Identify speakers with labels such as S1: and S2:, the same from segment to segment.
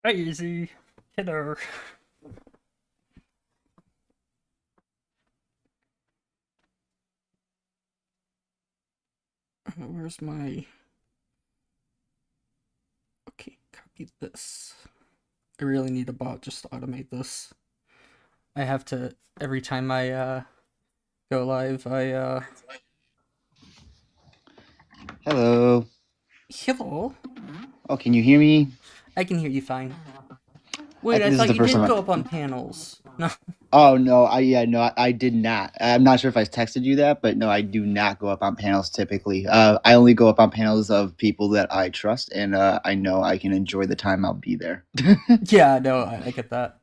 S1: Hi, Easy. Hello. Where's my... Okay, copy this. I really need a bot just to automate this. I have to, every time I go live,
S2: Hello.
S1: Hello?
S2: Oh, can you hear me?
S1: I can hear you fine. Wait, I
S2: This is
S1: thought
S2: the
S1: you
S2: first
S1: did
S2: time.
S1: go up on panels. No.
S2: Oh no, I did not. I'm not sure if I texted you that, but no, I do not go up on panels typically. I only go up on panels of people that I trust, and I know I can enjoy the time I'll be there.
S1: Yeah, no, I get that.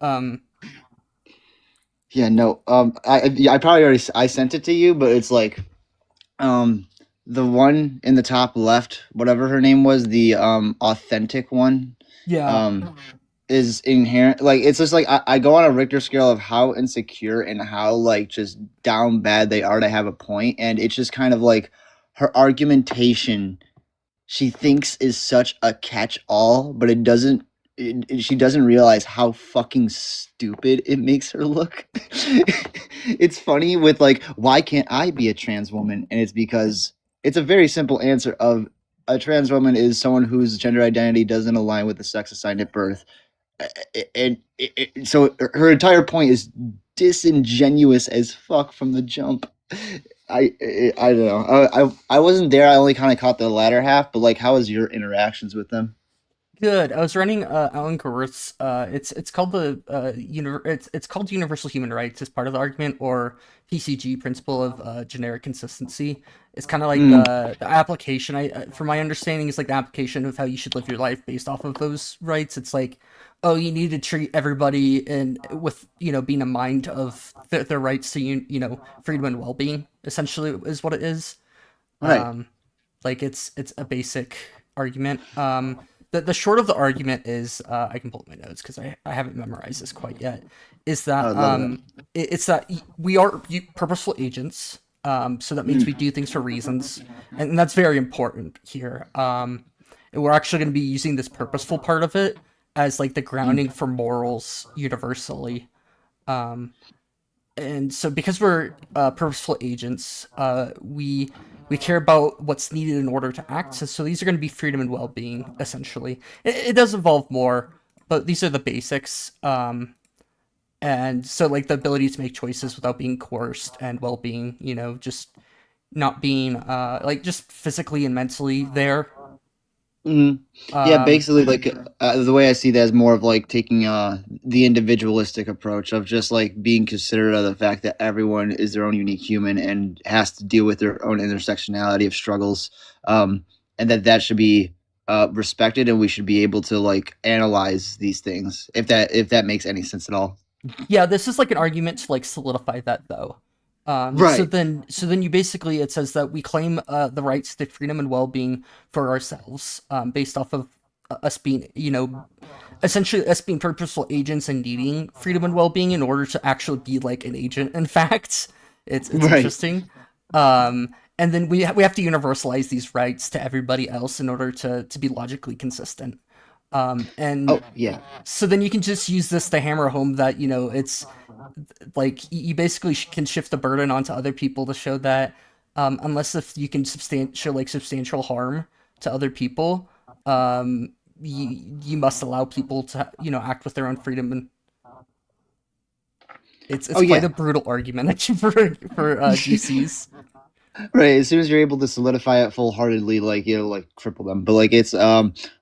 S2: Yeah, no. I probably already I sent it to you, but it's like um the one in the top left, whatever her name was, the authentic one.
S1: Yeah.
S2: Um, is inherent, like it's just like I go on a Richter scale of how insecure and how like just down bad they are to have a point, and it's just kind of like her argumentation she thinks is such a catch-all, but it doesn't she doesn't realize how fucking stupid it makes her look. It's funny with like, why can't I be a trans woman? And it's because it's a very simple answer of a trans woman is someone whose gender identity doesn't align with the sex assigned at birth, and so her entire point is disingenuous as fuck from the jump. I don't know. I wasn't there. I only kind of caught the latter half. But like, how was your interactions with them?
S1: Good. I was running Alan Gewirth's. It's called the it's called Universal Human Rights as part of the argument, or PCG, principle of generic consistency. It's kind of like
S2: Mm,
S1: the application. From my understanding, is like the application of how you should live your life based off of those rights. It's like, oh, you need to treat everybody and with being in mind of their rights to freedom and well being. Essentially, is what it is.
S2: right.
S1: Like it's a basic argument. The short of the argument is I can pull up my notes because I haven't memorized this quite yet. Is
S2: I
S1: that
S2: would love that.
S1: it's that we are purposeful agents. So that means we
S2: Mm,
S1: do things for reasons, and that's very important here. And we're actually going to be using this purposeful part of it as like the grounding
S2: mm,
S1: for morals universally. And so because we're purposeful agents, we care about what's needed in order to act. So these are going to be freedom and well-being, essentially. It does involve more, but these are the basics. And so like the ability to make choices without being coerced, and well-being, just not being like just physically and mentally there.
S2: mm. Yeah,
S1: Um,
S2: basically, like the way I see that is more of like taking the individualistic approach of just like being considerate of the fact that everyone is their own unique human and has to deal with their own intersectionality of struggles, and that should be respected, and we should be able to like analyze these things if that makes any sense at all.
S1: yeah, this is like an argument to like solidify that though. So
S2: Right.
S1: then you basically, it says that we claim the rights to freedom and well-being for ourselves, based off of us being, essentially us being purposeful agents and needing freedom and well-being in order to actually be like an agent. In fact, it's
S2: Right.
S1: interesting. And then we have to universalize these rights to everybody else in order to be logically consistent. And
S2: Oh yeah.
S1: so then you can just use this to hammer home that it's like you basically can shift the burden onto other people to show that unless if you can show like substantial harm to other people, you must allow people to act with their own freedom. And it's
S2: Oh
S1: quite
S2: yeah.
S1: a brutal argument for GCs.
S2: Right. As soon as you're able to solidify it full heartedly, like it'll like cripple them. But like it's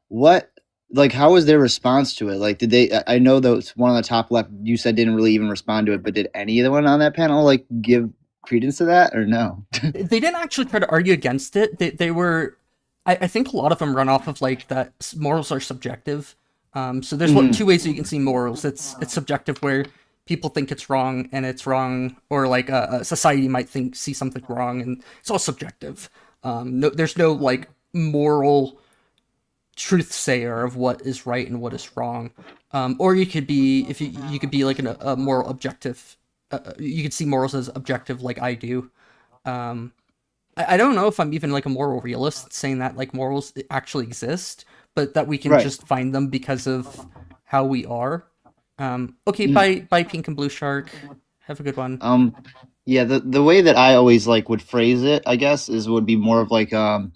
S2: what like how was their response to it? Like did they I know that one on the top left you said didn't really even respond to it, but did any of the one on that panel like give credence to that or no?
S1: They didn't actually try to argue against it. They were, I think a lot of them run off of like that morals are subjective. So there's
S2: Mhm.
S1: two ways that you can see morals. It's subjective where people think it's wrong and it's wrong, or like a society might see something wrong, and it's all subjective. No, there's no like moral truth sayer of what is right and what is wrong. Or you could be, if you could be like a moral objective. You could see morals as objective, like I do. Um, I don't know if I'm even like a moral realist saying that like morals actually exist, but that we can
S2: Right.
S1: just find them because of how we are. Okay,
S2: Mm,
S1: bye, Pink and Blue Shark. Have a good one.
S2: Um, yeah, the way that I always like would phrase it, I guess, is would be more of like a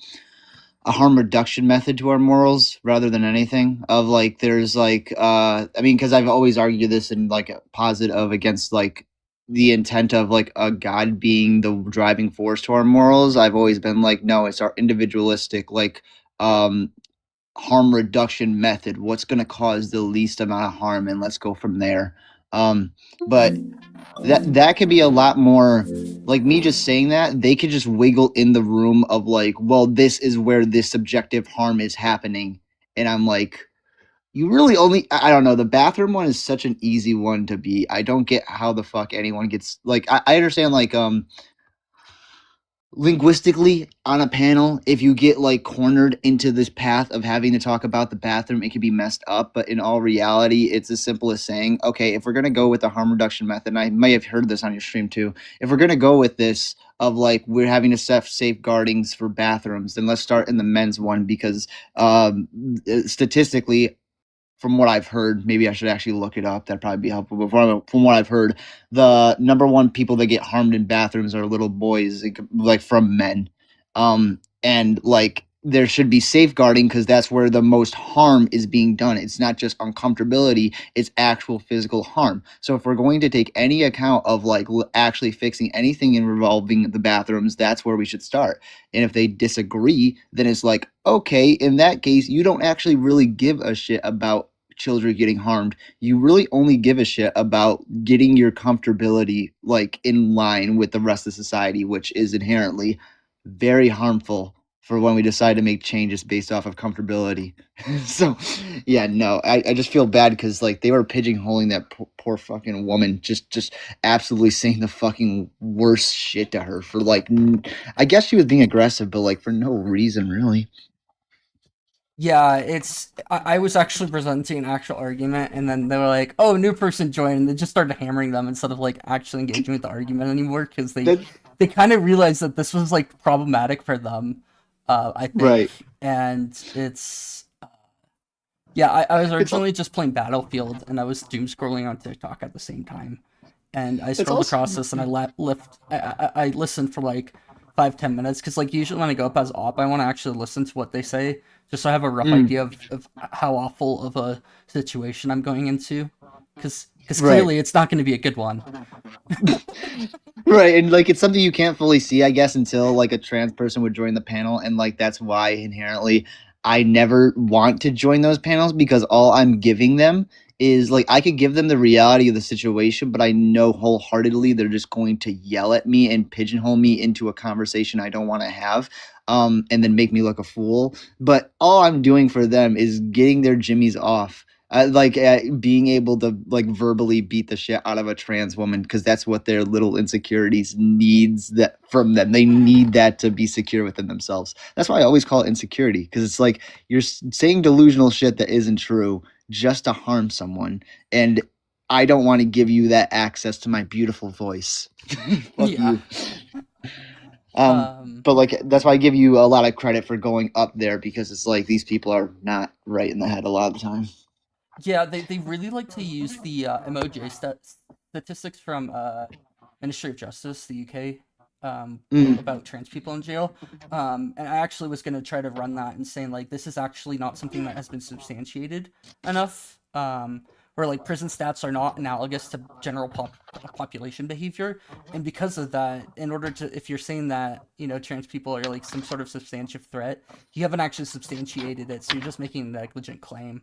S2: harm reduction method to our morals rather than anything of like there's like I mean because I've always argued this in like a positive against like the intent of like a god being the driving force to our morals. I've always been like no, it's our individualistic like um harm reduction method, what's going to cause the least amount of harm, and let's go from there. But that could be a lot more like me just saying that they could just wiggle in the room of like, well, this is where this subjective harm is happening, and I'm like, you really only I don't know, the bathroom one is such an easy one to be. I don't get how the fuck anyone gets like I understand like linguistically on a panel, if you get like cornered into this path of having to talk about the bathroom, it can be messed up. But in all reality, it's as simple as saying, okay, if we're going to go with the harm reduction method, and I may have heard this on your stream too, if we're going to go with this of like we're having to set safeguardings for bathrooms, then let's start in the men's one because statistically, from what I've heard, maybe I should actually look it up. That'd probably be helpful. But from what I've heard, the number one people that get harmed in bathrooms are little boys, like from men. And like there should be safeguarding because that's where the most harm is being done. It's not just uncomfortability; it's actual physical harm. So if we're going to take any account of like actually fixing anything involving the bathrooms, that's where we should start. And if they disagree, then it's like, okay, in that case, you don't actually really give a shit about children getting harmed. You really only give a shit about getting your comfortability like in line with the rest of society, which is inherently very harmful for when we decide to make changes based off of comfortability. So, yeah, no, I just feel bad because like they were pigeonholing that poor fucking woman, just absolutely saying the fucking worst shit to her for like, I guess she was being aggressive, but like for no reason really.
S1: Yeah, I was actually presenting an actual argument, and then they were like, "Oh, new person joined," and they just started hammering them instead of like actually engaging with the argument anymore because
S2: That
S1: they kind of realized that this was like problematic for them. I think,
S2: right.
S1: and yeah, I was
S2: It's
S1: originally just playing Battlefield, and I was doom scrolling on TikTok at the same time, and I
S2: it's
S1: scrolled
S2: also
S1: across this, and I listened for like 5-10 minutes because like usually when I go up as op, I want to actually listen to what they say just so I have a rough
S2: mm,
S1: idea of how awful of a situation I'm going into, because
S2: right.
S1: clearly it's not going to be a good one.
S2: Right, and like it's something you can't fully see, I guess, until like a trans person would join the panel, and like that's why inherently I never want to join those panels because all I'm giving them is like I could give them the reality of the situation, but I know wholeheartedly they're just going to yell at me and pigeonhole me into a conversation I don't want to have, and then make me look a fool. But all I'm doing for them is getting their jimmies off like being able to like verbally beat the shit out of a trans woman because that's what their little insecurities needs that from them. They need that to be secure within themselves. That's why I always call it insecurity because it's like you're saying delusional shit that isn't true just to harm someone, and I don't want to give you that access to my beautiful voice. Fuck
S1: Yeah.
S2: you. Um,
S1: Um.
S2: but like that's why I give you a lot of credit for going up there because it's like these people are not right in the head a lot of the time.
S1: Yeah, they really like to use the statistics from Ministry of Justice, the UK,
S2: Mm,
S1: about trans people in jail. And I actually was going to try to run that and saying like this is actually not something that has been substantiated enough. Where like prison stats are not analogous to general population behavior, and because of that, in order to if you're saying that trans people are like some sort of substantive threat, you haven't actually substantiated it, so you're just making a negligent claim.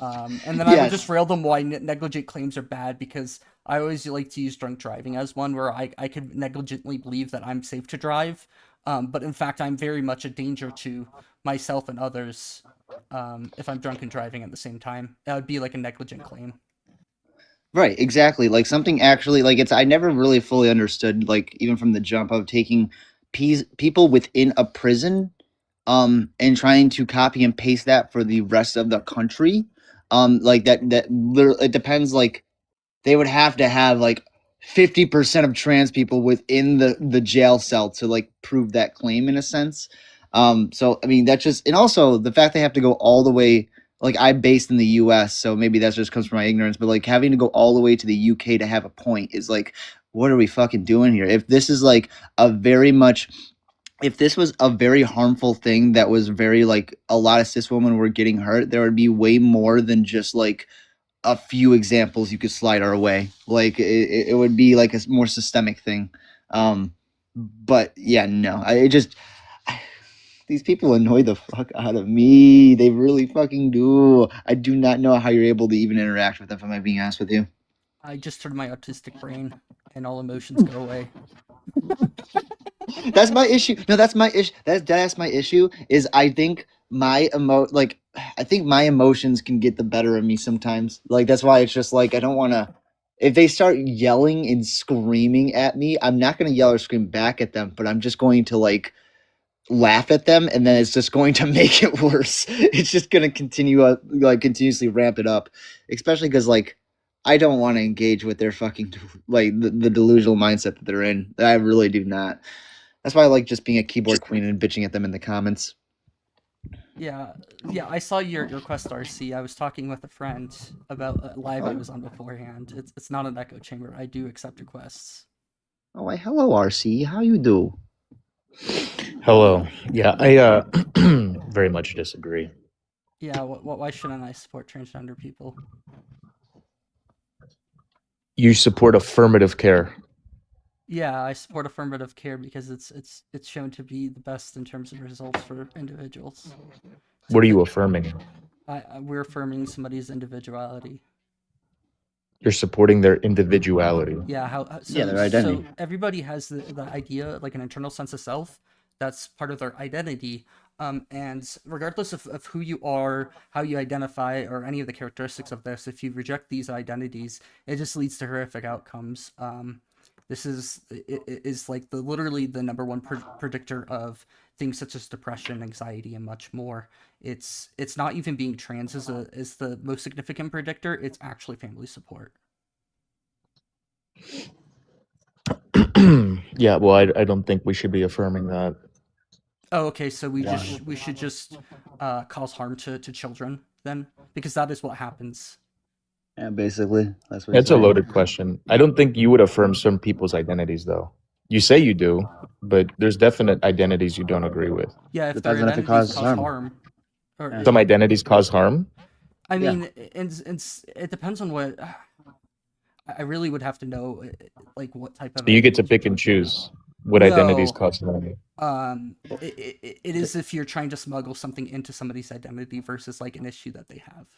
S1: And then I would just
S2: yes.
S1: rail them why negligent claims are bad because I always like to use drunk driving as one where I could negligently believe that I'm safe to drive, but in fact I'm very much a danger to myself and others if I'm drunk and driving at the same time. That would be like a negligent claim.
S2: Right, exactly. Like something actually like it's I never really fully understood like even from the jump of taking people within a prison and trying to copy and paste that for the rest of the country. Like that literally it depends like they would have to have like 50% of trans people within the jail cell to like prove that claim in a sense. So I mean that's just and also the fact they have to go all the way like I'm based in the US, so maybe that just comes from my ignorance, but like having to go all the way to the UK to have a point is like, what are we fucking doing here? If this is like a very much if this was a very harmful thing that was very like a lot of cis women were getting hurt, there would be way more than just like a few examples you could slide our way. Like it would be like a more systemic thing. But yeah, no, these people annoy the fuck out of me. They really fucking do. I do not know how you're able to even interact with them, if I'm being honest with you.
S1: I just turned my autistic brain, and all emotions go away.
S2: That's my issue. No, that's my issue. That's my issue. Is I think I think my emotions can get the better of me sometimes. Like that's why it's just like I don't want to. If they start yelling and screaming at me, I'm not going to yell or scream back at them, but I'm just going to like laugh at them, and then it's just going to make it worse. It's just going to continue like continuously ramp it up, especially because like I don't want to engage with their fucking like the delusional mindset that they're in. I really do not. That's why I like just being a keyboard queen and bitching at them in the comments.
S1: Yeah, yeah. I saw your request, RC. I was talking with a friend about a live I was on beforehand. It's not an echo chamber. I do accept requests.
S2: Oh, why, hello, RC. How you do?
S3: Hello. Yeah, I very much disagree.
S1: Yeah. Why shouldn't I support transgender people?
S3: You support affirmative care.
S1: Yeah, I support affirmative care because it's shown to be the best in terms of results for individuals.
S3: What are you affirming?
S1: We're affirming somebody's individuality.
S3: You're supporting their individuality.
S1: Yeah,
S2: their identity.
S1: So everybody has the idea, like an internal sense of self, that's part of their identity. And regardless of who you are, how you identify, or any of the characteristics of this, if you reject these identities, it just leads to horrific outcomes. This is like literally the number one predictor of things such as depression, anxiety, and much more. It's not even being trans is the most significant predictor. It's actually family support.
S3: Yeah, well, I don't think we should be affirming that.
S1: Oh, okay. So we should just cause harm to children then, because that is what happens.
S2: Yeah, basically, that's what.
S3: That's a loaded question. I don't think you would affirm some people's identities, though. You say you do, but there's definite identities you don't agree with.
S1: Yeah, if
S2: Depends
S1: their
S2: on if it
S1: identities
S2: causes
S1: cause
S2: harm.
S1: harm. Or,
S3: Some identities cause harm.
S1: I mean, it depends on what. I really would have to know, like, what type of.
S3: So you get to pick and choose what identities cause harm.
S1: It is if you're trying to smuggle something into somebody's identity versus like an issue that they have.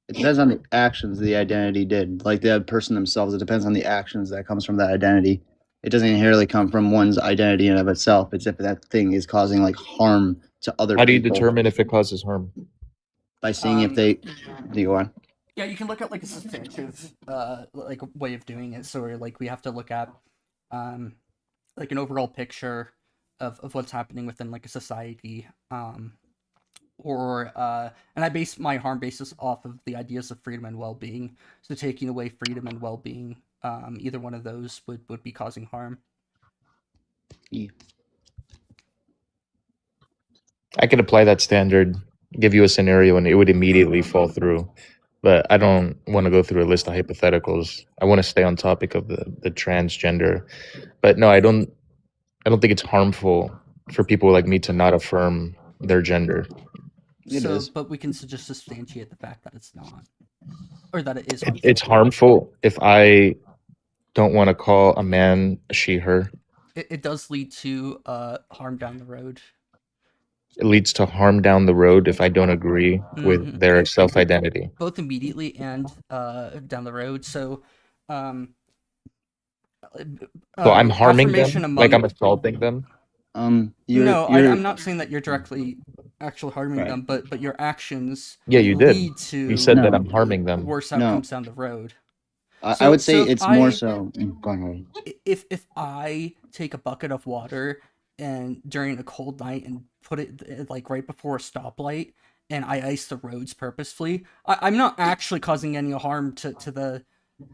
S2: It depends on the actions the identity did, like the person themselves. It depends on the actions that comes from that identity. It doesn't inherently come from one's identity in and of itself. It's if that thing is causing like harm to other people.
S3: How do you determine if it causes harm?
S2: By seeing if they. Do you go on?
S1: Yeah, you can look at like a substantive like way of doing it. So like we have to look at like an overall picture of what's happening within like a society. And I base my harm basis off of the ideas of freedom and well-being. So taking away freedom and well-being, either one of those would be causing harm.
S2: Yeah.
S3: I could apply that standard, give you a scenario, and it would immediately fall through. But I don't want to go through a list of hypotheticals. I want to stay on topic of the transgender. But no, I don't think it's harmful for people like me to not affirm their gender.
S2: It is.
S1: But we can just substantiate the fact that it's not, or that it is.
S3: It's harmful if I don't want to call a man a she, her.
S1: It does lead to harm down the road.
S3: It leads to harm down the road if I don't agree with their self-identity.
S1: Both immediately and down the road. So,
S3: so I'm harming them, like I'm assaulting them.
S1: I'm not saying that you're directly actually harming them, but your actions.
S3: Yeah, you did.
S1: Lead to
S3: you said that I'm harming them.
S1: Worse outcomes down the road.
S2: I would say it's more so. Go on.
S1: If I take a bucket of water and during a cold night and put it like right before a stoplight and I ice the roads purposefully, I'm not actually causing any harm to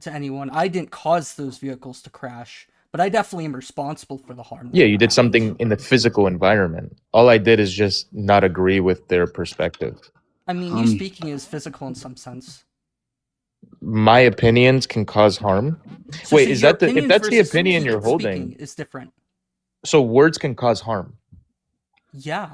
S1: anyone. I didn't cause those vehicles to crash, but I definitely am responsible for the harm.
S3: Yeah, you did something in the physical environment. All I did is just not agree with their perspective.
S1: I mean, you speaking is physical in some sense.
S3: My opinions can cause harm.
S1: So,
S3: Wait,
S1: so
S3: is
S1: your
S3: that the if
S1: opinions
S3: that's the
S1: versus
S3: opinion you're
S1: speaking
S3: holding?
S1: is different.
S3: So words can cause harm.
S1: Yeah.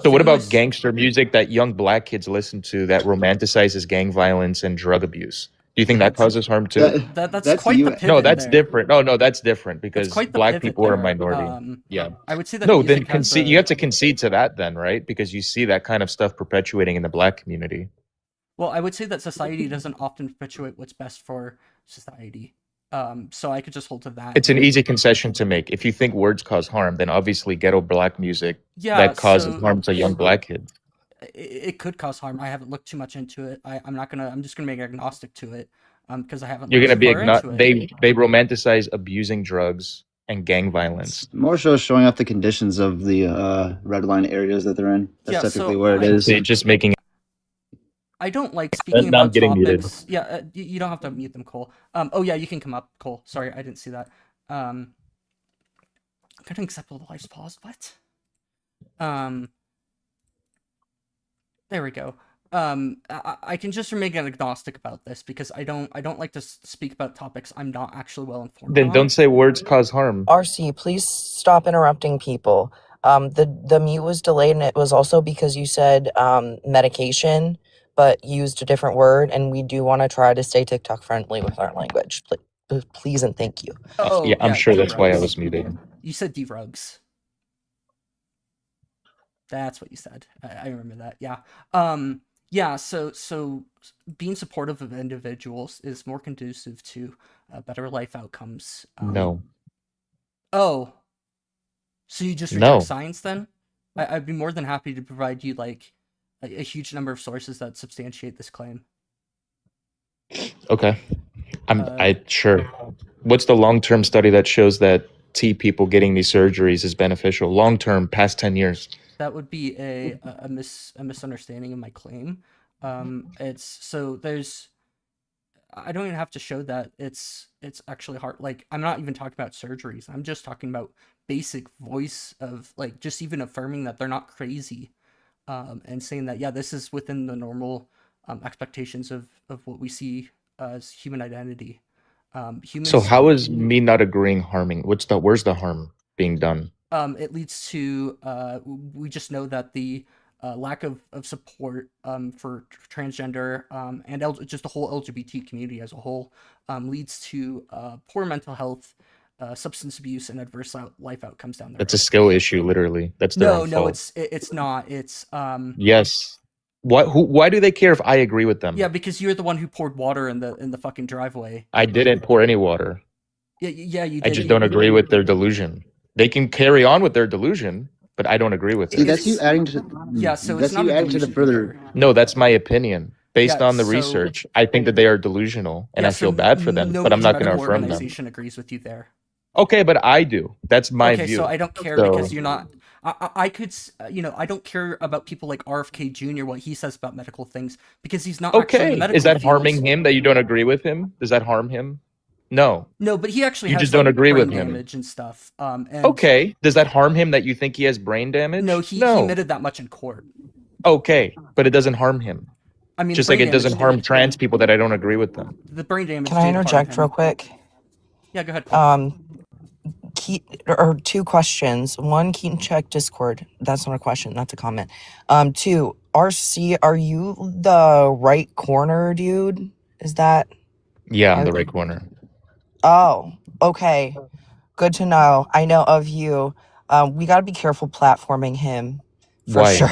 S3: So what about
S1: Famous-
S3: gangster music that young black kids listen to that romanticizes gang violence and drug abuse? Do you think that causes harm too?
S1: That's
S2: That's
S1: quite
S2: you.
S1: the pivot.
S3: No, that's
S1: there.
S3: different. No, that's different
S1: It's
S3: because
S1: quite the
S3: black
S1: pivot
S3: people are a
S1: there.
S3: minority. Yeah.
S1: I would say that
S3: No, then
S1: music has
S3: concede. You have to concede to that then, right? Because you see that kind of stuff perpetuating in the black community.
S1: Well, I would say that society doesn't often perpetuate what's best for society. So I could just hold to that.
S3: It's an easy concession to make. If you think words cause harm, then obviously ghetto black music that causes harm to young black kids.
S1: It could cause harm. I haven't looked too much into it. I'm just gonna make agnostic to it. Because I haven't.
S3: You're gonna be
S1: into it.
S3: They romanticize abusing drugs and gang violence.
S2: More so showing off the conditions of the red line areas that they're in. That's typically where it is.
S3: They're just making.
S1: I don't like speaking
S3: Now I'm
S1: about
S3: getting
S1: topics. Yeah, you don't have to mute them, Cole. Oh yeah, you can come up, Cole. Sorry, I didn't see that. Couldn't accept the life's pause. What? There we go. I can just remain agnostic about this because I don't like to speak about topics I'm not actually well informed.
S3: Then don't say words cause harm.
S4: RC, please stop interrupting people. The mute was delayed, and it was also because you said medication, but used a different word, and we do want to try to stay TikTok friendly with our language. Please and thank you.
S1: Oh,
S3: yeah, I'm sure that's why I was muted.
S1: You said drugs. That's what you said. I remember that. Yeah. Yeah. So being supportive of individuals is more conducive to better life outcomes.
S3: No.
S1: Oh. So you just reject science then? I'd be more than happy to provide you like a huge number of sources that substantiate this claim.
S3: Okay. I sure. What's the long-term study that shows that T people getting these surgeries is beneficial? Long-term, past 10 years.
S1: That would be a misunderstanding of my claim. I don't even have to show that it's actually hard. Like, I'm not even talking about surgeries. I'm just talking about basic voice of like just even affirming that they're not crazy, and saying that, yeah, this is within the normal expectations of what we see as human identity. Humans,
S3: so how is me not agreeing harming? Where's the harm being done?
S1: It leads to we just know that the lack of support for transgender and just the whole LGBT community as a whole leads to poor mental health, substance abuse, and adverse life outcomes down there.
S3: That's a skill issue, literally. That's their own fault.
S1: It's not. It's
S3: yes. Why do they care if I agree with them?
S1: Yeah, because you're the one who poured water in the fucking driveway.
S3: I didn't pour any water.
S1: Yeah, you did.
S3: I just don't agree with their delusion. They can carry on with their delusion, but I don't agree with it.
S2: See, that's you adding to.
S1: Yeah, so
S2: that's
S1: it's not
S2: you
S1: a
S2: adding to the further.
S3: No, that's my opinion. Based on the research, I think that they are delusional, and I feel bad for them, but I'm not going to affirm them.
S1: Organization agrees with you there.
S3: Okay, but I do. That's my view.
S1: Okay, so I don't care because you're not. I could, I don't care about people like RFK Jr. what he says about medical things because he's not.
S3: Okay,
S1: actually in the medical
S3: is that
S1: fields.
S3: harming him that you don't agree with him? Does that harm him? No.
S1: No, but he actually
S3: you
S1: has
S3: just don't agree
S1: brain
S3: with him.
S1: Damage and stuff. And
S3: okay, does that harm him that you think he has brain damage?
S1: No, he admitted that much in court.
S3: Okay, but it doesn't harm him.
S1: I mean,
S3: just like it doesn't harm trans people that I don't agree with them.
S1: The brain damage.
S4: Can I interject real quick?
S1: Yeah, go ahead.
S4: Two questions. One, Keaton, check Discord. That's not a question. That's a comment. Two, RC, are you the right corner dude? Is that?
S3: Yeah, I'm the right corner.
S4: Oh, okay. Good to know. I know of you. We got to be careful platforming him for
S3: Why?
S4: sure.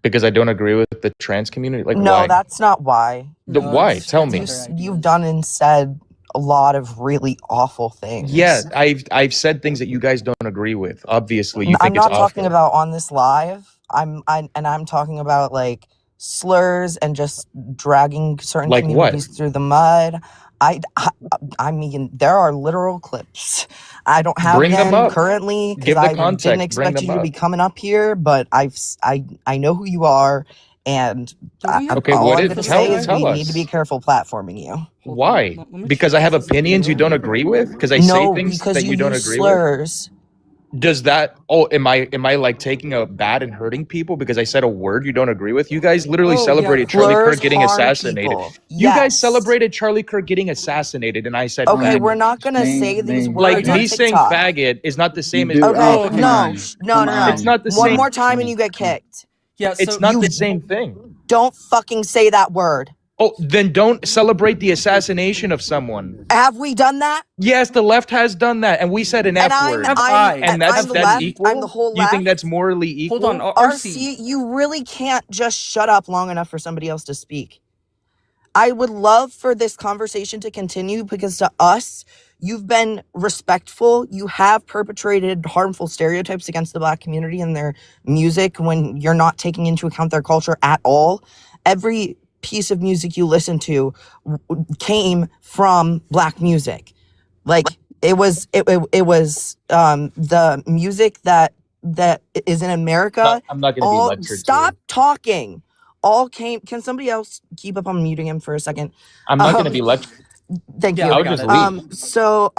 S3: Because I don't agree with the trans community? Like,
S4: no,
S3: why?
S4: That's not why.
S3: Why? Tell me.
S4: You've done and said a lot of really awful things.
S3: Yeah, I've said things that you guys don't agree with. Obviously, you think
S4: I'm not
S3: it's
S4: talking
S3: awful.
S4: about on this live. I'm talking about like slurs and just dragging certain
S3: like
S4: communities through the mud. I mean, there are literal clips. I don't have them currently because I didn't expect you to be coming up here, but I know who you are, and
S3: okay,
S4: all
S3: what
S4: I'm
S3: is?
S4: going to
S3: Tell
S4: say is we
S3: us.
S4: need to be careful platforming you.
S3: Why? Because I have opinions you don't agree with? Because I say things that you don't agree
S4: slurs,
S3: Does that? Oh, am I like taking a bad and hurting people because I said a word you don't agree with? You guys literally
S1: Oh, yeah.
S3: celebrated Charlie
S4: Slurs
S3: Kirk getting
S4: harm
S3: assassinated.
S4: people.
S3: You guys
S4: Yes.
S3: celebrated Charlie Kirk getting assassinated, and I said,
S4: Okay,
S3: fine.
S4: we're not gonna say these words
S3: Like
S4: on
S3: me saying
S4: TikTok.
S3: faggot is not the same as.
S2: do-
S4: Okay,
S1: Oh, come
S4: no,
S1: on.
S4: no.
S3: It's not the
S4: One
S3: same.
S4: more time and you get kicked.
S1: Yeah, so
S3: It's not
S4: You-
S3: the same thing.
S4: Don't fucking say that word.
S3: Oh, then don't celebrate the assassination of someone.
S4: Have we done that?
S3: Yes, the left has done that, and we said an
S4: And
S3: F
S4: I'm,
S3: word.
S1: Have
S4: I'm,
S1: I?
S3: And that's
S4: I'm the
S3: that's
S4: left.
S3: equal.
S4: I'm the whole
S3: You
S4: left.
S3: think that's morally equal?
S1: hold on,
S4: RC, you really can't just shut up long enough for somebody else to speak. I would love for this conversation to continue because to us, you've been respectful. You have perpetrated harmful stereotypes against the Black community and their music when you're not taking into account their culture at all. Every piece of music you listen to came from Black music. Like it was the music that is in America.
S3: I'm not going to be
S4: All
S3: lectured.
S4: stop talking. All came. Can somebody else keep up? I'm muting him for a second.
S3: I'm not going to be lectured.
S4: Thank
S1: Yeah,
S4: you.
S3: I
S1: I
S3: would
S1: got
S3: just
S1: it.
S3: leave.
S4: So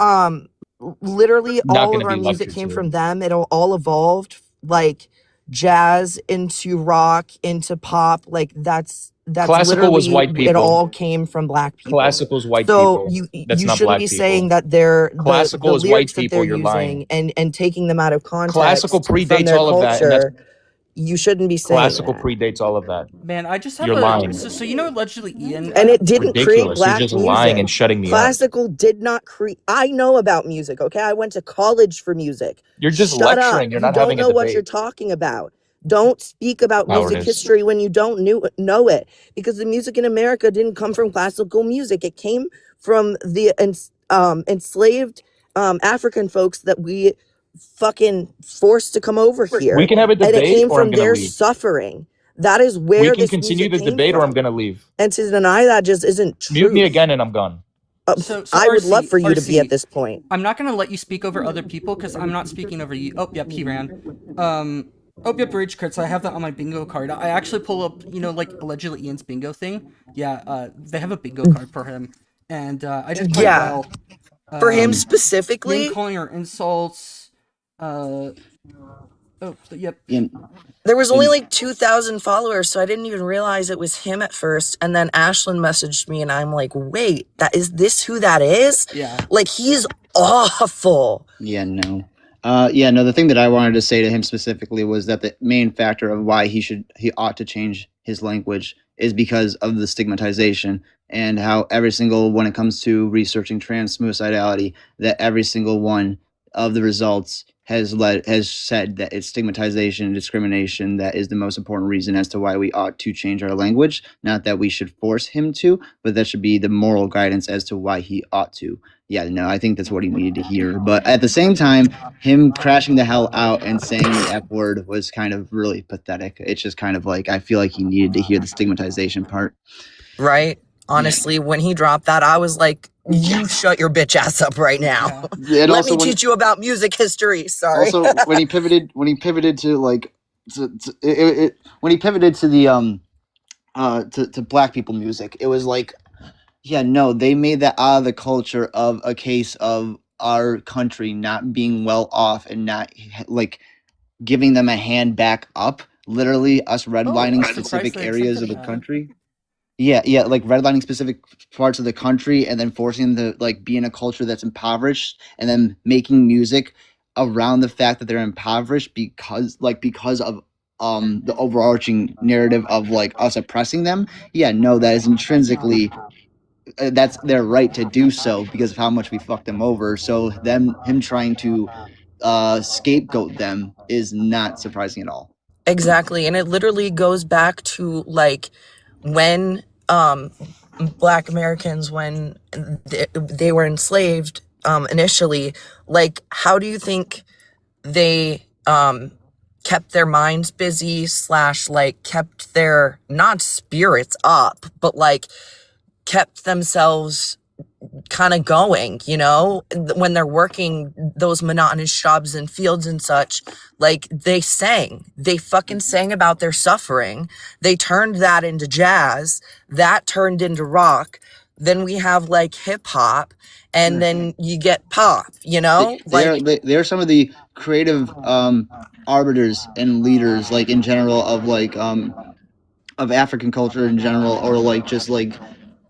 S4: literally
S3: Not
S4: all
S3: gonna
S4: of our
S3: be
S4: music
S3: lectured
S4: came
S3: to.
S4: from them. It all evolved like jazz into rock into pop. Like that's
S3: Classical was
S4: literally-
S3: white
S4: It
S3: people.
S4: all came from Black people.
S3: Classical's white
S4: So
S3: people.
S4: you
S3: That's not
S4: shouldn't
S3: Black
S4: be
S3: people.
S4: saying that they're
S3: Classical
S4: the
S3: is white
S4: lyrics that
S3: people,
S4: they're
S3: you're
S4: using
S3: lying.
S4: and taking them out of context.
S3: Classical
S4: from
S3: predates
S4: their
S3: all of that, and that's
S4: culture. You shouldn't be saying
S3: classical
S4: that.
S3: predates all of that.
S1: Man, I just have
S3: You're lying.
S1: So you know, allegedly Ian.
S4: And it didn't create
S3: Ridiculous. You're
S4: Black
S3: just
S4: music.
S3: lying and shutting me up.
S4: Classical did not create. I know about music. Okay, I went to college for music.
S3: You're just
S4: Shut
S3: lecturing.
S4: up.
S3: You're
S4: You
S3: not
S4: don't
S3: having a
S4: know what you're
S3: debate.
S4: talking about. Don't speak about music
S3: Cowardice.
S4: history when you don't know it, because the music in America didn't come from classical music. It came from the enslaved African folks that we fucking forced to come over here.
S3: We can have a
S4: And it
S3: debate,
S4: came
S3: or I'm
S4: from
S3: gonna
S4: their
S3: leave.
S4: suffering. That is
S3: We
S4: where
S3: can
S4: this
S3: continue
S4: music
S3: the
S4: came
S3: debate, or I'm
S4: from.
S3: gonna leave.
S4: And to deny that just isn't true.
S3: Mute me again, and I'm gone.
S1: So
S4: I would
S1: RC
S4: love for you to be
S1: RC,
S4: at this point.
S1: I'm not gonna let you speak over other people because I'm not speaking over you. Oh, yep, he ran. Oh, yep, Rage Crits. I have that on my bingo card. I actually pull up, you know, like allegedly Ian's bingo thing. Yeah, they have a bingo card for him, and I did quite
S4: Yeah.
S1: well.
S4: For him
S1: Name
S4: specifically,
S1: calling or insults. Oh, yep.
S4: there was only like 2,000 followers, so I didn't even realize it was him at first. And then Ashlyn messaged me, and I'm like, "Wait, is this who that is?
S1: Yeah.
S4: Like he's awful."
S2: Yeah, no. No, the thing that I wanted to say to him specifically was that the main factor of why he ought to change his language is because of the stigmatization, and how every single, when it comes to researching trans suicidality, that every single one of the results has said that it's stigmatization and discrimination that is the most important reason as to why we ought to change our language. Not that we should force him to, but that should be the moral guidance as to why he ought to. Yeah, no, I think that's what he needed to hear. But at the same time, him crashing the hell out and saying the F word was kind of really pathetic. It's just kind of like, I feel like he needed to hear the stigmatization part.
S4: Right? Honestly, when he dropped that, I was like, "You shut your bitch ass up right now.
S2: Yeah, and
S4: Let
S2: also
S4: me teach you about music history." Sorry.
S2: Also, when he pivoted to like, when he pivoted to the to Black people music, it was like, yeah, no, they made that out of the culture of a case of our country not being well off and not like giving them a hand back up. Literally, us redlining
S1: I'm
S2: specific
S1: surprised they
S2: areas of
S1: accepted
S2: the
S1: that.
S2: country. Yeah, like redlining specific parts of the country and then forcing them to like be in a culture that's impoverished, and then making music around the fact that they're impoverished because of the overarching narrative of like us oppressing them. Yeah, no, that is intrinsically that's their right to do so because of how much we fucked them over. So him trying to scapegoat them is not surprising at all.
S4: Exactly. And it literally goes back to like when Black Americans, when they were enslaved initially, like how do you think they kept their minds busy / like kept their not spirits up, but like kept themselves kind of going, you know, when they're working those monotonous jobs in fields and such, like they fucking sang about their suffering. They turned that into jazz, that turned into rock. Then we have like hip hop, and then you get pop, you know?
S2: They're some of the creative arbiters and leaders, like in general, of African culture in general, or like just like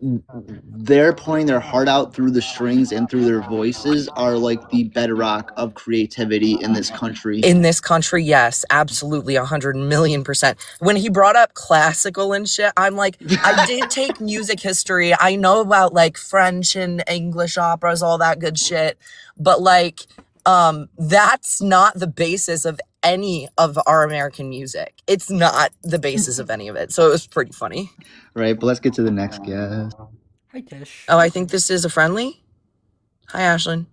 S2: they're pouring their heart out through the strings and through their voices are like the bedrock of creativity in this country.
S4: In this country, yes, absolutely, 100,000,000%. When he brought up classical and shit, I'm like, I did take music history. I know about like French and English operas, all that good shit. But like, that's not the basis of any of our American music. It's not the basis of any of it. So it was pretty funny.
S2: Right, but let's get to the next guest.
S1: Hi, Tish.
S4: Oh, I think this is a friendly. Hi, Ashlyn.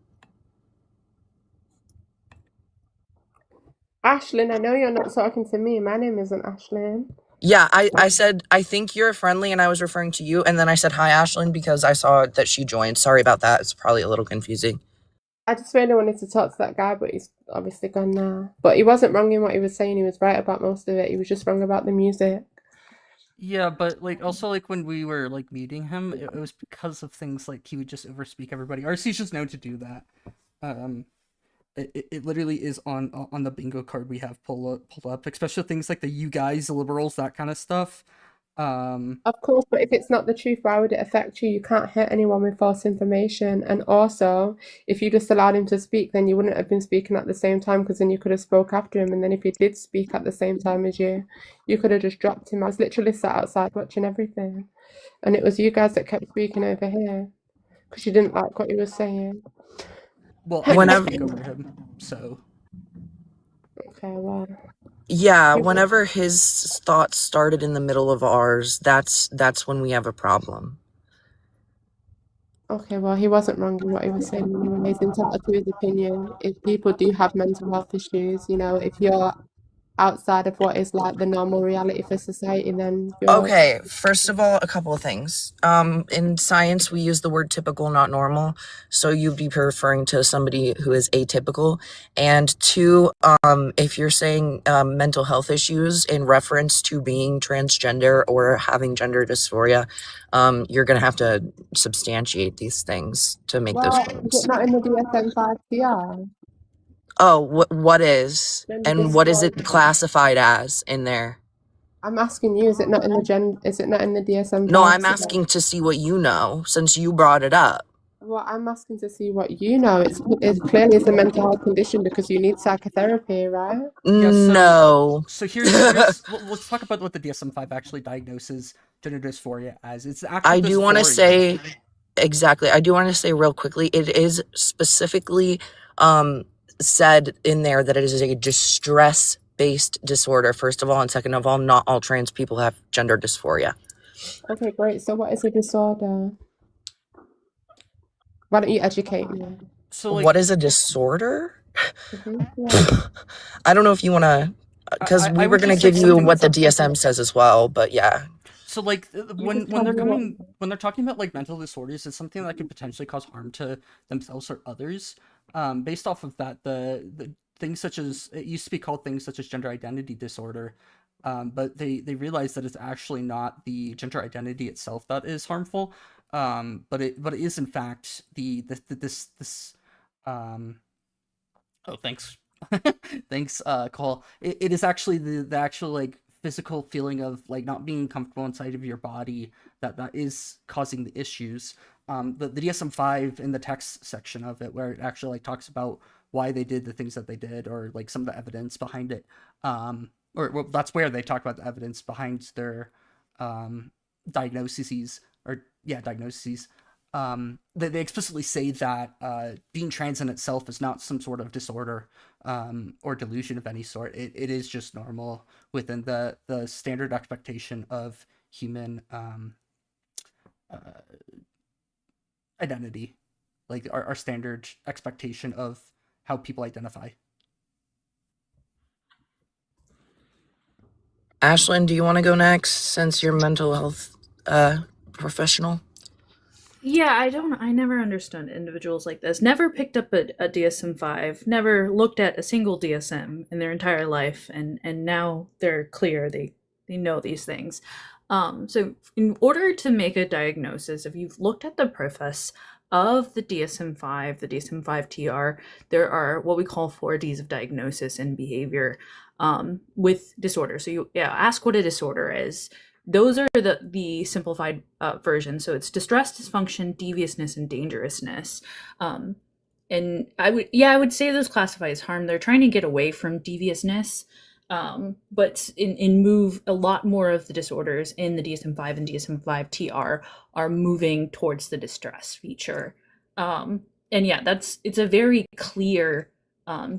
S5: Ashlyn, I know you're not talking to me. My name isn't Ashlyn.
S4: Yeah, I said, I think you're friendly, and I was referring to you. And then I said, hi, Ashlyn, because I saw that she joined. Sorry about that. It's probably a little confusing.
S5: I just really wanted to talk to that guy, but he's obviously gone now. But he wasn't wrong in what he was saying. He was right about most of it. He was just wrong about the music.
S1: Yeah, but like also like when we were like meeting him, it was because of things like he would just overspeak everybody. RC's just known to do that. It literally is on the bingo card we have pulled up, especially things like the you guys, the liberals, that kind of stuff.
S5: Of course, but if it's not the truth, why would it affect you? You can't hurt anyone with false information. And also, if you just allowed him to speak, then you wouldn't have been speaking at the same time, because then you could have spoke after him. And then if he did speak at the same time as you could have just dropped him. I was literally sat outside watching everything. And it was you guys that kept speaking over here because you didn't like what he was saying.
S1: Well, I
S4: Whenever-
S1: didn't speak over him, so
S5: Okay, well.
S4: Yeah, whenever his thoughts started in the middle of ours, that's when we have a problem.
S5: Okay, well, he wasn't wrong in what he was saying anyway. He's entitled to his opinion. If people do have mental health issues, you know, if you're outside of what is like the normal reality for society, then you're...
S4: Okay, first of all, a couple of things. In science, we use the word typical, not normal. So you'd be referring to somebody who is atypical. And two, if you're saying mental health issues in reference to being transgender or having gender dysphoria, you're going to have to substantiate these things to make those
S5: Well,
S4: claims.
S5: is it not in the DSM-5 PR?
S4: Oh, what is?
S5: Gender
S4: And what is it
S5: dysphoria.
S4: classified as in there?
S5: I'm asking you, is it not in the DSM-5?
S4: No, I'm asking to see what you know, since you brought it up.
S5: Well, I'm asking to see what you know. It's clearly it's a mental health condition because you need psychotherapy, right?
S1: Yeah,
S4: No.
S1: so here's let's talk about what the DSM-5 actually diagnoses gender dysphoria as. It's actually
S4: I do want to
S1: dysphoria.
S4: say, exactly, I do want to say real quickly, it is specifically said in there that it is a distress-based disorder, first of all, and second of all, not all trans people have gender dysphoria.
S5: Okay, great. So what is a disorder? Why don't you educate me?
S1: So like,
S4: What is a disorder?
S5: Yeah.
S4: I don't know if you want to, because
S1: I
S4: we were
S1: would
S4: going to
S1: just say
S4: give you
S1: something
S4: what the
S1: that's
S4: DSM says as well, but yeah.
S1: so like when
S5: just tell
S1: they're
S5: me
S1: when they're talking about like mental disorders, it's something that could potentially cause harm to themselves or others. Based off of that, the things such as, it used to be called things such as gender identity disorder, but they realized that it's actually not the gender identity itself that is harmful, but it is in fact this oh, thanks. Thanks, Cole. It is actually the actual like physical feeling of like not being comfortable inside of your body that is causing the issues. The DSM-5 in the text section of it, where it actually like talks about why they did the things that they did, or like some of the evidence behind it. Or well, that's where they talk about the evidence behind their diagnoses, or yeah, diagnoses. They explicitly say that being trans in itself is not some sort of disorder or delusion of any sort. It is just normal within the standard expectation of human identity, like our standard expectation of how people identify.
S4: Ashlyn, do you want to go next since you're mental health professional?
S6: Yeah, I never understood individuals like this. Never picked up a DSM-5, never looked at a single DSM in their entire life, and now they're clear, they know these things. So in order to make a diagnosis, if you've looked at the preface of the DSM-5, the DSM-5 TR, there are what we call 4Ds of diagnosis and behavior with disorder. So you ask what a disorder is. Those are the simplified version. So it's distress, dysfunction, deviousness, and dangerousness. And I would say those classify as harm. They're trying to get away from deviousness, but in move a lot more of the disorders in the DSM-5 and DSM-5 TR are moving towards the distress feature. And yeah, it's a very clear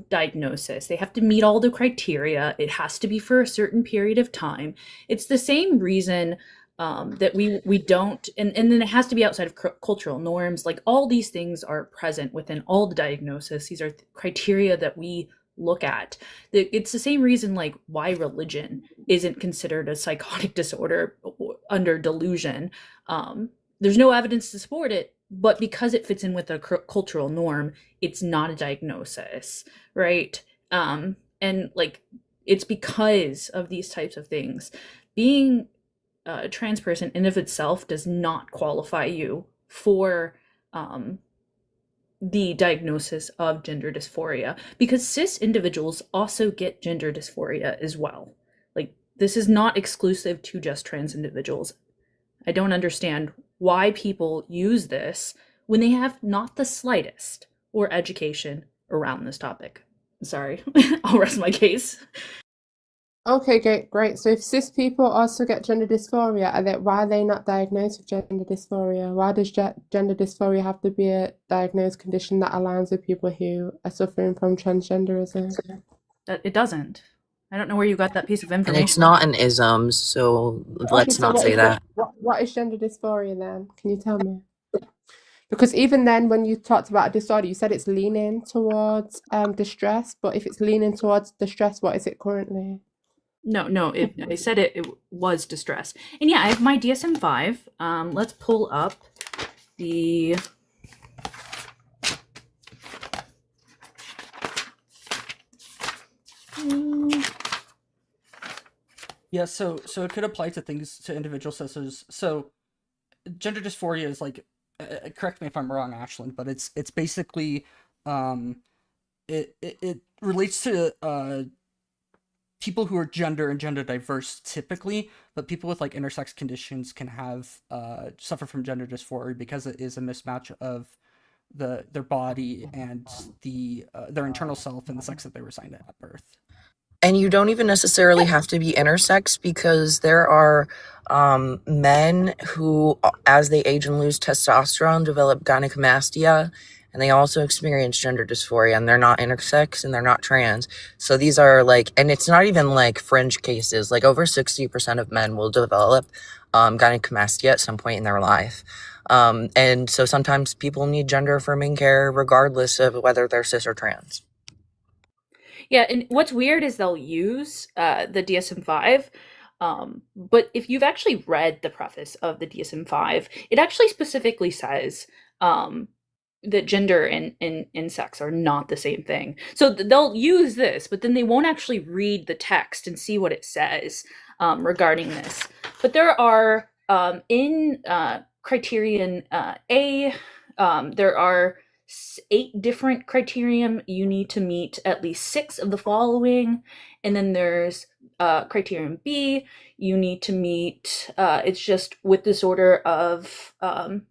S6: diagnosis. They have to meet all the criteria. It has to be for a certain period of time. It's the same reason that we don't, and then it has to be outside of cultural norms. Like, all these things are present within all the diagnosis. These are criteria that we look at. It's the same reason like why religion isn't considered a psychotic disorder under delusion. There's no evidence to support it, but because it fits in with a cultural norm, it's not a diagnosis, right? And like, it's because of these types of things. Being a trans person in of itself does not qualify you for the diagnosis of gender dysphoria, because cis individuals also get gender dysphoria as well. Like, this is not exclusive to just trans individuals. I don't understand why people use this when they have not the slightest or education around this topic. Sorry, I'll rest my case.
S5: Okay, great. So if cis people also get gender dysphoria, why are they not diagnosed with gender dysphoria? Why does gender dysphoria have to be a diagnosed condition that aligns with people who are suffering from transgenderism?
S6: It doesn't. I don't know where you got that piece of
S4: And
S6: information.
S4: it's not an ism, so let's not say that.
S5: What is gender dysphoria then? Can you tell me? Because even then, when you talked about a disorder, you said it's leaning towards distress. But if it's leaning towards distress, what is it currently?
S6: No, I said it was distress. And yeah, I have my DSM-5. Let's pull up the...
S1: Yeah, so it could apply to things, to individual cis. So gender dysphoria is like, correct me if I'm wrong, Ashlyn, but it's basically it relates to people who are gender and gender diverse typically, but people with like intersex conditions can have suffer from gender dysphoria because it is a mismatch of their body and their internal self and the sex that they were assigned at birth.
S4: And you don't even necessarily have to be intersex, because there are men who, as they age and lose testosterone, develop gynecomastia, and they also experience gender dysphoria, and they're not intersex and they're not trans. So these are like, and it's not even like fringe cases. Like, over 60% of men will develop gynecomastia at some point in their life. And so sometimes people need gender affirming care regardless of whether they're cis or trans.
S6: Yeah, and what's weird is they'll use the DSM-5, but if you've actually read the preface of the DSM-5, it actually specifically says that gender and sex are not the same thing. So they'll use this, but then they won't actually read the text and see what it says regarding this. But there are, in criterion A, there are 8 different criterion. You need to meet at least 6 of the following. And then there's criterion B, you need to meet, it's just with disorder of,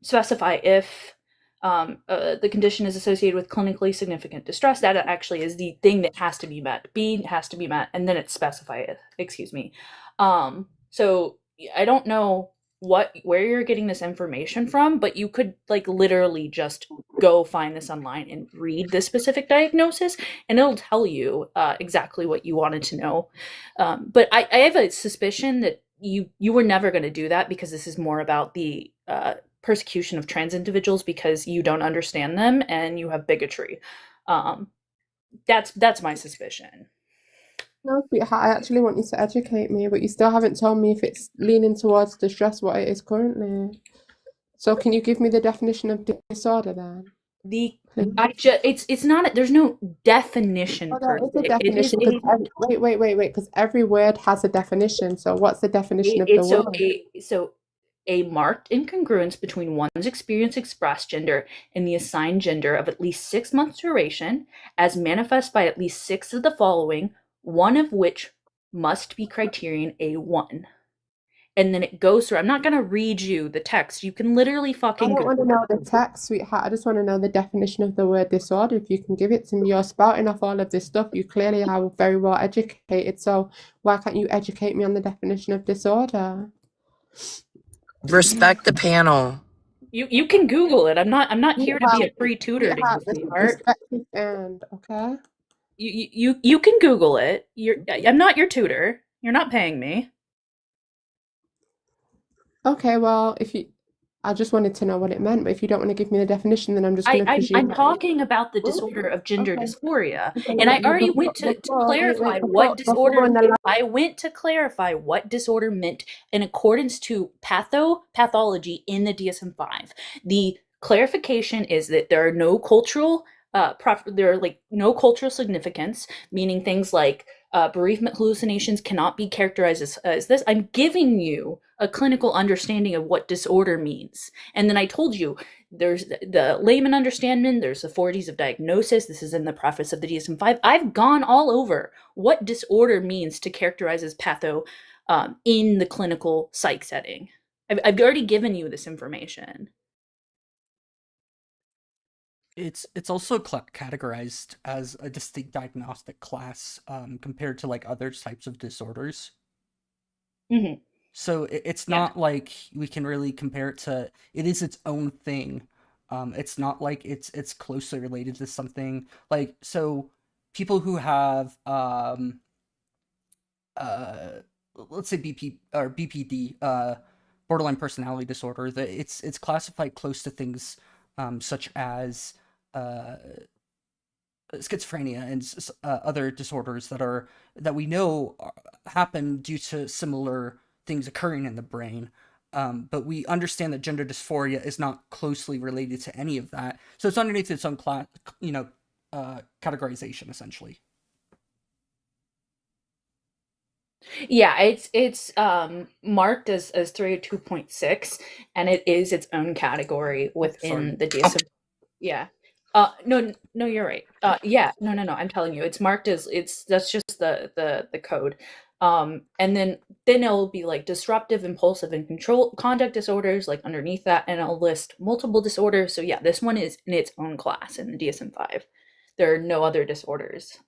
S6: specify if the condition is associated with clinically significant distress. That actually is the thing that has to be met. B has to be met, and then it's specify it. Excuse me. So I don't know where you're getting this information from, but you could like literally just go find this online and read this specific diagnosis, and it'll tell you exactly what you wanted to know. But I have a suspicion that you were never going to do that, because this is more about the persecution of trans individuals because you don't understand them and you have bigotry. That's my suspicion.
S5: No, sweetheart, I actually want you to educate me, but you still haven't told me if it's leaning towards distress, what it is currently. So can you give me the definition of disorder then?
S6: It's not. There's no definition
S5: Oh,
S6: per
S5: there is a
S6: se. It is
S5: definition because wait, because every word has a definition. So what's the definition of the
S6: it's
S5: word?
S6: a marked incongruence between one's experience expressed gender and the assigned gender of at least 6 months duration, as manifest by at least 6 of the following, one of which must be criterion A1. And then it goes through. I'm not gonna read you the text. You can literally
S5: I
S6: fucking
S5: don't want to know the text, sweetheart. I just want to know the definition of the word disorder. If you can give it to me, you're spouting off all of this stuff. You clearly are very well educated. So why can't you educate me on the definition of disorder?
S4: Respect the panel.
S6: You can Google it. I'm not here to be a free tutor to you, sweetheart.
S5: Respect his end, okay?
S6: You can Google it. I'm not your tutor. You're not paying me.
S5: Okay, well, I just wanted to know what it meant, but if you don't want to give me the definition, then I'm just going to presume.
S6: I'm talking about the disorder of gender
S5: Okay.
S6: dysphoria,
S5: Okay,
S6: and I
S5: but
S6: already
S5: before-
S6: went to
S5: before-
S6: clarify
S5: wait,
S6: what
S5: before
S6: disorder.
S5: in the
S6: I went to clarify what disorder meant in accordance to pathology in the DSM-5. The clarification is that there are no cultural there are like no cultural significance, meaning things like bereavement hallucinations cannot be characterized as this. I'm giving you a clinical understanding of what disorder means. And then I told you there's the layman understanding, there's the 4Ds of diagnosis. This is in the preface of the DSM-5. I've gone all over what disorder means to characterize as patho in the clinical psych setting. I've already given you this information.
S1: It's also categorized as a distinct diagnostic class compared to like other types of disorders.
S6: Mm-hmm.
S1: So it's not like we can really compare it to. It is its own thing. It's not like it's closely related to something like so. People who have let's say BP or BPD, borderline personality disorder, that it's classified close to things such as schizophrenia and other disorders that we know happen due to similar things occurring in the brain. But we understand that gender dysphoria is not closely related to any of that, so it's underneath its own class, categorization essentially.
S6: Yeah, it's marked as 302.6, and it is its own category within the DSM. Yeah. No, you're right. Yeah, no. I'm telling you, it's marked as that's just the code. And then it'll be like disruptive, impulsive, and control conduct disorders, like underneath that, and it'll list multiple disorders. So yeah, this one is in its own class in the DSM-5. There are no other disorders.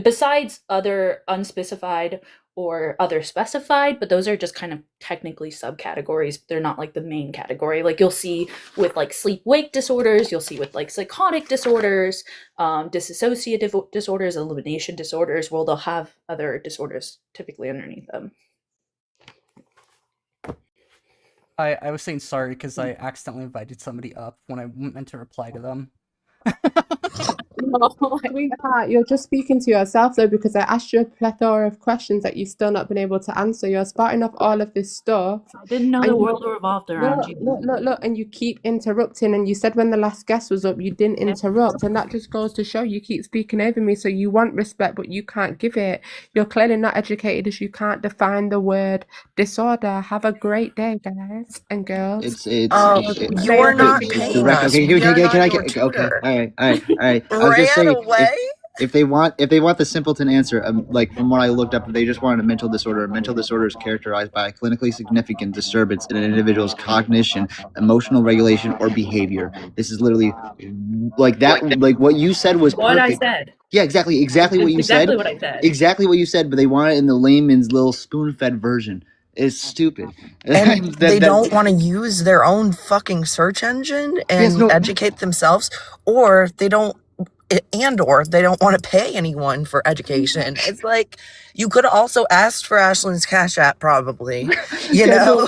S6: Besides other unspecified or other specified, but those are just kind of technically subcategories. They're not like the main category. Like you'll see with like sleep-wake disorders, you'll see with like psychotic disorders, dissociative disorders, elimination disorders. Well, they'll have other disorders typically underneath them.
S1: I was saying sorry because I accidentally invited somebody up when I meant to reply to them.
S5: Sweetheart, you're just speaking to yourself though, because I asked you a plethora of questions that you've still not been able to answer. You're spouting off all of this stuff.
S6: I didn't know the world revolved around you.
S5: Look, and you keep interrupting. And you said when the last guest was up, you didn't interrupt, and that just goes to show you keep speaking over me. So you want respect, but you can't give it. You're clearly not educated as you can't define the word disorder. Have a great day, guys and girls.
S4: You're not paying us.
S2: Okay,
S4: We are
S2: can
S4: not
S2: I
S4: your
S2: get
S4: tutor.
S2: okay? All right. I was
S4: Ran
S2: just saying,
S4: away?
S2: if they want the simpleton answer, like from what I looked up, they just wanted a mental disorder. A mental disorder is characterized by a clinically significant disturbance in an individual's cognition, emotional regulation, or behavior. This is literally like that. Like what you said was
S6: what
S2: perfect.
S6: I said.
S2: Yeah, exactly what you said.
S6: Exactly what I said.
S2: Exactly what you said, but they want it in the layman's little spoon-fed version. It's stupid.
S4: And they don't want to use their own fucking search engine and educate themselves, or they don't want to pay anyone for education. It's like you could have also asked for Ashlyn's Cash App, probably. You know?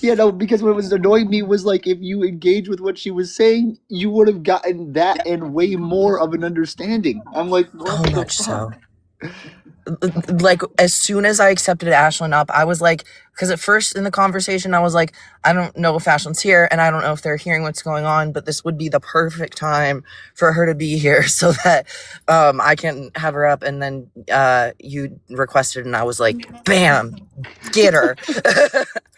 S2: No, because what was annoying me was like if you engage with what she was saying, you would have gotten that and way more of an understanding. I'm like, what the fuck?
S4: So. like as soon as I accepted Ashlyn up, I was like, because at first in the conversation I was like, I don't know if Ashlyn's here and I don't know if they're hearing what's going on, but this would be the perfect time for her to be here so that I can have her up. And then you requested and I was like, bam, get her.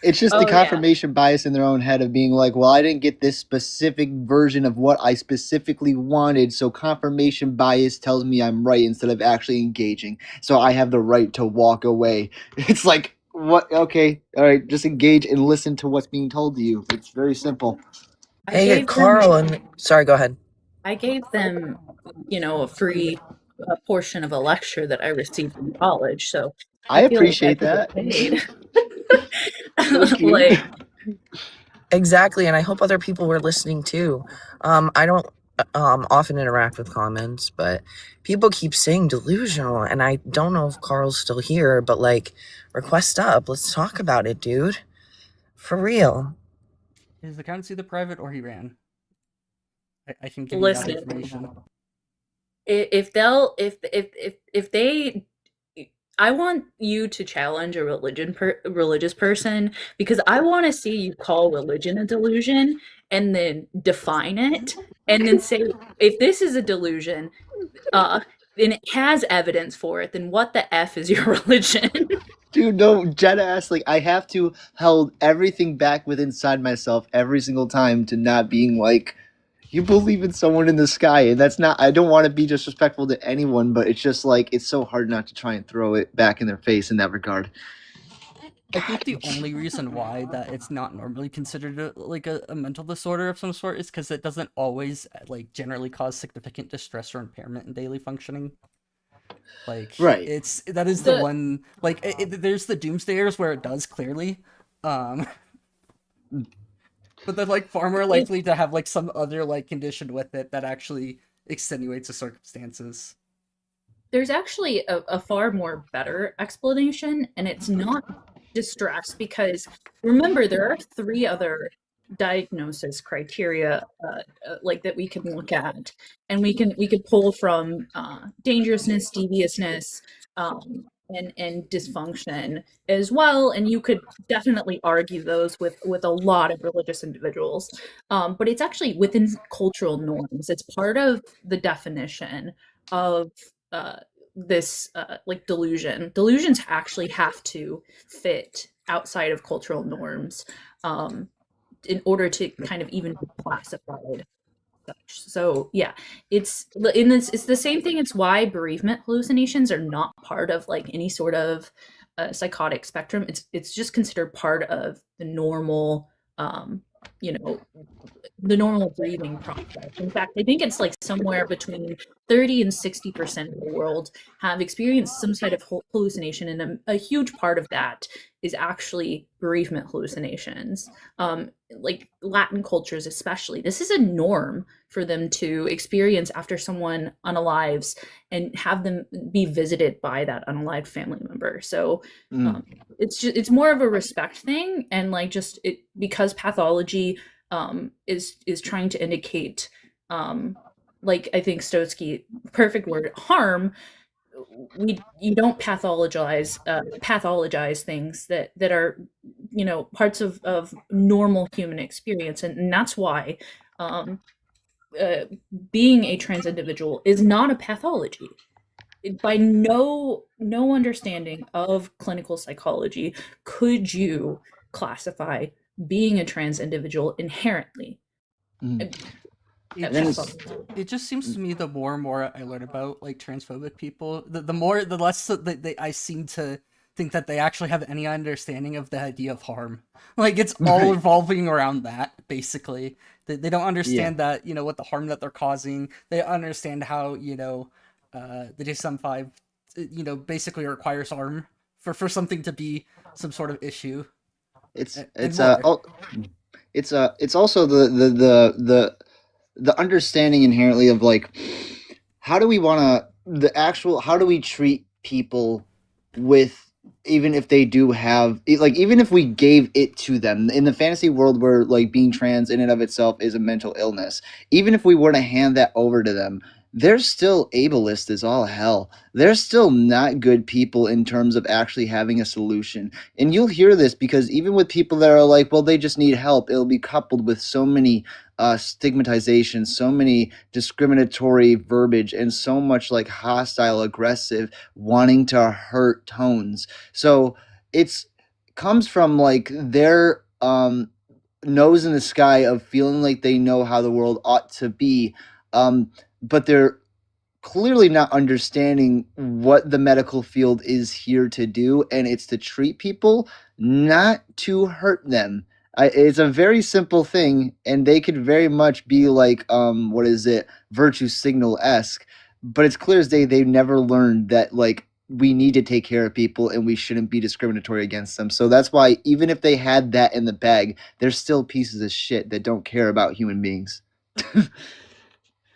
S2: It's just the confirmation bias in their own head of being like, well, I didn't get this specific version of what I specifically wanted, so confirmation bias tells me I'm right instead of actually engaging. So I have the right to walk away. It's like, what? Okay, all right, just engage and listen to what's being told to you. It's very simple.
S4: Hey, Carl, and sorry, go ahead.
S6: I gave them, a free portion of a lecture that I received in college, so
S2: I
S6: feel
S2: appreciate
S6: like I
S2: that.
S6: should get paid.
S2: Thank you.
S6: Like,
S4: Exactly, and I hope other people were listening too. I don't often interact with comments, but people keep saying delusional, and I don't know if Carl's still here, but like, request up. Let's talk about it, dude. For real.
S1: His account's either private or he ran. I can give you that
S6: listen,
S1: information.
S6: if they, I want you to challenge a religious person, because I want to see you call religion a delusion and then define it and then say, if this is a delusion, and it has evidence for it, then what the F is your religion?
S2: Dude, no, Jenna asked, like, I have to hold everything back within inside myself every single time to not being like, you believe in someone in the sky. And that's not, I don't want to be disrespectful to anyone, but it's just like, it's so hard not to try and throw it back in their face in that regard.
S1: I think the only reason why that it's not normally considered a mental disorder of some sort is because it doesn't always like generally cause significant distress or impairment in daily functioning. Like,
S2: right,
S1: that is the one. Like, there's the doomsdayers where it does clearly, but they're like far more likely to have like some other like condition with it that actually extenuates the circumstances.
S6: There's actually a far more better explanation, and it's not distress, because remember, there are 3 other diagnosis criteria like that we can look at, and we could pull from dangerousness, deviousness, and dysfunction as well, and you could definitely argue those with a lot of religious individuals, but it's actually within cultural norms. It's part of the definition of this like delusion. Delusions actually have to fit outside of cultural norms in order to kind of even be classified such. So yeah, it's the same thing. It's why bereavement hallucinations are not part of like any sort of psychotic spectrum. It's just considered part of the normal the normal breathing process. In fact, I think it's like somewhere between 30 and 60% of the world have experienced some sort of hallucination, and a huge part of that is actually bereavement hallucinations. Like Latin cultures especially, this is a norm for them to experience after someone unalives and have them be visited by that unalived family member. So it's more of a respect thing, and like just it, because pathology is trying to indicate like I think Stotsky, perfect word, harm. You don't pathologize things that are parts of normal human experience, and that's why being a trans individual is not a pathology. By no understanding of clinical psychology could you classify being a trans individual inherently.
S1: It just seems to me the more and more I learn about like transphobic people, the less that I seem to think that they actually have any understanding of the idea of harm. Like it's all revolving around that basically. They don't understand that what the harm that they're causing. They don't understand how the DSM-5 basically requires harm for something to be some sort of issue.
S2: It's also the understanding inherently of like how do we treat people with, even if they do have like, even if we gave it to them in the fantasy world where like being trans in and of itself is a mental illness, even if we were to hand that over to them, they're still ableist as all hell. They're still not good people in terms of actually having a solution. And you'll hear this because even with people that are like, well, they just need help, it'll be coupled with so many stigmatization, so many discriminatory verbiage, and so much like hostile, aggressive, wanting to hurt tones. So it's comes from like their nose in the sky of feeling like they know how the world ought to be, but they're clearly not understanding what the medical field is here to do, and it's to treat people, not to hurt them. It's a very simple thing, and they could very much be like, what is it, virtue signal esque, but it's clear as day they've never learned that like we need to take care of people and we shouldn't be discriminatory against them. So that's why even if they had that in the bag, they're still pieces of shit that don't care about human beings.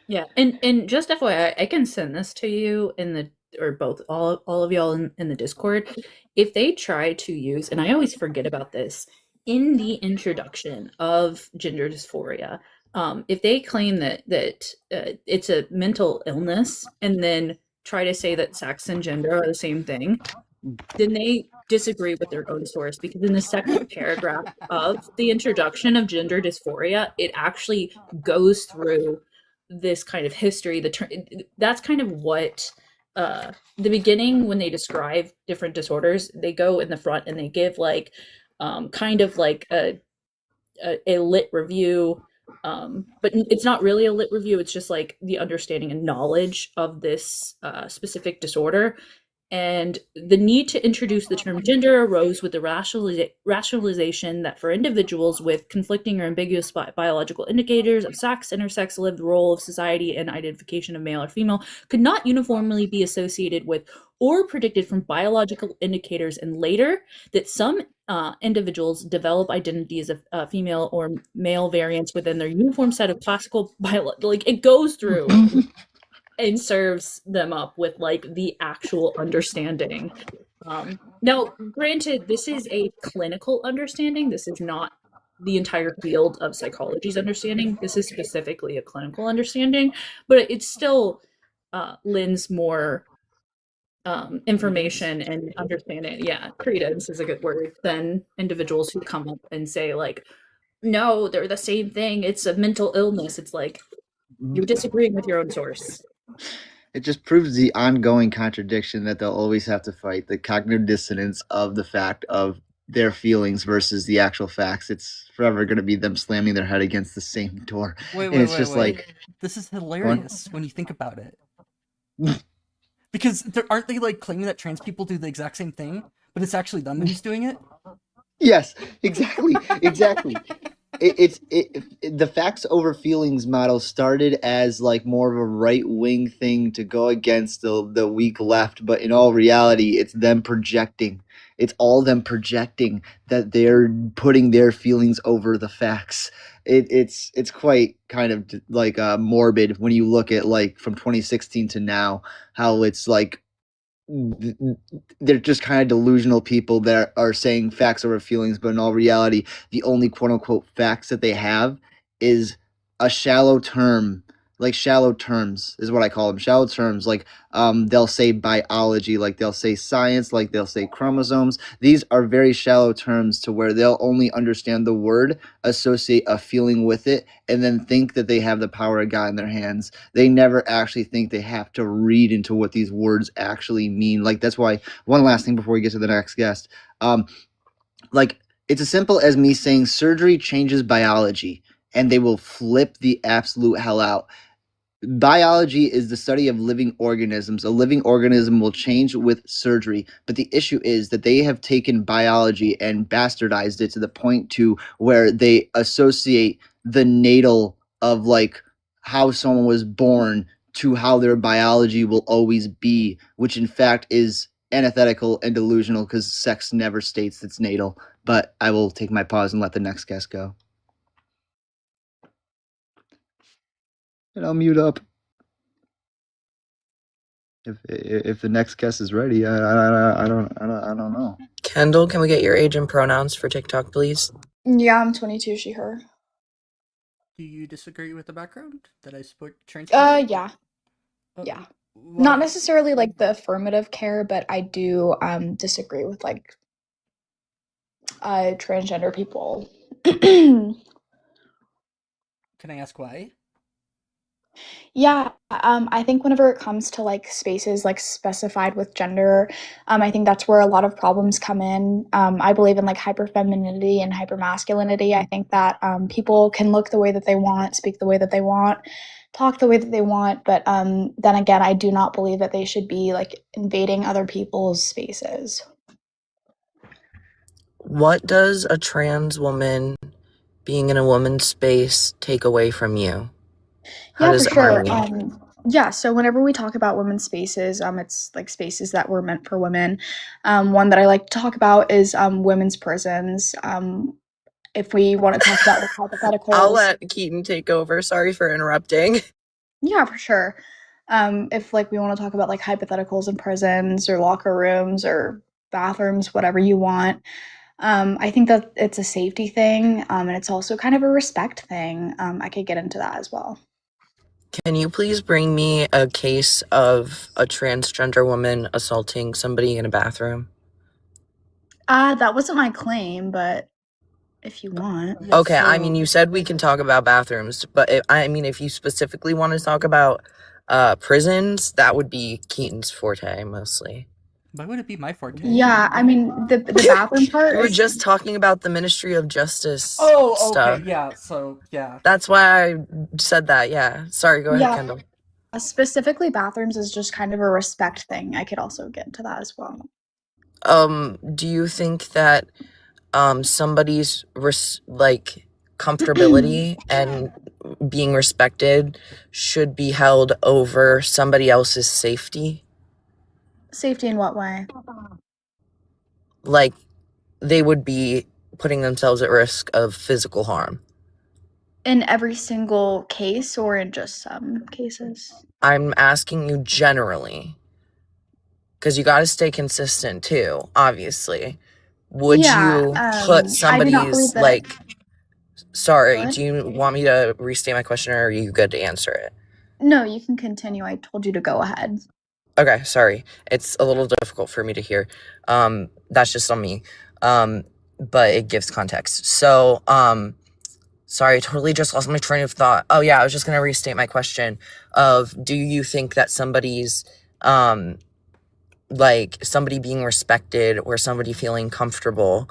S6: Yeah, and just FYI, I can send this to you in the or both all of y'all in the Discord. If they try to use, and I always forget about this, in the introduction of gender dysphoria, if they claim that it's a mental illness and then try to say that sex and gender are the same thing, then they disagree with their own source, because in the second paragraph of the introduction of gender dysphoria, it actually goes through this kind of history. That's kind of what the beginning, when they describe different disorders, they go in the front and they give like kind of like a lit review, but it's not really a lit review. It's just like the understanding and knowledge of this specific disorder. And the need to introduce the term gender arose with the rationalization that for individuals with conflicting or ambiguous biological indicators of sex, intersex, lived role of society, and identification of male or female could not uniformly be associated with or predicted from biological indicators, and later that some individuals develop identities of female or male variants within their uniform set of classical like it goes through and serves them up with like the actual understanding. Now, granted, this is a clinical understanding. This is not the entire field of psychology's understanding. This is specifically a clinical understanding, but it still lends more information and understanding. Yeah, credence is a good word than individuals who come up and say like, no, they're the same thing. It's a mental illness. It's like you're disagreeing with your own source.
S2: It just proves the ongoing contradiction that they'll always have to fight, the cognitive dissonance of the fact of their feelings versus the actual facts. It's forever going to be them slamming their head against the same door.
S1: Wait,
S2: and it's just like,
S1: this is hilarious when you think about it. Because aren't they like claiming that trans people do the exact same thing, but it's actually them who's doing it?
S2: Yes, exactly, exactly. The facts over feelings model started as like more of a right wing thing to go against the weak left, but in all reality, it's them projecting. It's all them projecting that they're putting their feelings over the facts. It's quite kind of like morbid when you look at like from 2016 to now, how it's like they're just kind of delusional people that are saying facts over feelings, but in all reality, the only quote unquote facts that they have is a shallow term, like shallow terms is what I call them. Shallow terms, like they'll say biology, like they'll say science, like they'll say chromosomes. These are very shallow terms to where they'll only understand the word, associate a feeling with it, and then think that they have the power of God in their hands. They never actually think they have to read into what these words actually mean. Like that's why, one last thing before we get to the next guest, like it's as simple as me saying surgery changes biology, and they will flip the absolute hell out. Biology is the study of living organisms. A living organism will change with surgery, but the issue is that they have taken biology and bastardized it to the point to where they associate the natal of like how someone was born to how their biology will always be, which in fact is antithetical and delusional because sex never states it's natal. But I will take my pause and let the next guest go. And I'll mute up. If the next guest is ready, I don't know.
S4: Kendall, can we get your age and pronouns for TikTok, please?
S7: Yeah, I'm 22, she, her.
S1: Do you disagree with the background that I spoke trans people?
S7: Yeah. Yeah.
S1: Well,
S7: Not necessarily like the affirmative care, but I do disagree with like transgender people.
S1: can I ask why?
S7: Yeah, I think whenever it comes to like spaces like specified with gender, I think that's where a lot of problems come in. I believe in like hyperfemininity and hypermasculinity. I think that people can look the way that they want, speak the way that they want, talk the way that they want, but then again, I do not believe that they should be like invading other people's spaces.
S4: What does a trans woman being in a woman's space take away from you? How
S7: Yeah,
S4: does
S7: for
S4: it harm
S7: sure.
S4: you?
S7: Yeah, so whenever we talk about women's spaces, it's like spaces that were meant for women. One that I like to talk about is women's prisons. If we want to talk about like
S4: I'll
S7: hypotheticals,
S4: let Keaton take over. Sorry for interrupting.
S7: yeah, for sure. If like we want to talk about like hypotheticals in prisons or locker rooms or bathrooms, whatever you want, I think that it's a safety thing, and it's also kind of a respect thing. I could get into that as well.
S4: Can you please bring me a case of a transgender woman assaulting somebody in a bathroom?
S7: That wasn't my claim, but if you want.
S1: Yeah,
S4: Okay, I mean,
S1: so
S4: you said we can talk about bathrooms, but if you specifically want to talk about prisons, that would be Keaton's forte mostly.
S1: why would it be my forte?
S7: Yeah, I mean the bathroom part
S4: We were
S7: is
S4: just talking about the Ministry of Justice
S1: Oh, okay,
S4: stuff.
S1: yeah. So yeah,
S4: That's why I said that. Yeah. Sorry, go ahead,
S7: yeah,
S4: Kendall.
S7: specifically bathrooms is just kind of a respect thing. I could also get into that as well.
S4: Do you think that somebody's like comfortability and being respected should be held over somebody else's safety?
S7: Safety in what way?
S4: Like they would be putting themselves at risk of physical harm.
S7: In every single case or in just some cases?
S4: I'm asking you generally, because you got to stay consistent too, obviously. Would
S7: Yeah,
S4: you put
S7: I do not believe
S4: somebody's
S7: that.
S4: like, sorry,
S7: What?
S4: do you want me to restate my question or are you good to answer it?
S7: No, you can continue. I told you to go ahead.
S4: Okay, sorry. It's a little difficult for me to hear. That's just on me. But it gives context. So, sorry, I totally just lost my train of thought. Oh yeah, I was just gonna restate my question of do you think that somebody's like somebody being respected or somebody feeling comfortable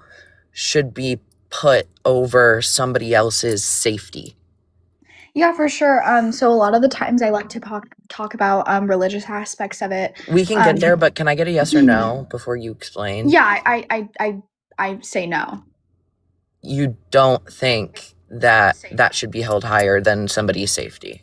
S4: should be put over somebody else's safety?
S7: Yeah, for sure. So a lot of the times I like to talk about religious aspects of it.
S4: We can get there, but can I get a yes or no before you explain?
S7: Yeah, I say no.
S4: You don't think that that should be held higher than somebody's safety?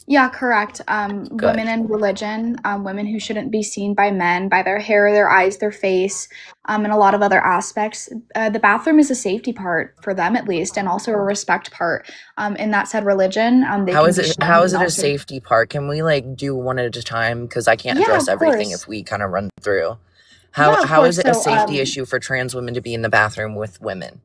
S7: Yeah, correct.
S4: Good.
S7: Women in religion, women who shouldn't be seen by men, by their hair, their eyes, their face, and a lot of other aspects. The bathroom is a safety part for them, at least, and also a respect part. In that said religion, they
S4: How
S7: can
S4: is
S7: be
S4: it?
S7: shunned
S4: How is
S7: and
S4: it a
S7: also.
S4: safety part? Can we like do one at a time? Because I can't
S7: Yeah,
S4: address
S7: of
S4: everything
S7: course.
S4: if we kind of run through.
S7: Yeah, of
S4: How is
S7: course.
S4: it a
S7: So,
S4: safety issue for trans women to be in the bathroom with women?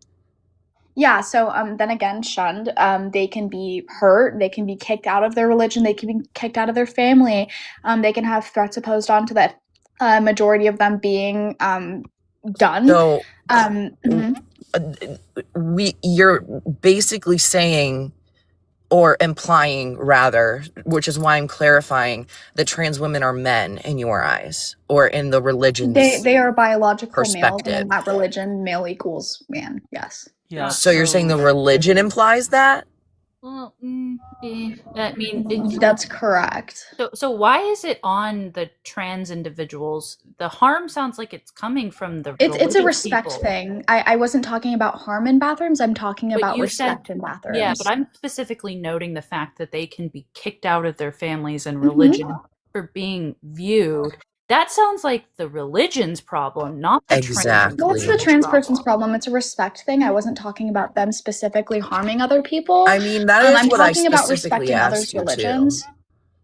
S7: yeah, so then again, shunned. They can be hurt. They can be kicked out of their religion. They can be kicked out of their family. They can have threats opposed onto that. Majority of them being done.
S4: So
S7: Mhm.
S4: you're basically saying or implying rather, which is why I'm clarifying, that trans women are men in your eyes or in the religion's
S7: They are biological males, and in
S4: perspective.
S7: that religion, male equals man. Yes.
S1: yeah.
S4: So you're saying the religion implies that?
S6: Well, I mean,
S7: That's correct.
S6: so why is it on the trans individuals? The harm sounds like it's coming from the
S7: It's a
S6: religious
S7: respect
S6: people.
S7: thing. I wasn't talking about harm in bathrooms. I'm talking
S6: But
S7: about
S6: you said,
S7: respect in bathrooms.
S6: yeah, but I'm specifically noting the fact that they can be kicked out of their families and
S7: Mhm.
S6: religion for being viewed. That sounds like the religion's problem, not the
S4: Exactly.
S7: Well, it's the trans person's problem. It's a respect thing. I wasn't talking about them specifically harming other people.
S4: I mean, that is
S7: I'm
S4: what I
S7: talking about
S4: specifically
S7: respecting
S4: asked
S7: others'
S4: you to.
S7: religions.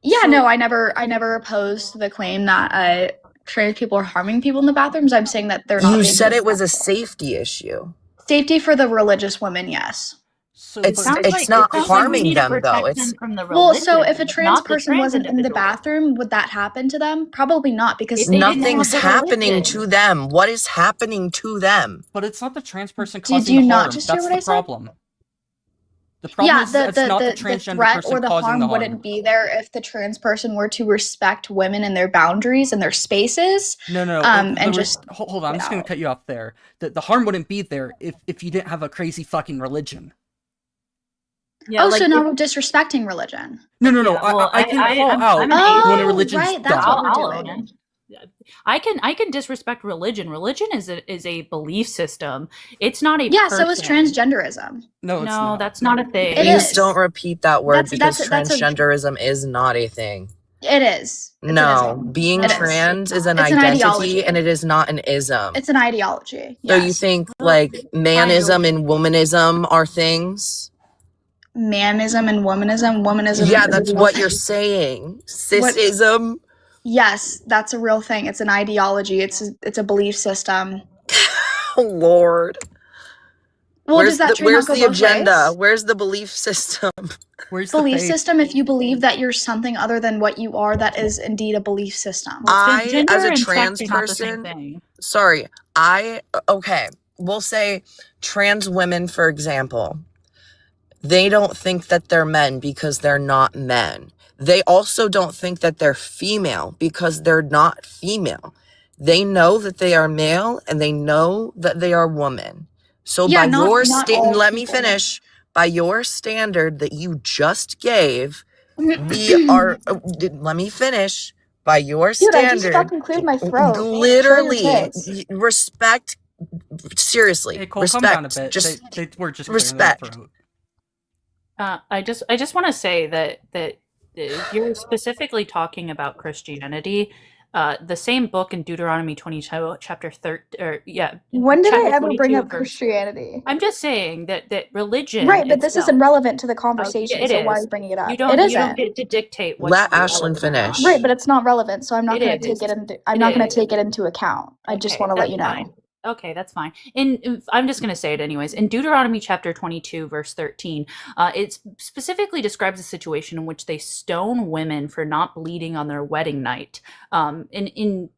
S7: Yeah,
S6: So-
S7: no, I never opposed the claim that trans people are harming people in the bathrooms. I'm saying that they're not.
S4: You
S7: being
S4: said it was a
S7: respectful.
S4: safety issue.
S7: Safety for the religious women, yes.
S1: So,
S4: It's
S1: but
S4: it's not
S6: it sounds like we
S4: harming
S6: need to
S4: them though.
S6: protect
S4: It's
S6: them from the
S7: Well, so if a
S6: religion,
S7: trans
S6: not the
S7: person
S6: trans
S7: wasn't in the
S6: individual.
S7: bathroom, would that happen to them? Probably not, because
S6: If they didn't
S4: nothing's
S6: have the
S4: happening
S6: religion.
S4: to them. What is happening to them?
S1: but it's not the trans person
S7: Did
S1: causing
S7: you
S1: the
S7: not
S1: harm.
S7: just hear
S1: That's
S7: what
S1: the
S7: I said?
S1: problem. The problem
S7: Yeah,
S1: is it's not the
S7: the
S1: transgender
S7: threat
S1: person
S7: or the
S1: causing
S7: harm
S1: the
S7: wouldn't
S1: harm.
S7: be there if the trans person were to respect women and their boundaries and their spaces.
S1: No.
S7: And just
S1: Hold on. I'm just gonna
S7: out.
S1: cut you off there. The harm wouldn't be there if you didn't have a crazy fucking religion.
S6: Yeah,
S7: Oh,
S6: like
S7: so now
S6: if-
S7: we're disrespecting religion.
S1: No.
S6: Yeah, well,
S1: I can call
S6: I'm
S1: out
S6: an
S1: when a
S6: atheist.
S1: religion's
S7: right, that's
S1: dumb.
S7: what we're
S6: I'll
S7: doing.
S6: own it. I can disrespect religion. Religion is a belief system. It's not a
S7: Yeah,
S6: person.
S7: so is transgenderism.
S1: No, it's
S6: No,
S1: not.
S6: that's not a thing.
S7: It
S4: Please
S7: is.
S4: don't repeat that word because
S7: That's a
S4: transgenderism is not a thing.
S7: it is. It's an
S4: No,
S7: ism.
S4: being
S7: It is.
S4: trans is an
S7: It's an
S4: identity
S7: ideology.
S4: and it is not an ism.
S7: It's an ideology.
S4: So
S7: Yes.
S4: you think like manism and womanism are things?
S7: Manism and womanism.
S4: Yeah,
S7: is a
S4: that's
S7: real
S4: what
S7: thing.
S4: you're saying. Cisism.
S7: Yes, that's a real thing. It's an ideology. It's a belief system.
S4: Oh Lord.
S7: Well, does that
S4: where's
S7: not
S4: the
S7: go both
S4: agenda?
S7: ways?
S4: Where's the belief system?
S1: Where's
S7: Belief
S1: the faith?
S7: system, if you believe that you're something other than what you are, that is indeed a belief system.
S4: I, as
S6: Gender
S4: a
S6: and sex
S4: trans
S6: are not the same
S4: person,
S6: thing.
S4: sorry, okay, we'll say trans women, for example, they don't think that they're men because they're not men. They also don't think that they're female because they're not female. They know that they are male and they know that they are woman. So
S7: Yeah,
S4: by
S7: not-
S4: your
S7: not all
S4: let me
S7: people.
S4: finish. By your standard that you just gave, we are. Let me finish. By your
S7: Dude, I just
S4: standard,
S7: fucking cleared my throat. Show your
S4: literally
S7: tits.
S4: respect. Seriously,
S1: Hey, Cole,
S4: respect.
S1: calm down a bit.
S4: Just
S1: They were just
S4: respect.
S1: clearing their throat.
S6: I just want to say that if you're specifically talking about Christianity, the same book in Deuteronomy 22, chapter 13,
S7: When did I
S6: chapter
S7: ever bring
S6: 22,
S7: up
S6: verse-
S7: Christianity?
S6: I'm just saying that religion.
S7: Right, but this
S6: itself-
S7: isn't relevant to the conversation,
S6: it
S7: so why
S6: is.
S7: are you bringing it up?
S6: You don't.
S7: It
S6: You don't
S7: isn't.
S6: get to dictate what.
S4: Let
S6: you do
S4: Ashlyn
S6: or not.
S4: finish.
S7: Right, but it's not relevant, so I'm not
S6: It
S7: going to
S6: is.
S7: take it into. I'm
S6: It
S7: not going
S6: is.
S7: to take it into account. I just
S6: Okay,
S7: want to let
S6: that's
S7: you know.
S6: fine. Okay, that's fine. I'm just going to say it anyways. In Deuteronomy chapter 22, verse 13, it specifically describes a situation in which they stone women for not bleeding on their wedding night,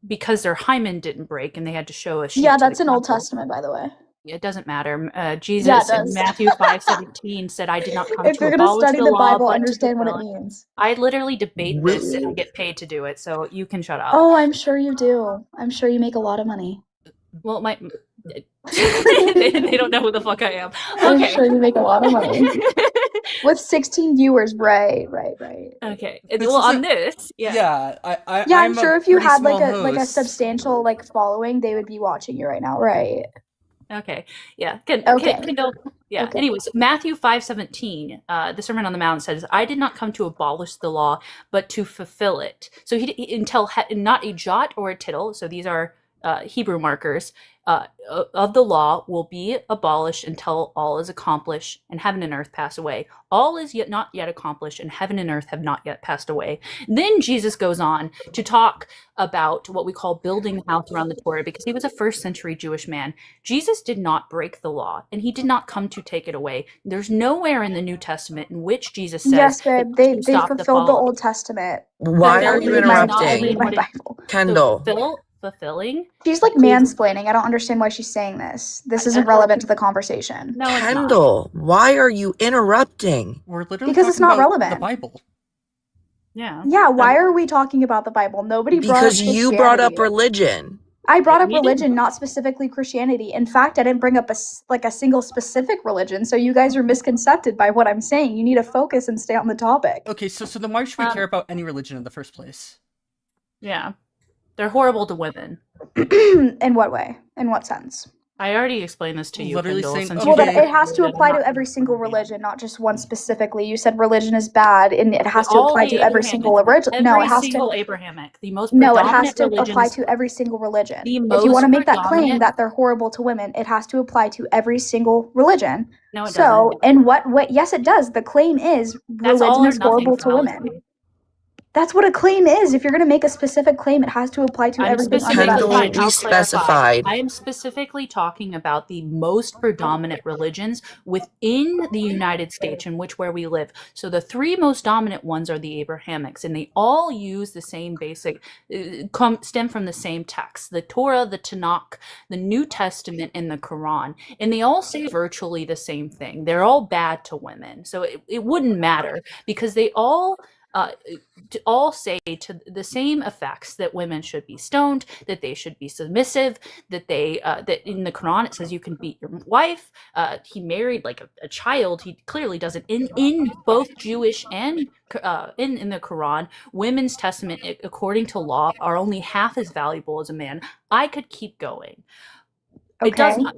S6: because their hymen didn't break and they had to show a sheep
S7: Yeah,
S6: to the
S7: that's in Old
S6: temple.
S7: Testament, by the way.
S6: It doesn't matter.
S7: Yeah, it
S6: Jesus in
S7: does.
S6: Matthew 5:17 said, "I did not come
S7: If
S6: to
S7: you're going to
S6: abolish
S7: study
S6: the
S7: the
S6: law,
S7: Bible,
S6: but to
S7: understand what it
S6: fulfill it."
S7: means.
S6: I literally debate this and I
S4: Rude.
S6: get paid to do it, so you can shut up.
S7: Oh, I'm sure you do. I'm sure you make a lot of money.
S6: Well, they don't know who the fuck I am.
S7: I'm
S6: Okay.
S7: sure you make a lot of money. With 16 viewers, right.
S6: Okay.
S1: This
S6: Well, on
S1: isn't-
S6: this,
S1: Yeah,
S7: Yeah,
S1: I'm
S7: I'm sure
S1: a
S7: if you
S1: pretty
S7: had like
S1: small
S7: a
S1: host.
S7: substantial like following, they would be watching you right now, right?
S6: Okay. Yeah.
S7: Okay.
S6: Kindle. Yeah.
S7: Okay.
S6: Anyways, Matthew 5:17, the Sermon on the Mount says, "I did not come to abolish the law, but to fulfill it." So until not a jot or a tittle. So these are Hebrew markers of the law will be abolished until all is accomplished and heaven and earth pass away. All is yet not yet accomplished and heaven and earth have not yet passed away. Then Jesus goes on to talk about what we call building the house around the Torah, because he was a first century Jewish man. Jesus did not break the law and he did not come to take it away. There's nowhere in the New Testament in which Jesus says,
S7: Yes, babe.
S6: that
S7: They
S6: you stop to
S7: fulfilled the
S6: follow.
S7: Old Testament.
S4: Why
S6: Fulfill
S4: are
S6: is
S4: you
S6: not
S7: I
S4: interrupting?
S7: read my
S6: what it-
S7: Bible.
S4: Kendall.
S6: Fulfilling.
S7: She's like mansplaining. I don't understand why she's saying this. This isn't relevant to the conversation.
S6: No, it's not.
S4: Kendall, why are you interrupting?
S1: We're literally
S7: Because it's
S1: talking
S7: not
S1: about
S7: relevant.
S1: the Bible.
S6: Yeah.
S7: Yeah, why are we talking about the Bible? Nobody brought up
S4: Because you brought up
S7: Christianity.
S4: religion.
S7: I brought up
S6: We didn't-
S7: religion, not specifically Christianity. In fact, I didn't bring up a single specific religion, so you guys are misconcepted by what I'm saying. You need to focus and stay on the topic.
S1: Okay, so then why should we care about any religion in the first place?
S6: Yeah. They're horrible to women.
S7: In what way? In what sense?
S6: I already explained this to you,
S1: Literally
S6: Kendall.
S1: saying,
S6: Since
S7: Well,
S6: you
S7: then
S1: Okay.
S7: it has to apply to every single religion, not just one specifically. You said religion is bad, and it has to
S6: All
S7: apply
S6: the
S7: to every
S6: Abrahamic-
S7: single religion. No,
S6: every
S7: it has
S6: single
S7: to.
S6: Abrahamic, the most
S7: No, it
S6: predominant
S7: has to apply
S6: religions-
S7: to every single religion.
S6: The
S7: If you
S6: most
S7: want to make that claim
S6: predominant-
S7: that they're horrible to women, it has to apply to every single religion.
S6: No, it
S7: So,
S6: doesn't.
S7: and what? Yes, it does. The claim is
S6: That's all
S7: religion
S6: or
S7: is horrible
S6: nothing
S7: to
S6: fallacy.
S7: women. That's what a claim is. If you're going to make a specific claim, it has to apply to
S6: I'm
S7: everything under that
S4: Kendall,
S6: specifically,
S7: claim.
S4: be
S6: I'll clarify.
S4: specified.
S6: I am specifically talking about the most predominant religions within the United States in where we live. So the three most dominant ones are the Abrahamics, and they all use the same basic, stem from the same text: the Torah, the Tanakh, the New Testament, and the Quran. And they all say virtually the same thing. They're all bad to women. So it wouldn't matter, because they all say to the same effects that women should be stoned, that they should be submissive, that that in the Quran it says you can beat your wife. He married like a child. He clearly doesn't. In both Jewish and in the Quran, women's testament, according to law, are only half as valuable as a man. I could keep going.
S7: Okay.
S6: It does not.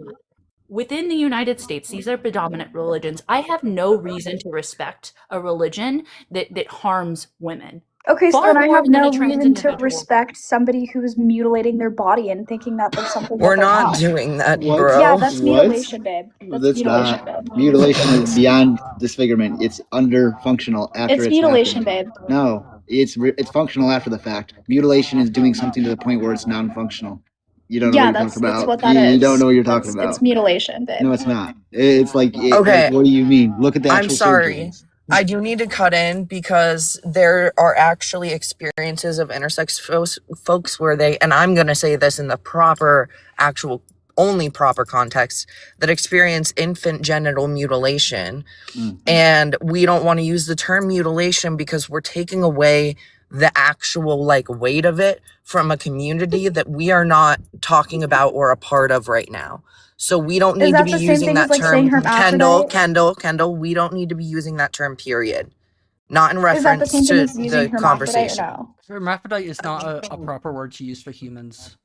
S6: Within the United States, these are predominant religions. I have no reason to respect a religion that harms women.
S7: Okay, so
S6: Far
S7: then I
S6: more
S7: have
S6: than a
S7: no
S6: trans
S7: reason to
S6: individual.
S7: respect somebody who's mutilating their body and thinking that there's something
S4: We're
S7: that they're
S4: not doing that,
S2: What?
S4: bro.
S7: Yeah, that's
S2: What?
S7: mutilation, babe. That's
S2: That's
S7: mutilation,
S2: not.
S7: babe.
S2: Mutilation is beyond disfigurement. It's under functional after
S7: It's
S2: it's
S7: mutilation,
S2: happened.
S7: babe.
S2: No, it's functional after the fact. Mutilation is doing something to the point where it's non-functional. You don't know
S7: Yeah,
S2: what you're
S7: that's
S2: talking about.
S7: what that
S2: You
S7: is.
S2: don't know what you're talking about.
S7: It's mutilation, babe.
S2: No, it's not. It's like,
S4: Okay.
S2: like, what do you mean? Look at the
S4: I'm
S2: actual
S4: sorry.
S2: surgeons.
S4: I do need to cut in because there are actually experiences of intersex folks where they, and I'm going to say this in the proper, actual, only proper context, that experience infant genital mutilation. And we don't want to use the term mutilation because we're taking away the actual like weight of it from a community that we are not talking about or a part of right now. So we don't need to
S7: that
S4: be
S7: the same
S4: using
S7: thing as,
S4: that
S7: like,
S4: term.
S7: saying hermaphrodite?
S4: Kendall, we don't need to be using that term, period. Not in
S7: Is that the
S4: reference
S7: same thing
S4: to
S7: as using
S4: the
S7: hermaphrodite or
S4: conversation.
S7: no?
S1: Hermaphrodite is not a proper word to use for humans.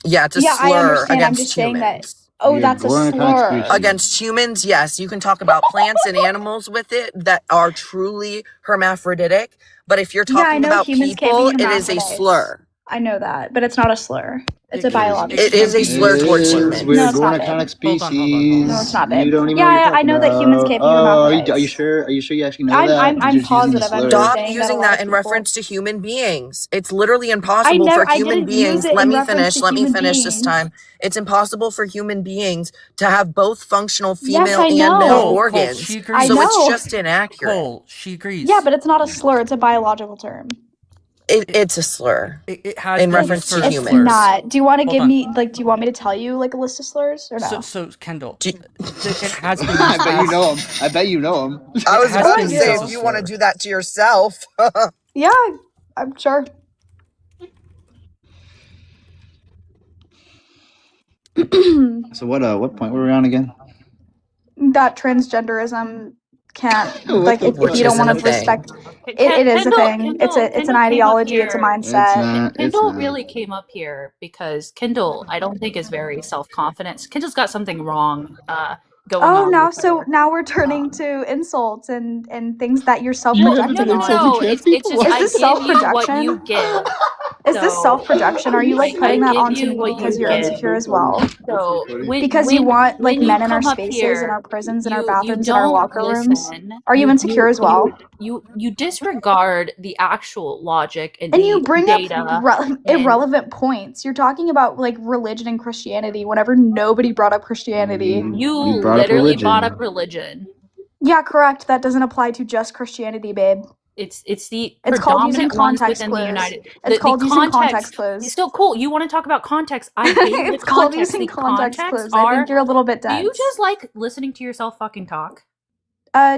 S4: Yeah, it's a
S7: Yeah, I
S4: slur
S7: understand. I'm
S4: against
S7: just saying that.
S4: humans.
S7: Oh,
S2: You're
S7: that's a
S2: born a
S7: slur.
S2: constitution.
S4: Against humans, yes, you can talk about plants and animals with it that are truly hermaphroditic. But if you're
S7: Yeah, I
S4: talking
S7: know
S4: about
S7: humans can't
S4: people,
S7: be
S4: it is a
S7: hermaphrodites.
S4: slur.
S7: I know that, but it's not a slur. It's a
S1: It-
S7: biological.
S4: It is a
S1: can be
S4: slur
S1: used as
S4: towards
S1: slur.
S4: humans.
S2: We're
S7: No, it's not,
S2: gornoconic
S7: babe.
S2: species.
S1: Hold on.
S7: No, it's not, babe.
S2: You don't even
S7: Yeah,
S2: know what you're
S7: I
S2: talking
S7: know that humans
S2: about.
S7: can't be
S2: Oh, are you
S7: hermaphrodites.
S2: sure? Are you sure you actually know
S7: I'm
S2: that?
S7: I'm
S2: You're
S7: I'm
S2: just using the
S7: positive. I'm
S2: slur.
S7: just
S4: Stop
S7: saying that a
S4: using
S7: lot
S4: that
S7: of
S4: in
S7: people.
S4: reference to human beings. It's literally
S7: I
S4: impossible
S7: never.
S4: for
S7: I
S4: human
S7: didn't use
S4: beings.
S7: it
S4: Let
S7: in
S4: me
S7: reference
S4: finish.
S7: to
S4: Let me
S7: human
S4: finish this
S7: beings.
S4: time. It's impossible for human beings to have both functional
S7: Yes,
S4: female
S7: I
S4: and
S7: know.
S4: male
S1: Cole,
S4: organs.
S1: she
S7: I
S1: agrees.
S4: So it's
S7: know.
S4: just inaccurate.
S1: Cole, she agrees.
S7: Yeah, but it's not a slur. It's a biological term.
S4: It's a slur
S1: it has
S4: in
S1: been
S4: reference
S1: used
S4: to
S1: for
S7: It's
S4: humans.
S7: not. Do you want to
S1: Hold
S7: give
S1: on.
S7: me like? Do you want me to tell you like a list of slurs or no?
S1: So Kendall,
S4: Do-
S1: it has been used
S2: I bet you
S1: as
S2: know him. I bet you know him.
S4: I was
S1: has
S4: about
S1: been
S4: to
S1: used
S4: say,
S1: as
S4: if
S1: a
S4: you want to
S1: slur.
S4: do that to yourself.
S7: Yeah, I'm sure.
S2: So what point were we on again?
S7: That transgenderism can't
S2: What
S7: like
S2: the
S7: if
S2: fuck?
S7: you don't
S4: Isn't
S7: want
S4: a
S7: to respect
S4: thing.
S7: it is a
S6: Kendall,
S7: thing. It's an
S6: Kendall came up
S7: ideology, it's a
S6: here.
S2: It's
S7: mindset.
S2: not. It's
S6: Kendall
S2: not.
S6: really came up here because Kendall, I don't think, is very self-confident. Kendall's got something wrong going
S7: Oh,
S6: on.
S7: now
S6: with
S7: so
S6: her.
S7: now we're turning to insults and things that you're
S2: You
S7: self-projecting
S2: haven't
S6: No,
S2: been
S7: on.
S2: insulting trans
S6: It's
S2: people?
S6: just
S7: Is
S6: I
S7: this
S6: give you what
S7: self-projection?
S6: you give.
S7: Is this
S6: So
S7: self-projection? Are you like
S6: I
S7: putting that
S6: give
S7: onto
S6: you
S7: me
S6: what
S7: because
S6: you
S7: you're
S6: give.
S7: insecure as well?
S6: So
S7: Because you want like
S6: when you
S7: men in our
S6: come up
S7: spaces, in our
S6: here,
S7: prisons, in our
S6: you
S7: bathrooms, in our
S6: don't
S7: locker rooms?
S6: listen.
S7: Are you insecure as well?
S6: You disregard the actual logic and
S7: And
S6: the
S7: you bring
S6: data.
S7: up irrelevant points. You're talking about like religion and Christianity whenever nobody brought up Christianity.
S6: You
S2: brought up
S6: literally
S2: religion.
S6: brought up religion.
S7: Yeah, correct. That doesn't apply to just Christianity, babe.
S6: It's
S7: It's
S6: the
S7: called using
S6: predominant ones
S7: context
S6: within the
S7: clues.
S6: United.
S7: It's called using context clues.
S6: It's still cool. You want to talk about context? I gave you the
S7: It's called
S6: context.
S7: using
S6: The
S7: context
S6: context
S7: clues. I
S6: are.
S7: think you're a little bit
S6: Do
S7: dense.
S6: you just like listening to yourself fucking talk?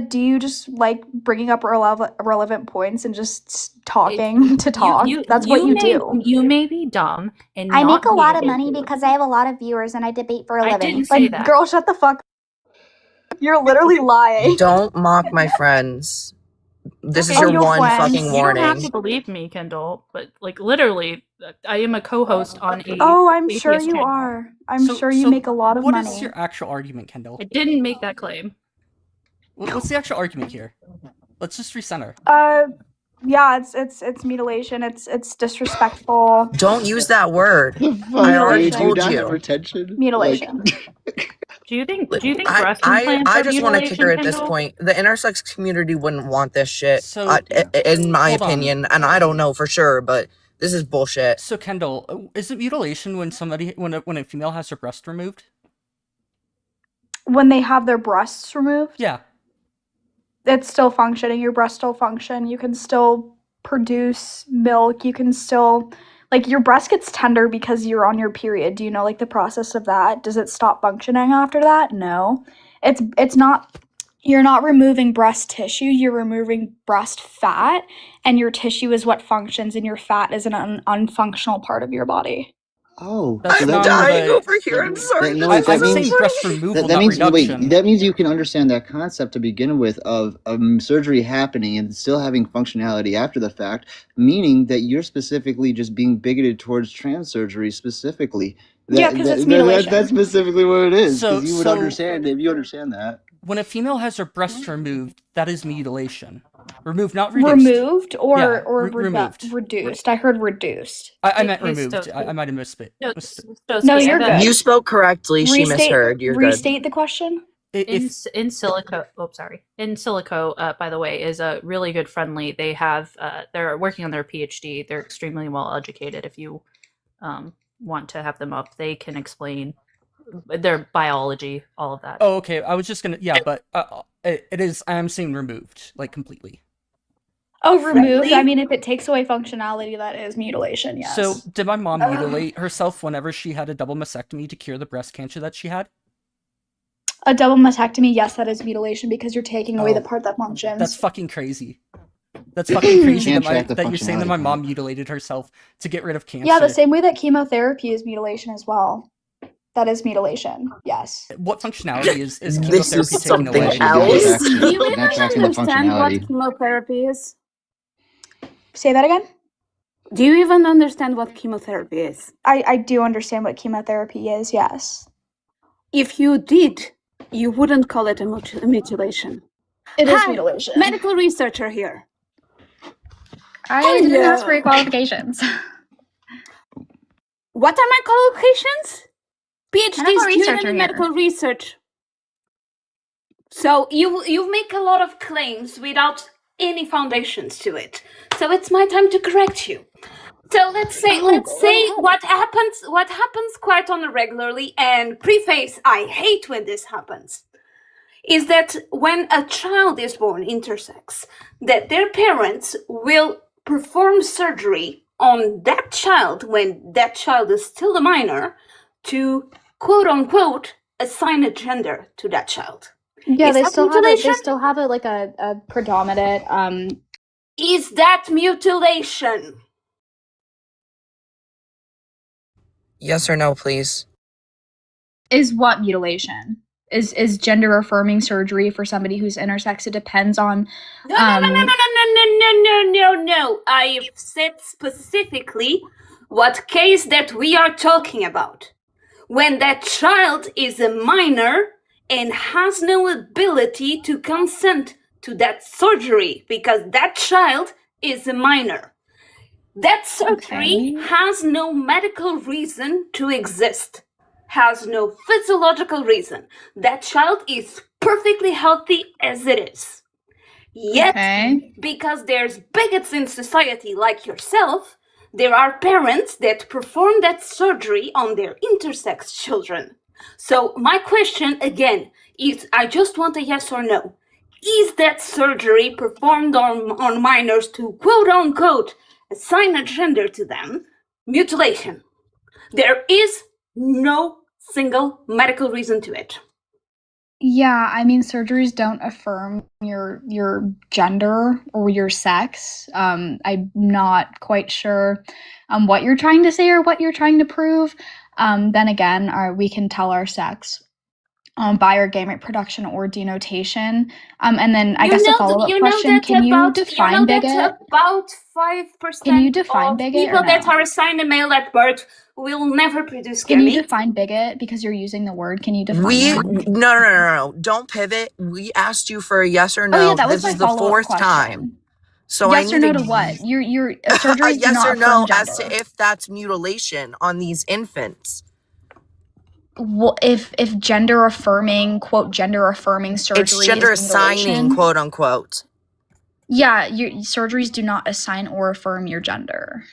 S7: Do you just like bringing up irrelevant points and just talking to talk? That's what you do.
S6: You may be dumb and
S8: I
S6: not
S8: make a
S6: be
S8: lot of
S6: able
S8: money
S6: to.
S8: because I have a lot of viewers and I debate for a
S6: I
S8: living.
S6: didn't say
S7: Like,
S6: that.
S7: girl, shut the fuck up. You're literally lying.
S4: Don't mock my friends. This is
S6: Okay,
S4: your
S7: your
S4: one
S7: friends.
S4: fucking
S6: You don't have
S4: warning.
S6: to believe me, Kendall, but like literally, I am a co-host on a.
S7: Oh, I'm sure
S6: atheist
S7: you
S6: channel.
S7: are. I'm sure you make a lot of
S1: What
S7: money.
S1: is your actual argument, Kendall?
S6: I didn't make that claim.
S1: What's the actual argument here? Let's just recenter.
S7: Yeah, it's mutilation. It's disrespectful.
S4: Don't use that word.
S2: The fuck,
S4: I already
S2: dude?
S4: told
S2: Do you not
S4: you.
S2: have retention?
S7: Mutilation.
S2: Like,
S6: Do you think breast
S4: I
S6: implants are
S4: just want to kick her at this
S6: mutilation,
S4: point. The intersex community wouldn't want this shit,
S1: So-
S4: in my
S1: Hold on.
S4: opinion, and I don't know for sure, but this is bullshit.
S1: So Kendall, is it mutilation when a female has her breast removed?
S7: When they have their breasts removed,
S1: Yeah.
S7: it's still functioning. Your breasts still function. You can still produce milk. You can still, like, your breast gets tender because you're on your period. Do you know, like, the process of that? Does it stop functioning after that? No. It's not, you're not removing breast tissue. You're removing breast fat, and your tissue is what functions, and your fat is an unfunctional part of your body.
S2: Oh,
S1: That's
S2: so
S4: I'm
S1: not
S4: dying
S1: what
S4: over here. I'm sorry.
S2: no,
S1: I'm
S2: that means-
S1: saying breast removal,
S2: that
S1: not
S2: means
S1: reduction.
S2: that means you can understand that concept to begin with of surgery happening and still having functionality after the fact, meaning that you're specifically just being bigoted towards trans surgery specifically.
S7: Yeah, 'cause it's mutilation.
S2: That's specifically what it is.
S1: So-
S2: Because you would
S1: so-
S2: understand if you understand that.
S1: When a female has her breasts removed, that is mutilation. Removed, not reduced.
S7: Removed or
S1: Yeah,
S7: removed.
S1: removed.
S7: Reduced. I heard reduced.
S1: I meant
S6: Hey,
S1: removed.
S6: Stoke.
S1: I might have misspit.
S7: No, you're good.
S4: You spoke correctly. She misheard. You're good.
S7: Restate the question.
S6: In silico, In silico, by the way, is a really good friendly. They have, they're working on their PhD. They're extremely well educated. If you want to have them up, they can explain their biology, all of that.
S1: Oh, okay. I was just gonna, but it is. I am saying removed, like completely.
S7: Oh, removed. I mean, if it takes away functionality, that is mutilation. Yes.
S1: So, did my mom mutilate herself whenever she had a double mastectomy to cure the breast cancer that she had?
S7: A double mastectomy, yes, that is mutilation because you're taking away the part that functions.
S1: That's fucking crazy. That's fucking crazy
S2: Can't track the
S1: that you're saying that my
S2: functionality.
S1: mom mutilated herself to get rid of cancer.
S7: Yeah, the same way that chemotherapy is mutilation as well. That is mutilation. Yes.
S1: What functionality is
S4: This
S1: chemotherapy
S4: is
S1: taking
S4: something
S1: away?
S4: else.
S9: Do you
S2: You're
S9: even
S2: not tracking the
S9: understand
S2: functionality.
S9: what chemotherapy is?
S7: Say that again.
S9: Do you even understand what chemotherapy is?
S7: I do understand what chemotherapy is. Yes.
S9: If you did, you wouldn't call it a mutilation.
S7: It is
S9: Hi,
S7: mutilation.
S9: Medical researcher here.
S7: I didn't
S9: Hello.
S7: ask for your qualifications.
S9: What are my qualifications? PhD
S7: Medical
S9: student
S7: researcher
S9: in
S7: here.
S9: medical research. So you make a lot of claims without any foundations to it. So it's my time to correct you. So let's say what happens quite on a regularly, and preface, I hate when this happens, is that when a child is born intersex, that their parents will perform surgery on that child when that child is still a minor to quote unquote assign a gender to that child.
S7: Yeah,
S9: Is
S7: they
S9: that
S7: still have it. They
S9: mutilation?
S7: still have it like a predominant.
S9: Is that mutilation?
S4: Yes or no, please.
S7: Is what mutilation? Is gender affirming surgery for somebody who's intersex? It depends on.
S9: No. I have said specifically what case that we are talking about. When that child is a minor and has no ability to consent to that surgery because that child is a minor. That surgery has no medical reason to exist, has no physiological reason. That child is perfectly healthy as it is. Yet, because there's bigots in society like yourself, there are parents that perform that surgery on their intersex children. So my question again is, I just want a yes or no. Is that surgery performed on minors to quote unquote assign a gender to them mutilation? There is no single medical reason to it.
S7: Yeah, I mean, surgeries don't affirm your gender or your sex. I'm not quite sure what you're trying to say or what you're trying to prove. Then again, we can tell our sex by our gamete production or denotation. And then I guess a follow-up question: Can you define bigot?
S9: About 5%
S7: Can you define
S9: of
S7: bigot
S9: people
S7: or
S9: that
S7: no?
S9: are assigned a male at birth will never produce
S7: Can you
S9: gamete.
S7: define bigot because you're using the word? Can you define that?
S4: No. Don't pivot. We asked you for a yes or no.
S7: Oh yeah, that was
S4: this
S7: my
S4: is the
S7: follow-up
S4: fourth
S7: question.
S4: time. So
S7: Yes
S4: I
S7: or
S4: need
S7: no to what? Your surgeries do
S4: yes
S7: not
S4: or no
S7: affirm
S4: as to
S7: gender.
S4: if that's mutilation on these infants.
S7: if gender affirming, quote, gender affirming surgery
S4: It's gender
S7: is
S4: assigning,
S7: mutilation,
S4: quote unquote.
S7: yeah, surgeries do not assign or affirm your gender.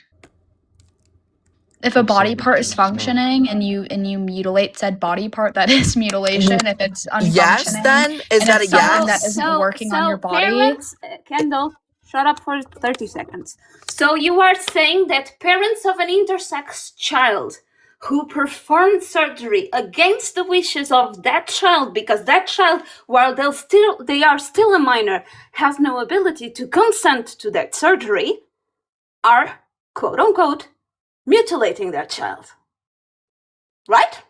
S7: If a body part is functioning and you mutilate said body part, that is mutilation. If it's unfunctioning,
S4: Yes, then is
S7: and
S4: that a
S7: it's something that
S4: yes?
S7: isn't working on your body,
S9: Parents, Kendall, shut up for 30 seconds. So you are saying that parents of an intersex child who performed surgery against the wishes of that child, because that child, while they are still a minor, has no ability to consent to that surgery, are, quote unquote, mutilating that child. Right?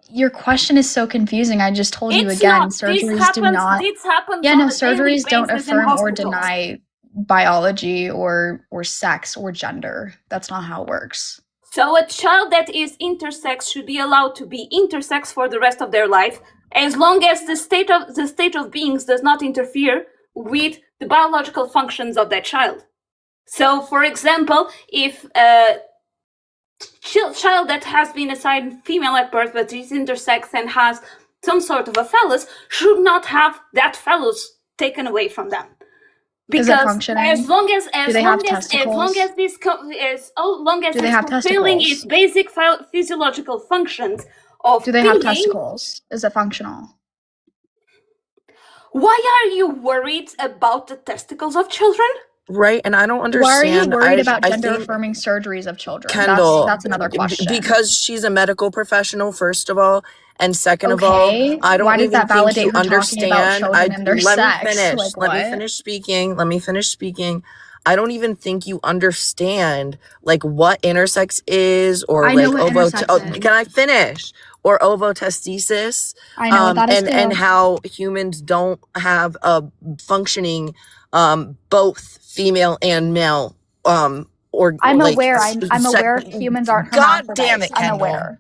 S7: your question is so confusing. I just told you
S9: It's
S7: again,
S9: not.
S7: surgeries do not.
S9: This happens
S7: Yeah,
S9: on
S7: no,
S9: a daily
S7: surgeries don't
S9: basis in
S7: affirm or
S9: hospitals.
S7: deny biology or sex or gender. That's not how it works.
S9: So a child that is intersex should be allowed to be intersex for the rest of their life, as long as the state of beings does not interfere with the biological functions of that child. So, for example, if a child that has been assigned female at birth but is intersex and has some sort of a phallus should not have that phallus taken away from them.
S7: Is it
S9: Because
S7: functioning?
S9: as long as
S7: Do they have testicles?
S9: this
S7: Do they
S9: it's
S7: have
S9: fulfilling
S7: testicles?
S9: its basic physiological functions of
S7: Do they have
S9: being,
S7: testicles? Is it functional?
S9: why are you worried about the testicles of children?
S4: Right, and I don't
S7: Why are you
S4: understand.
S7: worried about
S4: I
S7: gender
S4: think
S7: affirming surgeries of children?
S4: Kendall,
S7: That's another question.
S4: because she's a medical professional, first of all, and second of all,
S7: Okay,
S4: I don't
S7: why does
S4: even
S7: that
S4: think
S7: validate
S4: you
S7: her talking about
S4: understand.
S7: children and their
S4: Let
S7: sex?
S4: me finish.
S7: Like,
S4: Let me
S7: what?
S4: finish speaking. Let me finish speaking. I don't even think you understand like what intersex is, or
S7: I
S4: like
S7: know what intersex is.
S4: can I finish? Or ovotesthesis.
S7: I know what that is
S4: and
S7: too.
S4: how humans don't have a functioning both female and male or
S7: I'm
S4: like
S7: aware. I'm aware humans aren't
S4: God damn
S7: hermaphrodites.
S4: it,
S7: I'm
S4: Kendall.
S7: aware.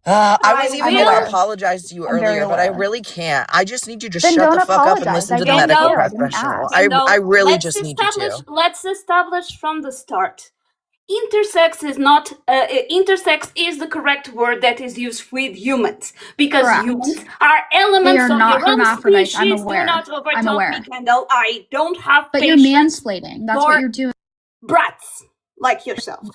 S4: I was even
S7: I'm
S4: gonna
S7: aware.
S4: apologize to you
S7: I'm very
S4: earlier, but I
S7: aware.
S4: really can't. I just need you to
S7: Then
S4: shut the
S7: don't
S4: fuck up and
S7: apologize.
S4: listen
S7: I
S4: to the
S7: don't
S4: medical
S7: care. I didn't
S4: professional.
S7: ask.
S4: I really
S9: let's
S4: just need you to.
S9: Let's establish from the start. Intersex is not intersex is the correct word that is used with humans, because
S7: Correct.
S9: humans are elements
S7: They are
S9: of
S7: not
S9: their own
S7: hermaphrodites. I'm
S9: species.
S7: aware.
S9: Do not overtalk
S7: I'm aware.
S9: me, Kendall. I don't have
S7: But you're
S9: patience
S7: mansplaining. That's
S9: for
S7: what you're doing.
S9: brats like yourself.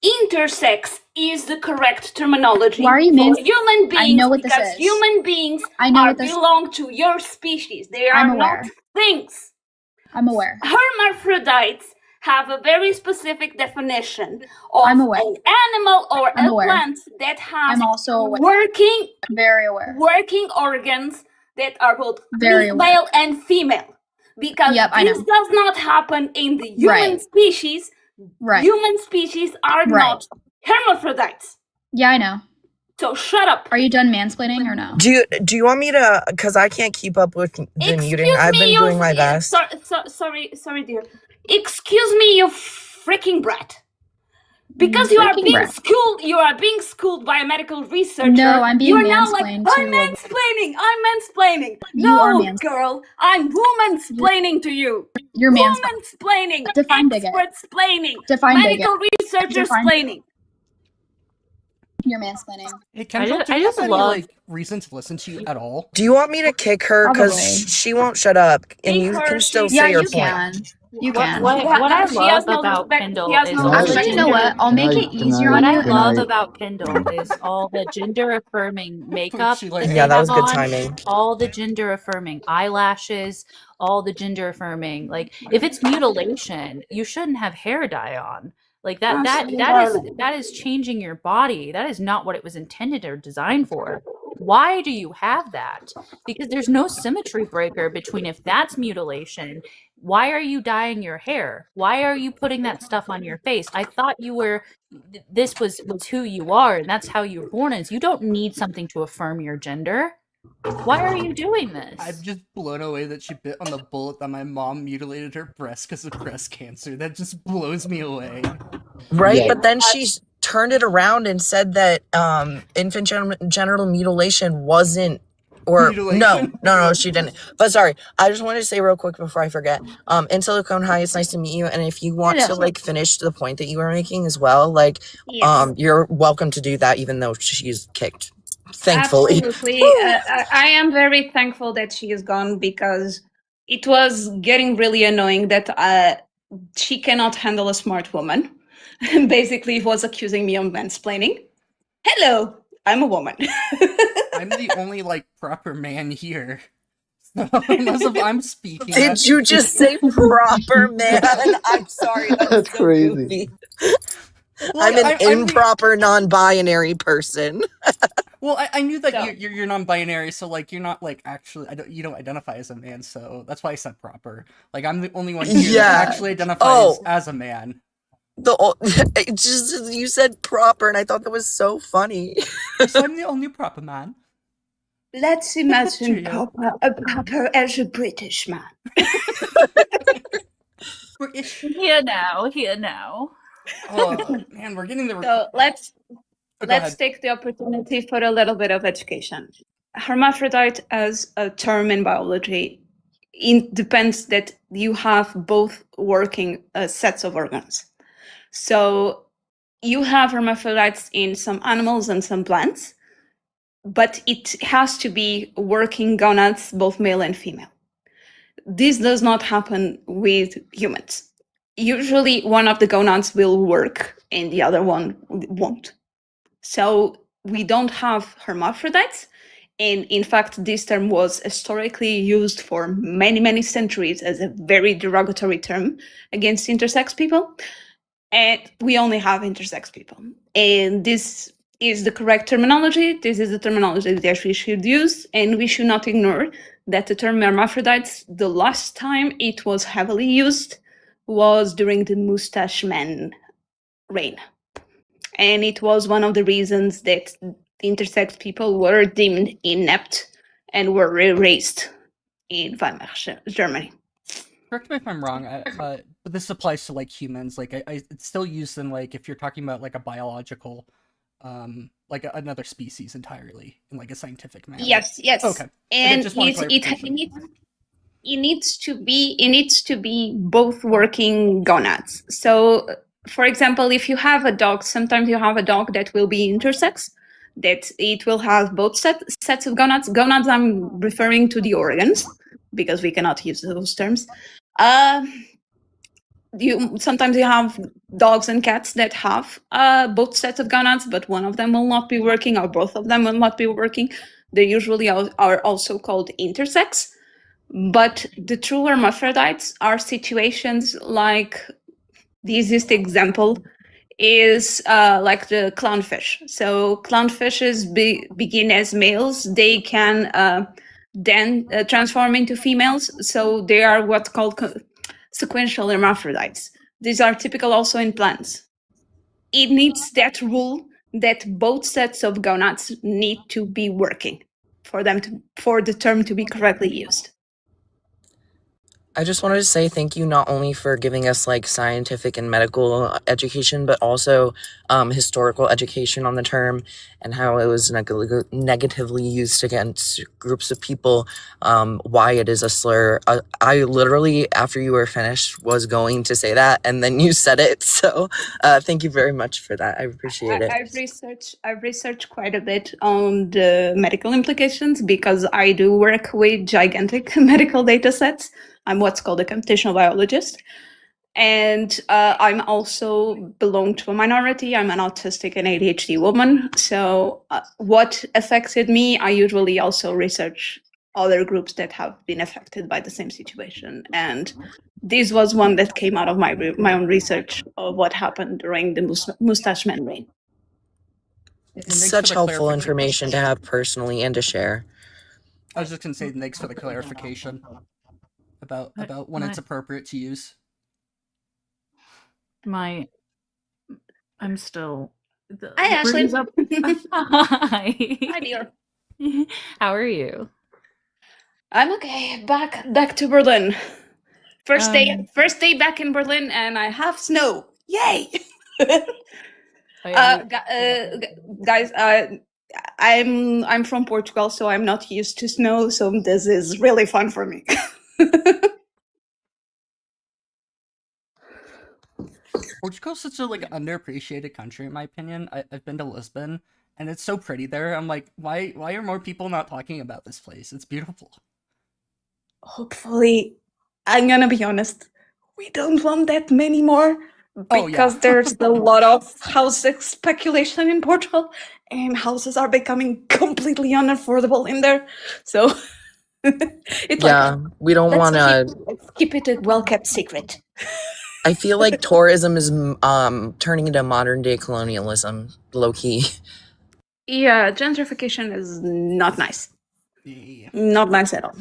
S9: Intersex is the correct terminology
S7: Why are you
S9: for human beings,
S7: I know what this
S9: because
S7: is.
S9: human beings
S7: I know what this.
S9: belong to your species. They are
S7: I'm
S9: not
S7: aware.
S9: things.
S7: I'm aware.
S9: Hermaphrodites have a very specific definition of
S7: I'm aware.
S9: an animal or
S7: I'm
S9: a
S7: aware.
S9: plant that has
S7: I'm also aware. Very aware.
S9: working organs that are both
S7: Very aware.
S9: male and female. Because
S7: Yep, I
S9: this
S7: know.
S9: does not happen in the human
S7: Right.
S9: species.
S7: Right.
S9: Human species are
S7: Right.
S9: not hermaphrodites.
S7: Yeah, I know.
S9: So shut up.
S7: Are you done mansplaining or no?
S4: Do you want me to? Because I can't keep up with the muting. I've been doing my best.
S9: Sorry, dear. Excuse me, you freaking brat. Because you are being schooled by a medical researcher.
S7: No, I'm being
S9: You are now like,
S7: mansplained
S9: I'm
S7: to
S9: mansplaining.
S7: You are
S9: No, girl, I'm womansplaining to you.
S7: You're
S9: Womansplaining.
S7: Define bigot.
S9: Expert-splaining.
S7: Define
S9: Medical
S7: bigot.
S9: researcher-splaining.
S7: You're mansplaining.
S1: Hey, Kendall, do you have any reason to listen to you at all?
S4: Do you want me to kick her? Because she won't shut up, and you can still say your point.
S7: Can. You can.
S6: What I love about Kindle is
S7: Actually, you know what? I'll make it easier on
S6: What
S7: you.
S6: I love about Kindle is all the gender affirming makeup.
S4: Yeah, that was good timing.
S6: All the gender affirming eyelashes, all the gender affirming. Like, if it's mutilation, you shouldn't have hair dye on. Like that is changing your body. That is not what it was intended or designed for. Why do you have that? Because there's no symmetry breaker between if that's mutilation. Why are you dyeing your hair? Why are you putting that stuff on your face? I thought you were, this was who you are, and that's how you were born as. You don't need something to affirm your gender. Why are you doing this?
S1: I'm just blown away that she bit on the bullet that my mom mutilated her breast because of breast cancer. That just blows me away.
S4: Right, but then she's turned it around and said that infant genital mutilation wasn't Or
S1: Mutilation.
S4: no, she didn't. But sorry, I just wanted to say real quick before I forget. In Silicon High, it's nice to meet you. And if you want to like finish the point that you were making as well, like
S9: Yes.
S4: you're welcome to do that, even though she's kicked. Thankfully.
S9: Absolutely. I am very thankful that she is gone because it was getting really annoying that she cannot handle a smart woman. And basically was accusing me of mansplaining. Hello, I'm a woman.
S1: I'm the only like proper man here. So unless if I'm speaking.
S4: Did you just say proper man? I'm sorry, that's so
S2: crazy.
S4: goofy.
S1: Well,
S4: I'm an
S1: I'm the-
S4: improper non-binary person.
S1: Well, I knew that
S9: So-
S1: you're non-binary, so like you're not like actually you don't identify as a man, so that's why I said proper. Like I'm the only one here
S4: Yeah.
S1: that actually identifies as a man.
S4: It just you said proper, and I thought that was so funny.
S1: So I'm the only proper man.
S9: Let's imagine
S1: Trio.
S9: proper as a British man.
S1: British.
S6: Here now.
S1: Oh man, we're getting the.
S9: So let's
S1: Oh, go ahead.
S9: take the opportunity for a little bit of education. Hermaphrodite as a term in biology depends that you have both working sets of organs. So you have hermaphrodites in some animals and some plants, but it has to be working gonads, both male and female. This does not happen with humans. Usually one of the gonads will work and the other one won't. So we don't have hermaphrodites. And in fact, this term was historically used for many, many centuries as a very derogatory term against intersex people. And we only have intersex people. And this is the correct terminology. This is the terminology that we should use. And we should not ignore that the term hermaphrodites, the last time it was heavily used was during the Mustache Man reign. And it was one of the reasons that intersex people were deemed inept and were erased in Weimar, Germany.
S1: Correct me if I'm wrong, but this applies to like humans. Like it's still used in like if you're talking about like a biological, like another species entirely in like a scientific manner.
S9: Yes.
S1: Okay.
S9: And
S1: just wanted
S9: it needs to be both working gonads. So, for example, if you have a dog, sometimes you have a dog that will be intersex, that it will have both sets of gonads. Gonads, I'm referring to the organs because we cannot use those terms. Sometimes you have dogs and cats that have both sets of gonads, but one of them will not be working, or both of them will not be working. They usually are also called intersex. But the true hermaphrodites are situations like the easiest example is like the clownfish. So clownfishes begin as males. They can then transform into females. So they are what's called sequential hermaphrodites. These are typical also in plants. It needs that rule that both sets of gonads need to be working for the term to be correctly used.
S4: I just wanted to say thank you not only for giving us like scientific and medical education, but also historical education on the term and how it was negatively used against groups of people, why it is a slur. I literally, after you were finished, was going to say that, and then you said it. So thank you very much for that. I appreciate it.
S9: I've researched quite a bit on the medical implications because I do work with gigantic medical data sets. I'm what's called a computational biologist. And I'm also belong to a minority. I'm an autistic and ADHD woman. So what affected me, I usually also research other groups that have been affected by the same situation. And this was one that came out of my own research of what happened during the Mustache Man reign.
S4: Such helpful information to have personally and to share.
S1: I was just going to say thanks for the clarification about when it's appropriate to use.
S6: I'm still.
S9: Hi, Ashley.
S6: Hi.
S9: Hi, dear.
S6: How are you?
S9: I'm okay. Back to Berlin. First day back in Berlin, and I have snow. Yay! Guys, I'm from Portugal, so I'm not used to snow, so this is really fun for me.
S1: Portugal's such a like underappreciated country in my opinion. I've been to Lisbon and it's so pretty there. I'm like, why are more people not talking about this place? It's beautiful.
S9: Hopefully, I'm gonna be honest, we don't want that many more
S1: Oh,
S9: because
S1: yeah.
S9: there's a lot of house speculation in Portugal, and houses are becoming completely unaffordable in there. So it's
S4: Yeah,
S9: like
S4: we don't want to.
S9: let's keep it a well-kept secret.
S4: I feel like tourism is turning into modern day colonialism, low key.
S9: Yeah, gentrification is not nice.
S1: Yeah.
S9: Not nice at all.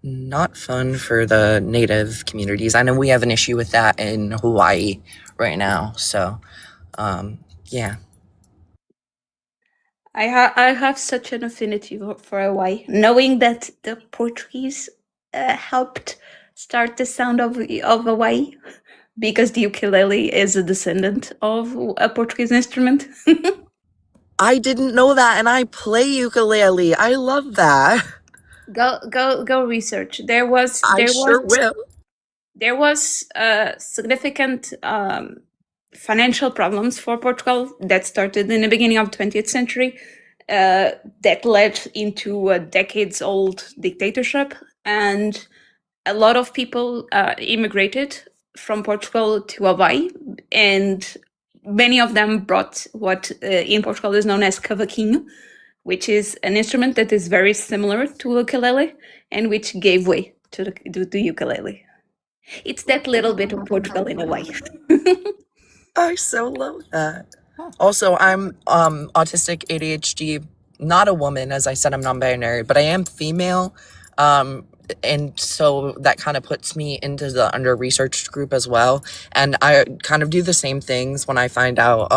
S4: Not fun for the native communities. I know we have an issue with that in Hawaii right now. So, yeah.
S9: I have such an affinity for Hawaii, knowing that the Portuguese helped start the sound of Hawaii, because the ukulele is a descendant of a Portuguese instrument.
S4: I didn't know that, and I play ukulele. I love that.
S9: Go research. There was
S4: will.
S9: there was significant financial problems for Portugal that started in the beginning of the 20th century, that led into a decades-old dictatorship, and a lot of people immigrated from Portugal to Hawaii, and many of them brought what in Portugal is known as cavaquinho, which is an instrument that is very similar to ukulele and which gave way to the ukulele. It's that little bit of Portugal in a way.
S4: I so love that. Also, I'm autistic, ADHD, not a woman. As I said, I'm non-binary, but I am female. And so that kind of puts me into the under-researched group as well. And I kind of do the same things when I find out,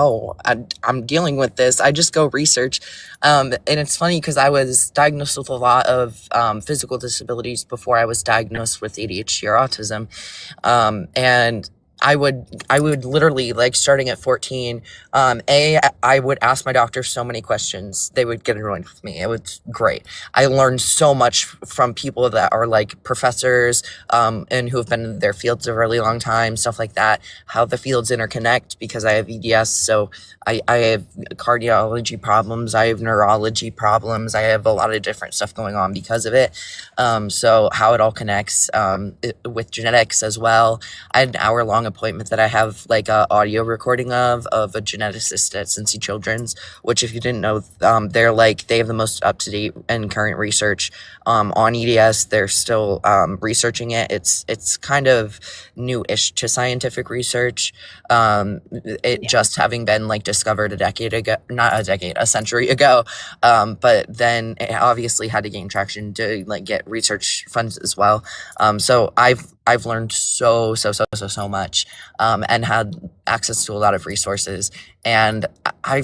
S4: I'm dealing with this. I just go research. And it's funny because I was diagnosed with a lot of physical disabilities before I was diagnosed with ADHD or autism. And I would literally, like, starting at 14, I would ask my doctor so many questions. They would get annoyed with me. It was great. I learned so much from people that are like professors, and who have been in their fields a really long time, stuff like that, how the fields interconnect, because I have EDS. So I have cardiology problems. I have neurology problems. I have a lot of different stuff going on because of it. So how it all connects, with genetics as well. I had an hour-long appointment that I have like a audio recording of a geneticist at Cincy Children's, which, if you didn't know, they have the most up-to-date and current research on EDS. They're still researching it. It's kind of new-ish to scientific research. Just having been like discovered a century ago. But then it obviously had to gain traction to like get research funds as well. So I've learned so much, and had access to a lot of resources. And I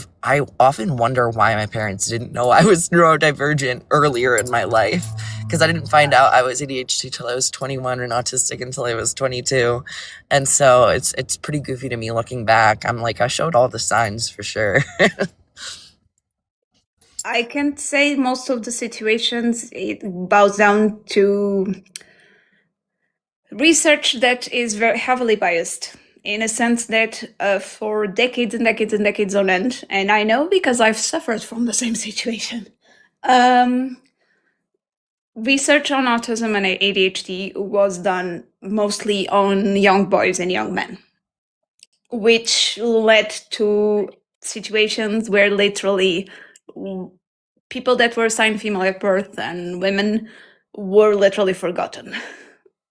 S4: often wonder why my parents didn't know I was neurodivergent earlier in my life, because I didn't find out I was ADHD till I was 21 and autistic until I was 22. And so it's pretty goofy to me looking back. I'm like, I showed all the signs for sure.
S9: I can say most of the situations, it boils down to research that is very heavily biased, in a sense that for decades and decades and decades on end, and I know because I've suffered from the same situation, research on autism and ADHD was done mostly on young boys and young men, which led to situations where literally people that were assigned female at birth and women were literally forgotten.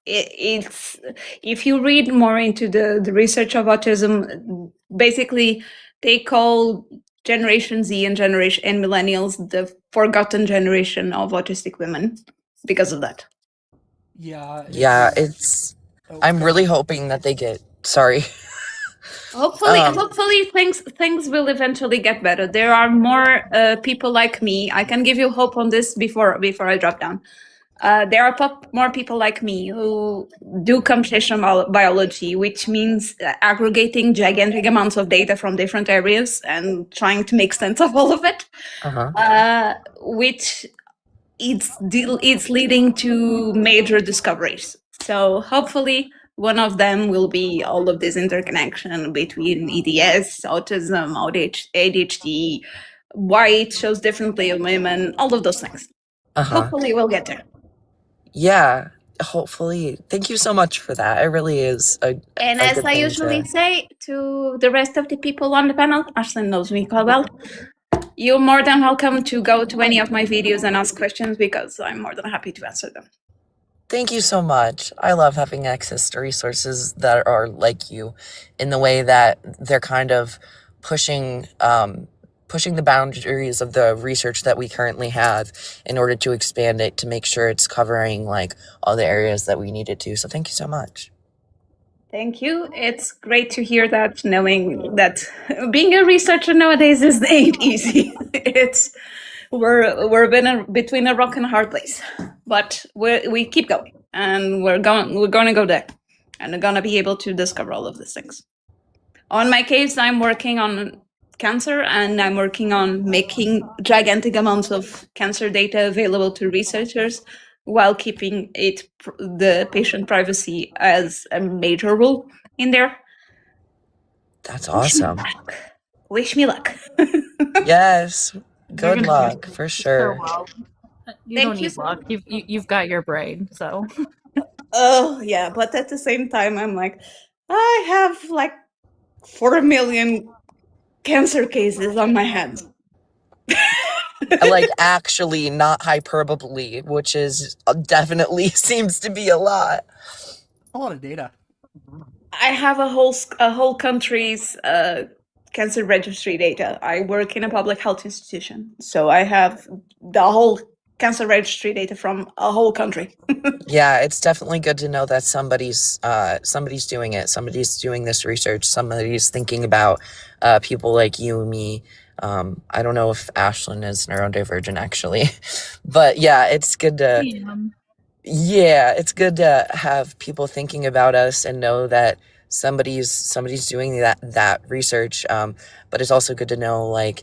S9: It's, if you read more into the research of autism, basically they call Generation Z and millennials the forgotten generation of autistic women because of that.
S1: Yeah.
S4: Yeah,
S1: Oh,
S4: I'm
S1: go
S4: really
S1: ahead.
S4: hoping that they get, sorry.
S9: Hopefully things will eventually get better. There are more people like me. I can give you hope on this before I drop down. There are more people like me who do computational biology, which means aggregating gigantic amounts of data from different areas and trying to make sense of all of it, which it's leading to major discoveries. So hopefully one of them will be all of this interconnection between EDS, autism, ADHD, why it shows differently in women, all of those things. Hopefully we'll get there.
S4: Yeah, hopefully. Thank you so much for that. It really is a
S9: And
S4: a
S9: as
S4: good
S9: I
S4: thing
S9: usually
S4: to...
S9: say to the rest of the people on the panel, Ashlyn knows me quite well. You're more than welcome to go to any of my videos and ask questions because I'm more than happy to answer them.
S4: Thank you so much. I love having access to resources that are like you in the way that they're kind of pushing the boundaries of the research that we currently have in order to expand it to make sure it's covering like all the areas that we need it to. So thank you so much.
S9: Thank you. It's great to hear that, knowing that being a researcher nowadays ain't easy. We're between a rock and a hard place, but we keep going, and we're going to go there, and we're going to be able to discover all of these things. On my case, I'm working on cancer, and I'm working on making gigantic amounts of cancer data available to researchers while keeping the patient privacy as a major rule in there.
S4: That's awesome.
S9: Wish me luck.
S4: Yes. Good
S6: gonna
S4: luck
S6: do
S4: for
S6: so
S4: sure.
S6: well. You
S9: Thank
S6: don't
S9: you.
S6: need luck. You've got your brain, so.
S9: Oh yeah, but at the same time, I'm like, I have like 4 million cancer cases on my hands.
S4: Like actually, not hyperbole, which is definitely seems to be a lot.
S1: A lot of data.
S9: I have a whole country's cancer registry data. I work in a public health institution, so I have the whole cancer registry data from a whole country.
S4: Yeah, it's definitely good to know that somebody's doing it. Somebody's doing this research. Somebody's thinking about people like you and me. I don't know if Ashlyn is neurodivergent actually, but yeah, it's good to it's good to have people thinking about us and know that somebody's doing that research. But it's also good to know like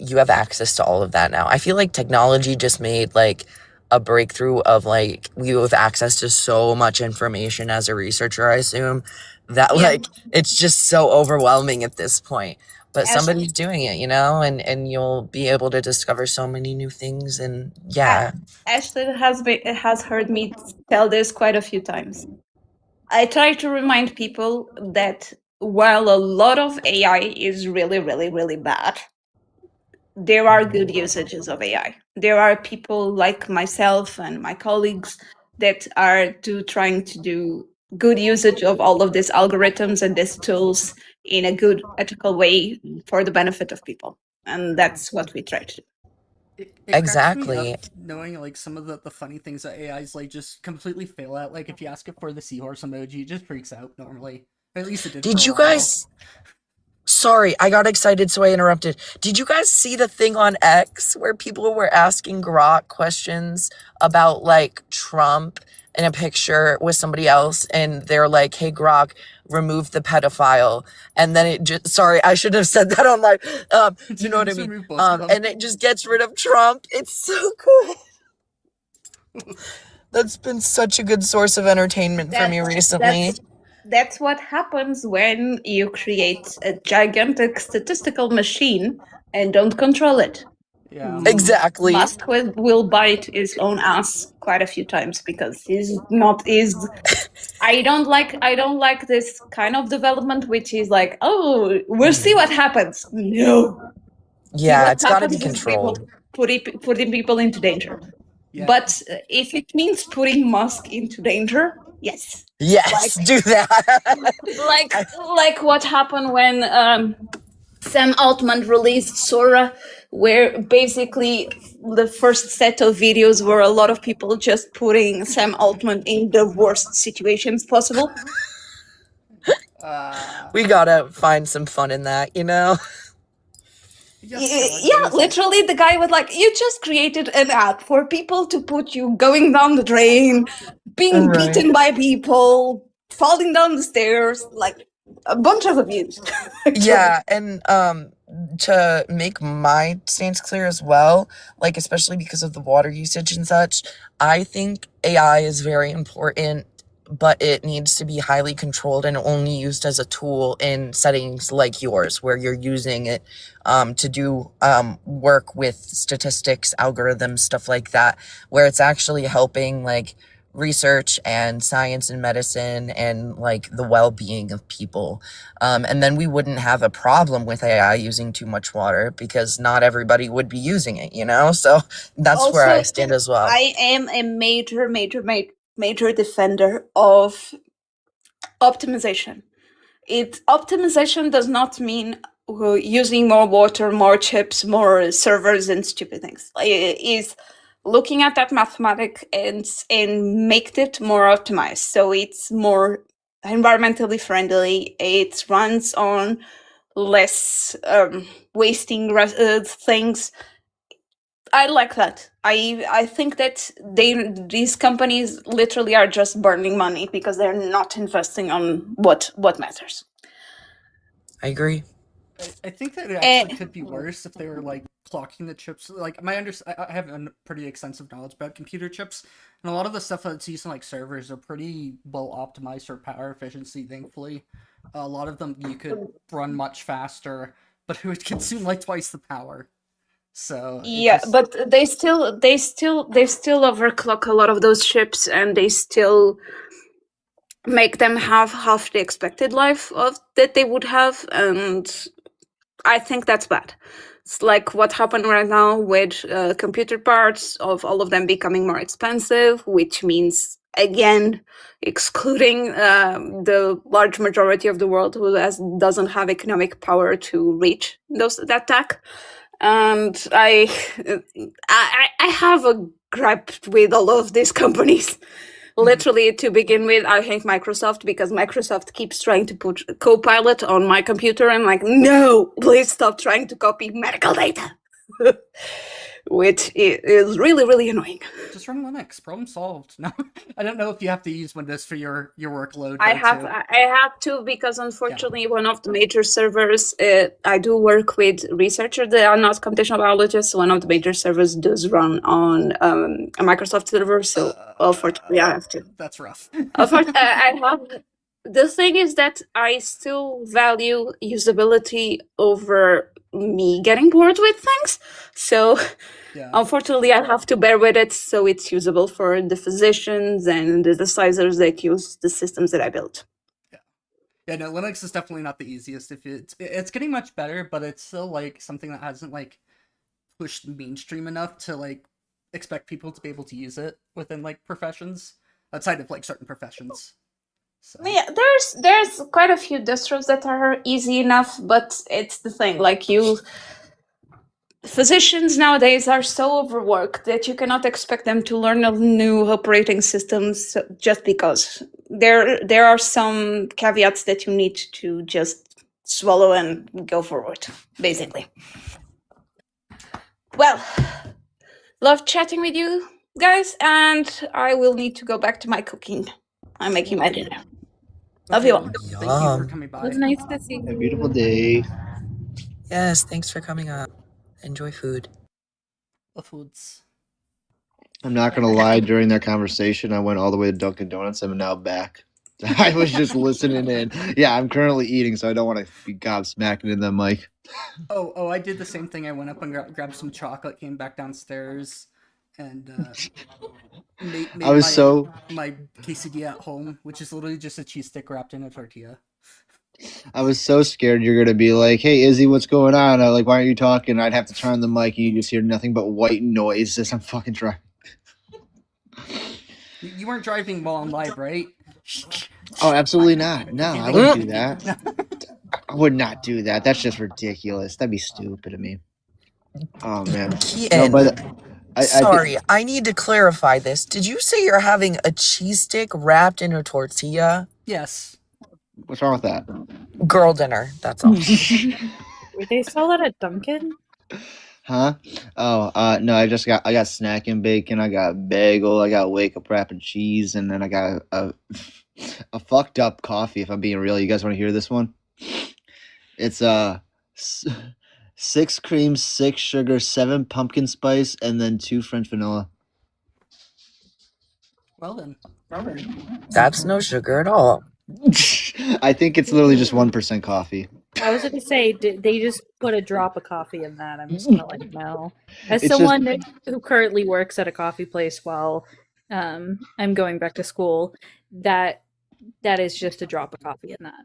S4: you have access to all of that now. I feel like technology just made like a breakthrough of like you have access to so much information as a researcher, I assume, that like it's just so overwhelming at this point. But somebody's doing it, and you'll be able to discover so many new things. And yeah,
S9: Ashley has heard me tell this quite a few times. I try to remind people that while a lot of AI is really, really, really bad, there are good usages of AI. There are people like myself and my colleagues that are trying to do good usage of all of these algorithms and these tools in a good, ethical way for the benefit of people. And that's what we try to do.
S1: It
S4: exactly.
S1: cracks me up knowing like some of the funny things that AIs like just completely fail at. Like if you ask it for the seahorse emoji, it just freaks out normally. At least it did.
S4: Did you guys? Sorry, I got excited, so I interrupted. Did you guys see the thing on X where people were asking Grok questions about like Trump in a picture with somebody else, and they're like, "Hey Grok, remove the pedophile," and then it just I should have said that on live. You know what I mean? And it just gets rid of Trump. It's so good. That's been such a good source of entertainment for me recently.
S9: That's what happens when you create a gigantic statistical machine and don't control it.
S1: Yeah.
S4: Exactly.
S9: Musk will bite his own ass quite a few times because I don't like this kind of development, which is like, oh, we'll see what happens. No.
S4: Yeah, it's got to be controlled.
S9: Putting people into danger. Yeah. But if it means putting Musk into danger, yes.
S4: Yes, do that.
S9: like what happened when Sam Altman released Sora, where basically the first set of videos were a lot of people just putting Sam Altman in the worst situations possible.
S4: We gotta find some fun in that,
S9: Yeah, literally, the guy was like, "You just created an app for people to put you going down the drain, being
S4: Right.
S9: beaten by people, falling down the stairs, like a bunch of abuse."
S4: Yeah, and to make my stance clear as well, like especially because of the water usage and such, I think AI is very important, but it needs to be highly controlled and only used as a tool in settings like yours, where you're using it to do work with statistics, algorithms, stuff like that, where it's actually helping like research and science and medicine and like the well-being of people. And then we wouldn't have a problem with AI using too much water because not everybody would be using it, you know? So that's where I stand as well.
S9: I am a major defender of optimization. Optimization does not mean using more water, more chips, more servers, and stupid things. It is looking at that mathematic and make it more optimized, so it's more environmentally friendly. It runs on less wasting things. I like that. I think that these companies literally are just burning money because they're not investing on what matters.
S4: I agree.
S1: I think that it actually could be worse if they were like clocking the chips. Like I have a pretty extensive knowledge about computer chips, and a lot of the stuff that's used in like servers are pretty well optimized for power efficiency. Thankfully, a lot of them you could run much faster, but it would consume like twice the power. So
S9: yeah, but they still overclock a lot of those chips, and they still make them have half the expected life of that they would have, and I think that's bad. It's like what happened right now with computer parts, of all of them becoming more expensive, which means again excluding the large majority of the world who doesn't have economic power to reach that tech. And I have a gripe with all of these companies. Literally, to begin with, I hate Microsoft because Microsoft keeps trying to put Copilot on my computer. I'm like, no, please stop trying to copy medical data. Which is really, really annoying.
S1: Just run Linux. Problem solved. No, I don't know if you have to use Windows for your workload.
S9: I have to because unfortunately one of the major servers, I do work with researchers that are not computational biologists. One of the major servers does run on a Microsoft server, so unfortunately I have to.
S1: That's rough.
S9: I have. The thing is that I still value usability over me getting bored with things. So unfortunately, I have to bear with it so it's usable for the physicians and the decisors that use the systems that I built.
S1: Yeah, no, Linux is definitely not the easiest. If it's getting much better, but it's still like something that hasn't like pushed mainstream enough to like expect people to be able to use it within like professions outside of like certain professions. So.
S9: Yeah, there's quite a few distros that are easy enough, but it's the thing, like physicians nowadays are so overworked that you cannot expect them to learn new operating systems just because. There are some caveats that you need to just swallow and go forward, basically. Well, love chatting with you guys, and I will need to go back to my cooking. I'm making my dinner. Love you all.
S1: Thank you for coming by.
S6: It was nice to see you.
S2: A beautiful day.
S4: Yes, thanks for coming up. Enjoy food.
S1: The foods.
S2: I'm not gonna lie. During that conversation, I went all the way to Dunkin' Donuts. I'm now back. I was just listening in. Yeah, I'm currently eating, so I don't want to be gobsmacking in the mic.
S1: Oh, I did the same thing. I went up and grabbed some chocolate, came back downstairs, and made my quesadilla at home, which is literally just a cheese stick wrapped in a tortilla.
S2: I was so scared you're gonna be like, "Hey, Izzy, what's going on?" I'm like, "Why aren't you talking?" I'd have to turn the mic, and you just hear nothing but white noise as I'm fucking trying.
S1: You weren't driving while I'm live, right?
S2: Oh, absolutely not. No, I wouldn't do that. I would not do that. That's just ridiculous. That'd be stupid of me. Oh man.
S4: Keaton, I need to clarify this. Did you say you're having a cheese stick wrapped in a tortilla?
S1: Yes.
S2: What's wrong with that?
S4: Girl dinner, that's all.
S6: Wait, they sell that at Dunkin'?
S2: Huh? Oh, no, I got snack and bacon, I got bagel, I got wake up wrap and cheese, and then I got a fucked up coffee. If I'm being real, you guys want to hear this one? It's 6 cream, 6 sugar, 7 pumpkin spice, and then 2 French vanilla.
S1: Well then.
S4: That's no sugar at all.
S2: I think it's literally just 1% coffee.
S6: I was going to say, did they just put a drop of coffee in that? I'm just going to let you know. As
S2: It's
S6: someone who currently works at a coffee place while I'm going back to school, that is just a drop of coffee in that.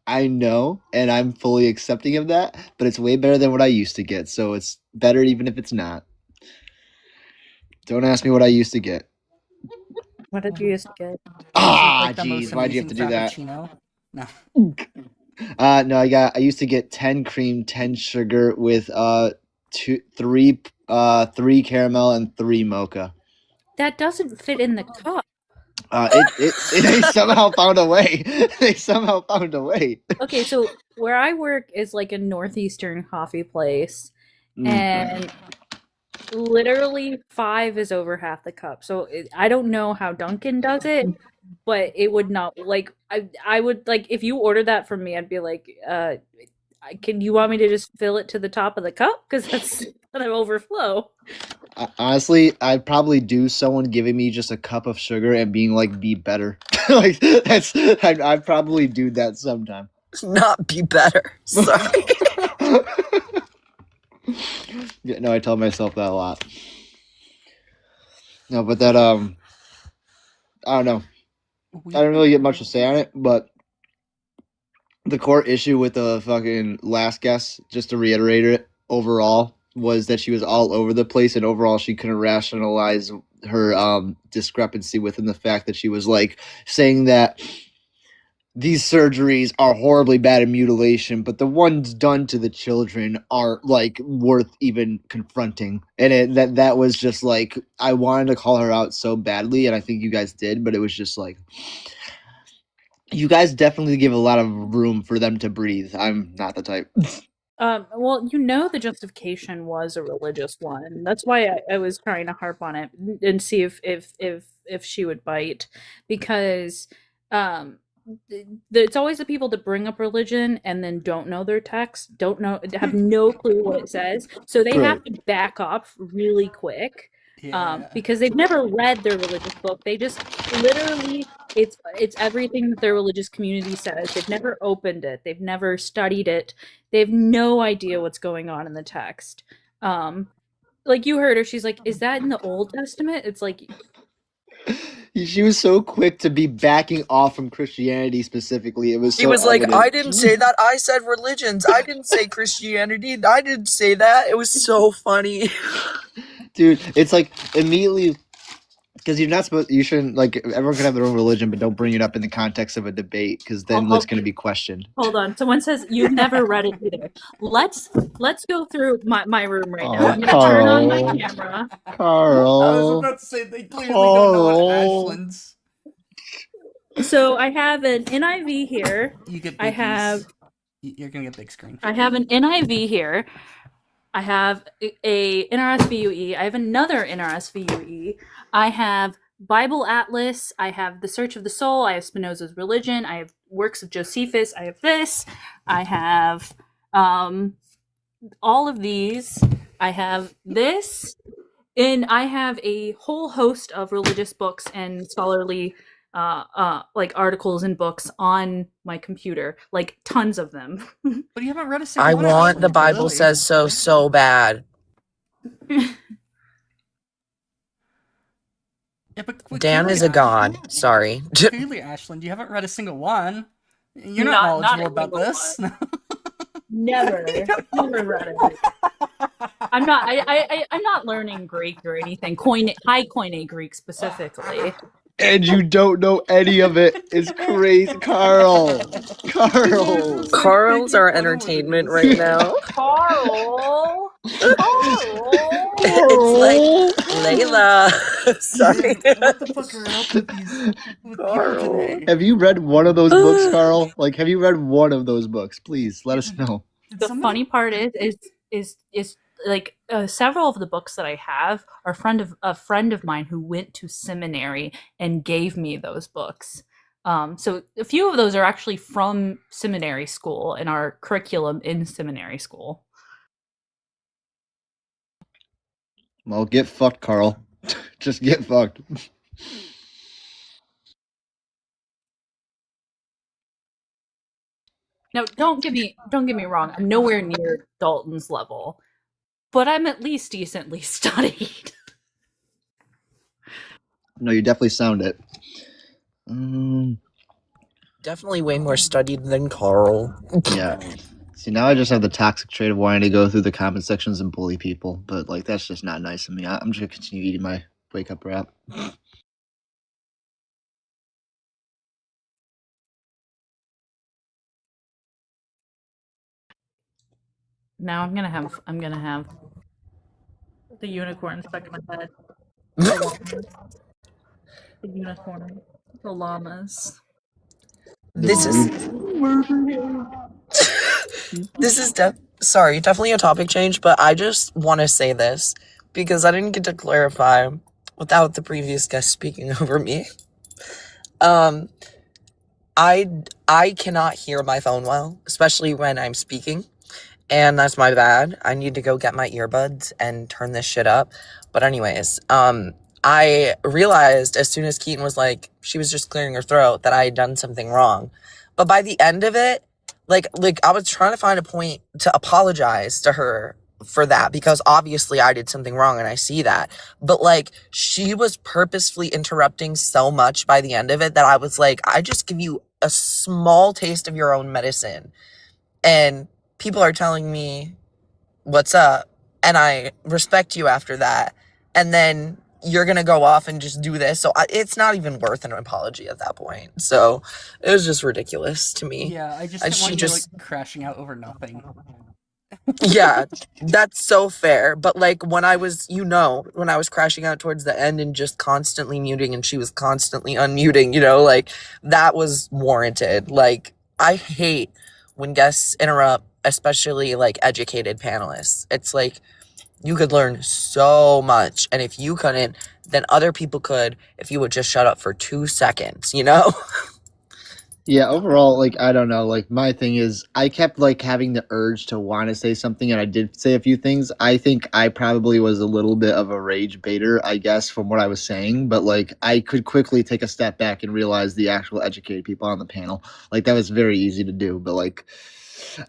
S2: I know, and I'm fully accepting of that, but it's way better than what I used to get, so it's better even if it's not. Don't ask me what I used to get.
S6: What did you used to get?
S2: Ah, jeez, why'd you have to do that?
S1: No.
S2: No, I used to get 10 cream, 10 sugar with 3 caramel and 3 mocha.
S6: That doesn't fit in the cup.
S2: They somehow found a way. They somehow found a way.
S6: Okay, so where I work is like a northeastern coffee place, and literally 5 is over half the cup. So I don't know how Dunkin' does it, but it would not, like, I would, like, if you ordered that from me, I'd be like, can you want me to just fill it to the top of the cup? Because that's gonna overflow.
S2: Honestly, I'd probably do someone giving me just a cup of sugar and being like, be better. Like, I'd probably do that sometime.
S4: Not be better. Sorry.
S2: Yeah, no, I tell myself that a lot. No, but that I don't know. I don't really get much to say on it, but the core issue with the fucking last guest, just to reiterate it, overall, was that she was all over the place, and overall she couldn't rationalize her discrepancy within the fact that she was like saying that these surgeries are horribly bad in mutilation, but the ones done to the children aren't like worth even confronting. And that was just like, I wanted to call her out so badly, and I think you guys did, but it was just like, you guys definitely give a lot of room for them to breathe. I'm not the type.
S6: Well, you know, the justification was a religious one. That's why I was trying to harp on it and see if she would bite, because it's always the people that bring up religion and then don't know their text, have no clue what it says, so they have to back off really quick. Because they've never read their religious book. They just literally, it's everything that their religious community says. They've never opened it. They've never studied it. They have no idea what's going on in the text. Like, you heard her. She's like, "Is that in the Old Testament?" It's like,
S2: she was so quick to be backing off from Christianity specifically. It was so
S4: He was like,
S2: evident.
S4: I didn't say that. I said religions. I didn't say Christianity. I didn't say that. It was so funny.
S2: Dude, it's like immediately, because you're not supposed, you shouldn't, like, everyone can have their own religion, but don't bring it up in the context of a debate, because then it's going to be questioned.
S6: Hold on, someone says you've never read it either. Let's go through my room right now. I'm gonna turn on my camera.
S2: Carl.
S1: I was about to say, they clearly don't know what Ashland's.
S6: So I have an NIV here.
S1: You get
S6: biggies.
S1: You're gonna get big screen.
S6: I have an NIV here. I have a NRSVUE. I have another NRSVUE. I have Bible Atlas. I have The Search of the Soul. I have Spinoza's Religion. I have works of Josephus. I have this. I have all of these. I have this. And I have a whole host of religious books and scholarly like articles and books on my computer, like tons of them.
S1: But you haven't read a single
S4: I
S1: one.
S4: want the Bible
S1: really.
S4: says so bad.
S1: Yeah, but
S4: Dan
S1: clearly,
S4: is a god. Sorry.
S1: Clearly, Ashland, you haven't read a single one. You're not knowledgeable about this.
S6: Never read it. I'm not learning Greek or anything. High Koine Greek specifically.
S2: And you don't know any of it. It's crazy. Carl.
S4: Carl's our entertainment right now.
S6: Carl.
S4: It's like Layla. Sorry.
S1: What the fuck are up with these people today?
S2: Have you read one of those books, Carl? Like, have you read one of those books? Please let us know.
S6: The funny part is is like several of the books that I have are a friend of mine who went to seminary and gave me those books. So a few of those are actually from seminary school and our curriculum in seminary school.
S2: Well, get fucked, Carl. Just get fucked.
S6: Now, don't get me wrong. I'm nowhere near Dalton's level, but I'm at least decently studied.
S2: No, you definitely sound it.
S4: Definitely way more studied than Carl.
S2: Yeah. See, now I just have the toxic trait of wanting to go through the comment sections and bully people, but like that's just not nice of me. I'm just gonna continue eating my wake up wrap.
S6: Now I'm gonna have the unicorn stuck in my head. The unicorn, the llamas.
S4: This is definitely a topic change, but I just want to say this because I didn't get to clarify without the previous guest speaking over me. I cannot hear my phone well, especially when I'm speaking, and that's my bad. I need to go get my earbuds and turn this shit up. But anyways, I realized as soon as Keaton was like, she was just clearing her throat, that I had done something wrong. But by the end of it, like I was trying to find a point to apologize to her for that, because obviously I did something wrong and I see that. But like, she was purposefully interrupting so much by the end of it that I was like, I just give you a small taste of your own medicine. And people are telling me what's up, and I respect you after that, and then you're gonna go off and just do this. So it's not even worth an apology at that point. So it was just ridiculous to me.
S1: Yeah, I just
S4: And
S1: didn't want
S4: she
S1: you
S4: just
S1: like crashing out over nothing.
S4: yeah, that's so fair. But like when I was crashing out towards the end and just constantly muting and she was constantly unmuting, like that was warranted. Like I hate when guests interrupt, especially like educated panelists. It's like you could learn so much, and if you couldn't, then other people could if you would just shut up for 2 seconds,
S2: Yeah, overall, like I don't know, like my thing is I kept like having the urge to want to say something, and I did say a few things. I think I probably was a little bit of a rage baiter, I guess, from what I was saying, but like I could quickly take a step back and realize the actual educated people on the panel. Like that was very easy to do, but like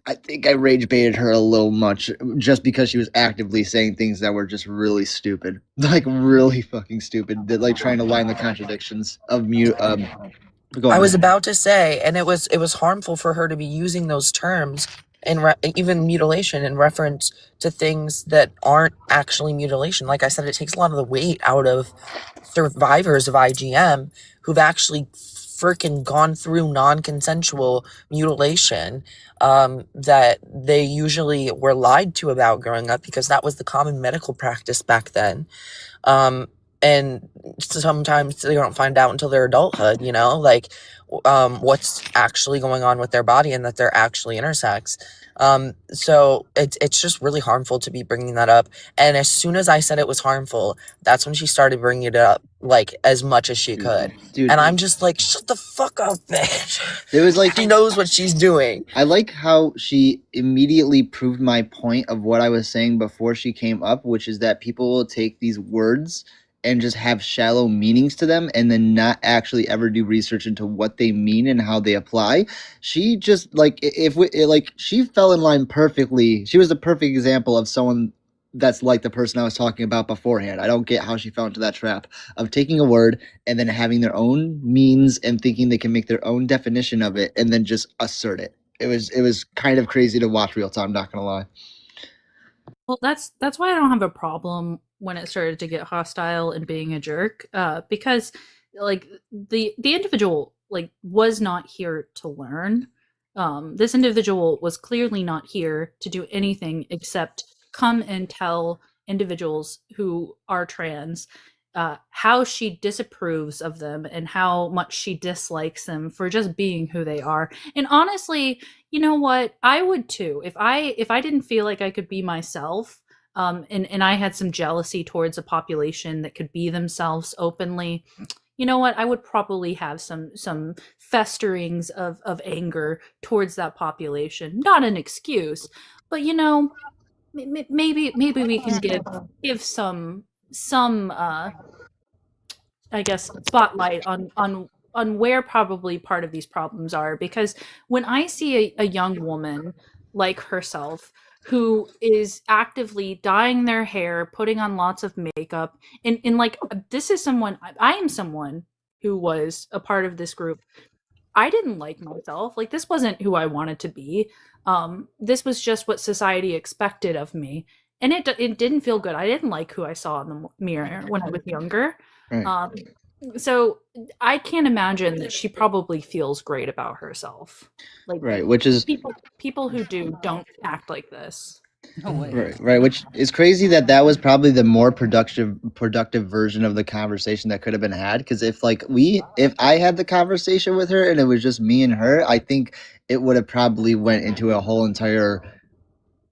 S2: I think I rage baited her a little much just because she was actively saying things that were just really stupid. Like really fucking stupid. That like trying to line the contradictions of mute go
S4: I
S2: on.
S4: was about to say, and it was harmful for her to be using those terms and even mutilation in reference to things that aren't actually mutilation. Like I said, it takes a lot of the weight out of survivors of IGM who've actually freaking gone through non-consensual mutilation that they usually were lied to about growing up, because that was the common medical practice back then. And sometimes they don't find out until their adulthood, like what's actually going on with their body and that they're actually intersex. So it's just really harmful to be bringing that up. And as soon as I said it was harmful, that's when she started bringing it up like as much as she could.
S2: Dude,
S4: and I'm just like, shut the fuck up, bitch.
S2: it was like
S4: She knows what she's doing.
S2: I like how she immediately proved my point of what I was saying before she came up, which is that people will take these words and just have shallow meanings to them and then not actually ever do research into what they mean and how they apply. She just like she fell in line perfectly. She was the perfect example of someone that's like the person I was talking about beforehand. I don't get how she fell into that trap of taking a word and then having their own means and thinking they can make their own definition of it and then just assert it. It was kind of crazy to watch real time, not gonna lie.
S6: Well, that's why I don't have a problem when it started to get hostile and being a jerk, because like the individual like was not here to learn. This individual was clearly not here to do anything except come and tell individuals who are trans how she disapproves of them and how much she dislikes them for just being who they are. And honestly, you know what? I would too. If I didn't feel like I could be myself, and I had some jealousy towards a population that could be themselves openly, you know what? I would probably have some festerings of anger towards that population. Not an excuse, but maybe we can give some I guess spotlight on where probably part of these problems are, because when I see a young woman like herself who is actively dyeing their hair, putting on lots of makeup, and like this is someone I am someone who was a part of this group. I didn't like myself. Like this wasn't who I wanted to be. This was just what society expected of me, and it didn't feel good. I didn't like who I saw in the mirror when I was younger.
S2: Right.
S6: So I can't imagine that she probably feels great about herself. Like
S2: Right, which is
S6: people who don't act like this.
S1: No way.
S2: right, which is crazy that was probably the more productive version of the conversation that could have been had. Because if I had the conversation with her and it was just me and her, I think it would have probably went into a whole entire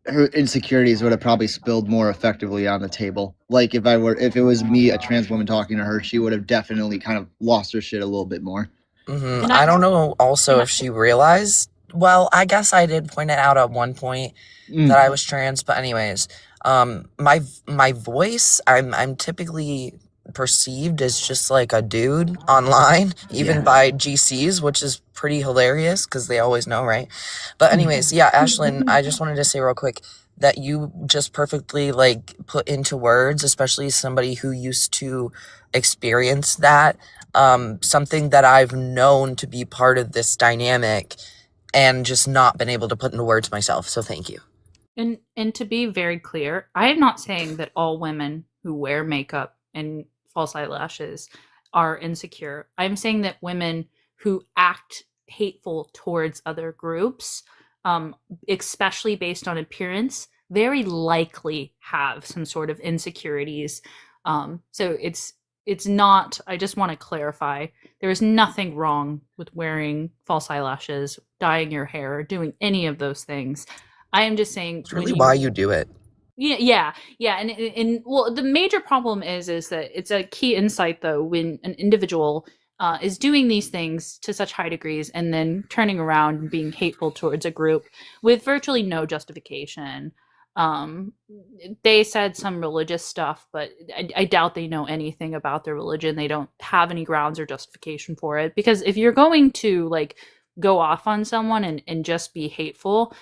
S2: her insecurities would have probably spilled more effectively on the table. Like if it was me, a trans woman talking to her, she would have definitely kind of lost her shit a little bit more.
S4: Mm-hmm. I don't know also if she realized, well, I guess I did point it out at one point that I was trans, but anyways, my voice, I'm typically perceived as just like a dude online, even by GCs, which is pretty hilarious because they always know, right? But anyways, yeah, Ashlyn, I just wanted to say real quick that you just perfectly like put into words, especially somebody who used to experience that, something that I've known to be part of this dynamic and just not been able to put into words myself. So thank you.
S6: And to be very clear, I am not saying that all women who wear makeup and false eyelashes are insecure. I'm saying that women who act hateful towards other groups, especially based on appearance, very likely have some sort of insecurities. So it's not, I just want to clarify, there is nothing wrong with wearing false eyelashes, dyeing your hair, doing any of those things. I am just saying
S4: it's really why you do it.
S6: Yeah. And well, the major problem is that it's a key insight though when an individual is doing these things to such high degrees and then turning around and being hateful towards a group with virtually no justification. They said some religious stuff, but I doubt they know anything about their religion. They don't have any grounds or justification for it, because if you're going to like go off on someone and just be hateful,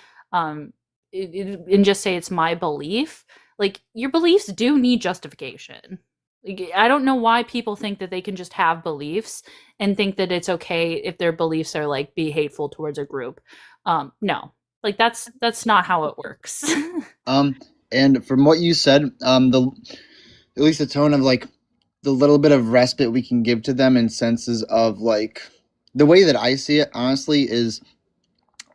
S6: and just say it's my belief, like your beliefs do need justification. Like, I don't know why people think that they can just have beliefs and think that it's okay if their beliefs are like be hateful towards a group. No, like that's not how it works.
S2: And from what you said, at least the tone of like the little bit of respite we can give to them in senses of like the way that I see it, honestly, is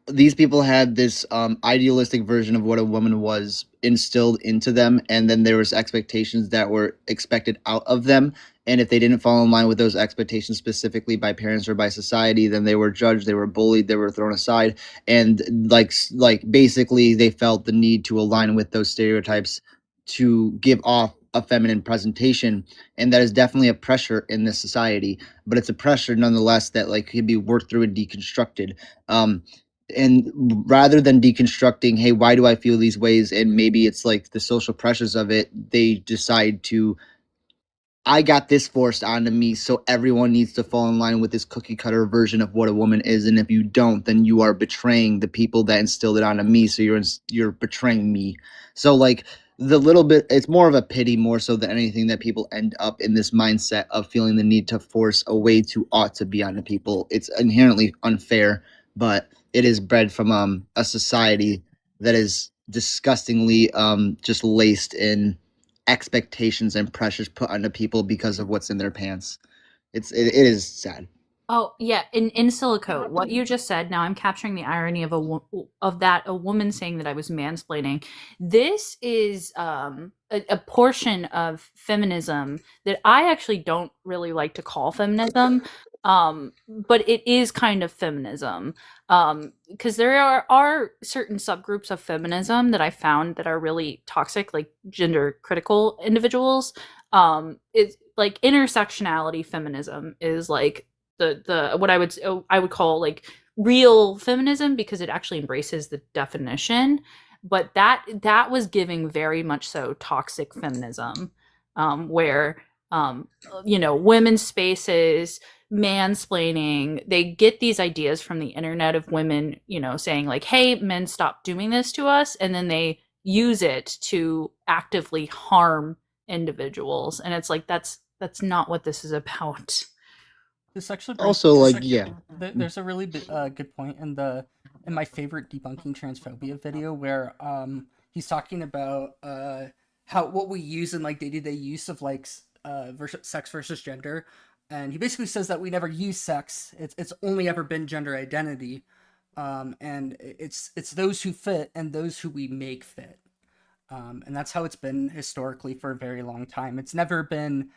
S2: these people had this idealistic version of what a woman was instilled into them, and then there was expectations that were expected out of them, and if they didn't fall in line with those expectations specifically by parents or by society, then they were judged, they were bullied, they were thrown aside, and like basically they felt the need to align with those stereotypes to give off a feminine presentation. And that is definitely a pressure in this society, but it's a pressure nonetheless that like can be worked through and deconstructed. And rather than deconstructing, hey, why do I feel these ways, and maybe it's like the social pressures of it, they decide to, I got this forced onto me, so everyone needs to fall in line with this cookie cutter version of what a woman is, and if you don't, then you are betraying the people that instilled it onto me, so you're betraying me. So like the little bit, it's more of a pity more so than anything, that people end up in this mindset of feeling the need to force a way to ought to be onto people. It's inherently unfair, but it is bred from a society that is disgustingly just laced in expectations and pressures put onto people because of what's in their pants. It is sad.
S6: Oh yeah, in silico, what you just said. Now I'm capturing the irony of a woman saying that I was mansplaining. This is a portion of feminism that I actually don't really like to call feminism, but it is kind of feminism, because there are certain subgroups of feminism that I found that are really toxic, like gender critical individuals. It's like intersectionality feminism is like the what I would call like real feminism, because it actually embraces the definition, but that was giving very much so toxic feminism, where women's spaces, mansplaining, they get these ideas from the internet of women, saying like, hey, men, stop doing this to us, and then they use it to actively harm individuals, and it's like that's not what this is about.
S1: This actually
S2: Also, like, yeah.
S1: There's a really good point in my favorite debunking transphobia video where he's talking about how what we use in like day-to-day use of like sex versus gender, and he basically says that we never use sex. It's only ever been gender identity, and it's those who fit and those who we make fit. And that's how it's been historically for a very long time. It's never been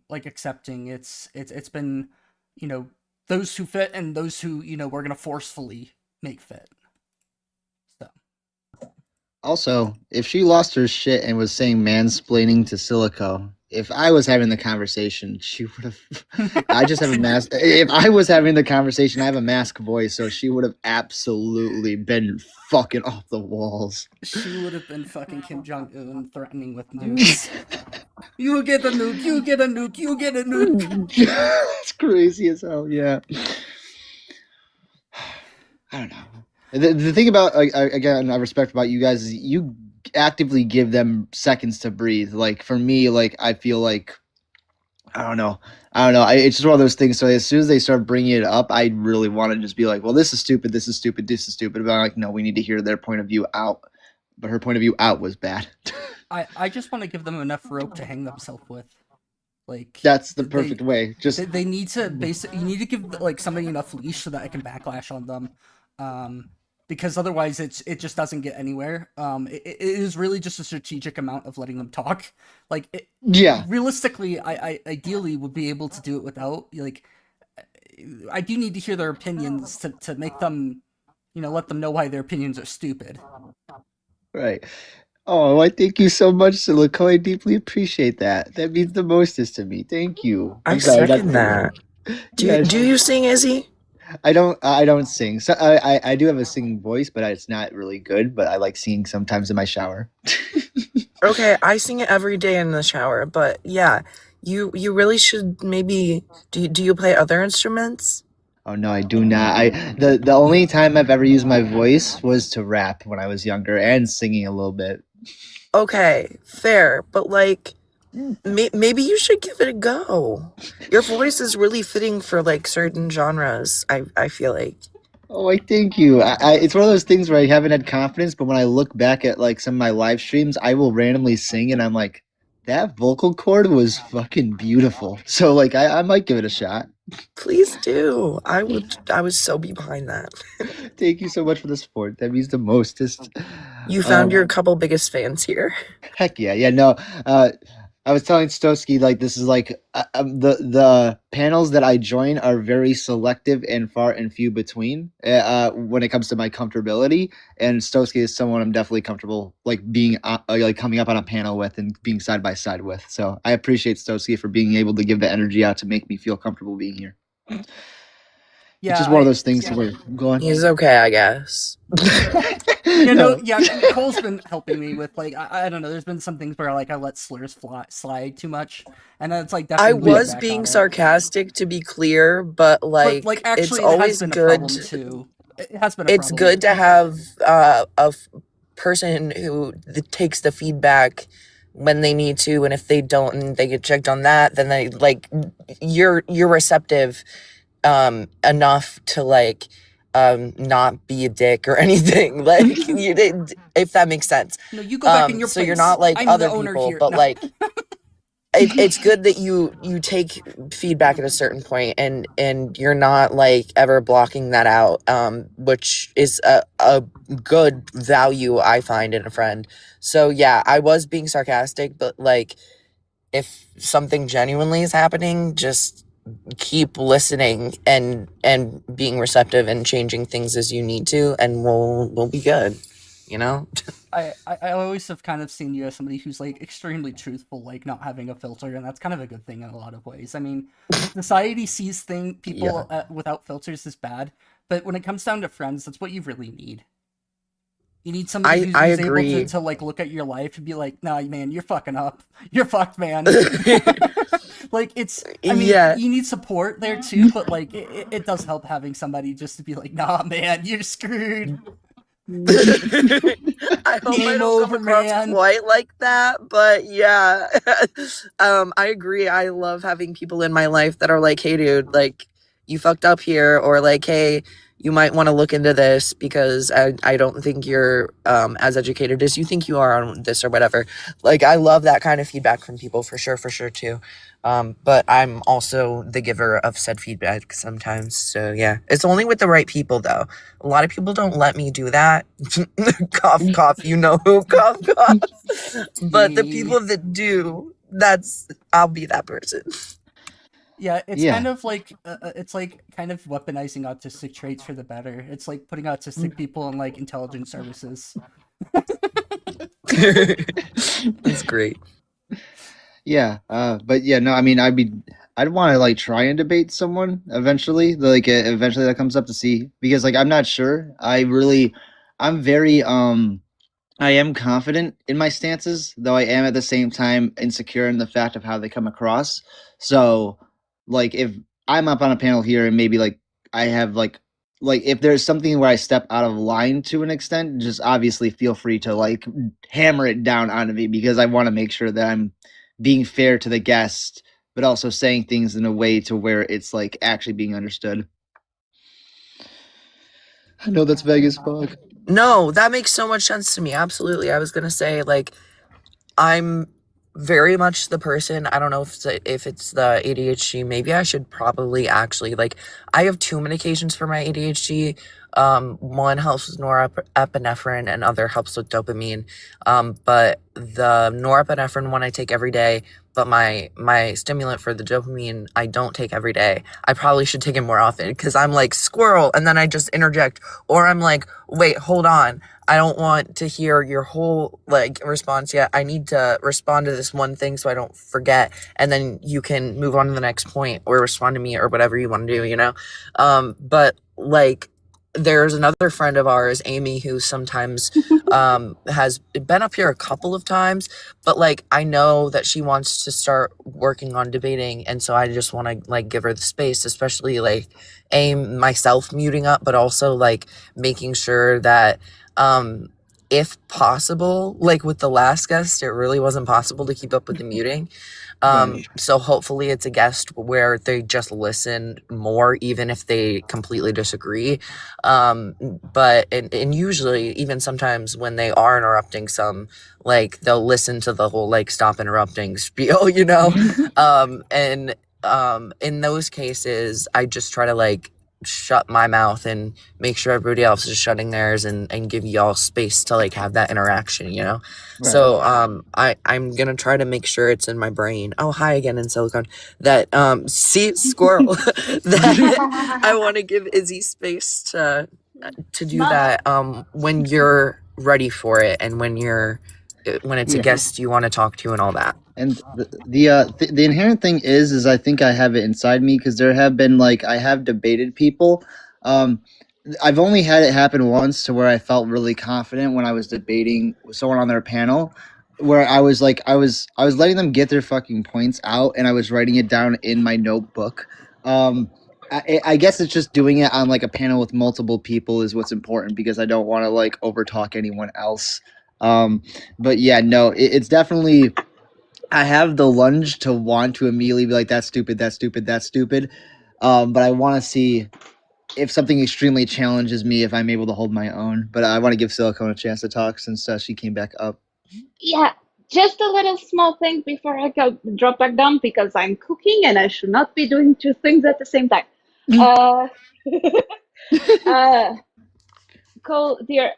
S1: like accepting. It's been, those who fit and those who, we're gonna forcefully make fit. So
S2: Also, if she lost her shit and was saying mansplaining to Silico, if I was having the conversation, she would have. I just have a mask. If I was having the conversation, I have a mask voice, so she would have absolutely been fucking off the walls.
S1: She would have been fucking Kim Jong-un threatening with nukes. You get a nuke, you get a nuke, you get a nuke.
S2: It's crazy as hell, yeah. I don't know. The thing about, again, I respect about you guys is you actively give them seconds to breathe. Like, for me, like, I feel like, I don't know. It's just one of those things. So as soon as they start bringing it up, I really want to just be like, well, this is stupid, this is stupid, this is stupid. But I'm like, no, we need to hear their point of view out. But her point of view out was bad.
S1: I just want to give them enough rope to hang themselves with. Like,
S2: that's the perfect way. Just
S1: they need to you need to give like somebody enough leash so that I can backlash on them. Because otherwise it just doesn't get anywhere. It is really just a strategic amount of letting them talk. Like,
S2: yeah.
S1: Realistically, I ideally would be able to do it without, like, I do need to hear their opinions to make them, let them know why their opinions are stupid.
S2: Right. Oh, I thank you so much, Silico. I deeply appreciate that. That means the mostest to me. Thank you.
S4: I second that. Do you sing, Izzy?
S2: I don't sing. So I do have a singing voice, but it's not really good. But I like singing sometimes in my shower.
S4: Okay, I sing it every day in the shower. But yeah, you really should maybe. Do you play other instruments?
S2: Oh no, I do not. The only time I've ever used my voice was to rap when I was younger and singing a little bit.
S4: Okay, fair, but like, maybe you should give it a go. Your voice is really fitting for like certain genres. I feel like.
S2: Oh, I thank you. It's one of those things where I haven't had confidence, but when I look back at like some of my live streams, I will randomly sing, and I'm like, that vocal cord was fucking beautiful. So like, I might give it a shot.
S4: Please do. I would so be behind that.
S2: Thank you so much for the support. That means the mostest.
S4: You found your couple biggest fans here.
S2: Heck yeah. Yeah, no. I was telling Stosky, like, this is like the panels that I join are very selective and far and few between when it comes to my comfortability. And Stosky is someone I'm definitely comfortable like being like coming up on a panel with and being side by side with. So I appreciate Stosky for being able to give the energy out to make me feel comfortable being here. Yeah, it's just one of those things to where go on.
S4: He's okay, I guess.
S1: Cole's been helping me with like I don't know. There's been some things where like I let slurs slide too much, and then it's like
S4: I was being sarcastic to be clear, but like actually, it's always good.
S1: It has been.
S4: It's good to have a person who takes the feedback when they need to, and if they don't, and they get checked on that, then they like you're receptive enough to like not be a dick or anything, like if that makes sense.
S1: No, you go back in your
S4: so
S1: place.
S4: You're not like
S1: I'm
S4: other
S1: the owner
S4: people
S1: here.
S4: but
S1: no.
S4: like it's good that you take feedback at a certain point and you're not like ever blocking that out, which is a good value I find in a friend. So yeah, I was being sarcastic, but like if something genuinely is happening, just keep listening and being receptive and changing things as you need to, and we'll be good, you know.
S1: I always have kind of seen you as somebody who's like extremely truthful, like not having a filter, and that's kind of a good thing in a lot of ways. I mean, society sees people without filters as bad, but when it comes down to friends, that's what you really need. You need somebody who's
S4: agree.
S1: able to like look at your life and be like, nah, man, you're fucking up. You're fucked, man. Like it's, I mean, you need support there too, but like it does help having somebody just to be like, nah, man, you're screwed.
S4: I hope I don't come across quite like that, but yeah. I agree. I love having people in my life that are like, hey dude, like you fucked up here, or like, hey, you might want to look into this because I don't think you're as educated as you think you are on this or whatever. Like I love that kind of feedback from people for sure too. But I'm also the giver of said feedback sometimes. So yeah, it's only with the right people though. A lot of people don't let me do that. Cough, cough, you know who, cough, cough. But the people that do, I'll be that person.
S1: Yeah, it's kind of like it's like kind of weaponizing autistic traits for the better. It's like putting autistic people in like intelligence services.
S4: It's great.
S2: Yeah, but yeah, no, I mean, I'd want to like try and debate someone eventually. Like eventually that comes up to see, because like I'm not sure. I'm very I am confident in my stances, though I am at the same time insecure in the fact of how they come across. So, like if I'm up on a panel here and maybe like I have like if there's something where I step out of line to an extent, just obviously feel free to like hammer it down onto me, because I want to make sure that I'm being fair to the guest, but also saying things in a way to where it's like actually being understood. I know that's vague as fuck.
S4: No, that makes so much sense to me. Absolutely. I was gonna say, like, I'm very much the person, I don't know if it's the ADHD, maybe I should probably actually, like, I have two medications for my ADHD. One helps with norepinephrine and other helps with dopamine. But the norepinephrine one I take every day, but my stimulant for the dopamine I don't take every day. I probably should take it more often, because I'm like, squirrel, and then I just interject, or I'm like, wait, hold on, I don't want to hear your whole like response yet. I need to respond to this one thing so I don't forget, and then you can move on to the next point or respond to me or whatever you want to do, you know? But like there's another friend of ours, Amy, who sometimes has been up here a couple of times, but like I know that she wants to start working on debating, and so I just want to like give her the space, especially like myself muting up, but also like making sure that if possible, like with the last guest, it really wasn't possible to keep up with the muting. So hopefully it's a guest where they just listen more, even if they completely disagree. But usually, even sometimes when they are interrupting some, like they'll listen to the whole like stop interrupting spiel, you know? And in those cases, I just try to like shut my mouth and make sure everybody else is shutting theirs, and give y'all space to like have that interaction, you know? Right. So I'm gonna try to make sure it's in my brain. Oh, hi again in Silicon. That see, squirrel. That I want to give Izzy space to do that when you're ready for it, and when it's a guest you want to talk to and all that.
S2: And the inherent thing is I think I have it inside me, because there have been like I have debated people. I've only had it happen once to where I felt really confident when I was debating someone on their panel, where I was letting them get their fucking points out, and I was writing it down in my notebook. I guess it's just doing it on like a panel with multiple people is what's important, because I don't want to like overtalk anyone else. But yeah, no, it's definitely, I have the lunge to want to immediately be like, that's stupid, that's stupid, that's stupid. But I want to see if something extremely challenges me, if I'm able to hold my own. But I want to give Silicone a chance to talk, since she came back up.
S8: Yeah,
S9: just a little small thing before I drop back down because I'm cooking and I should not be doing two things at the same time. Cole, dear,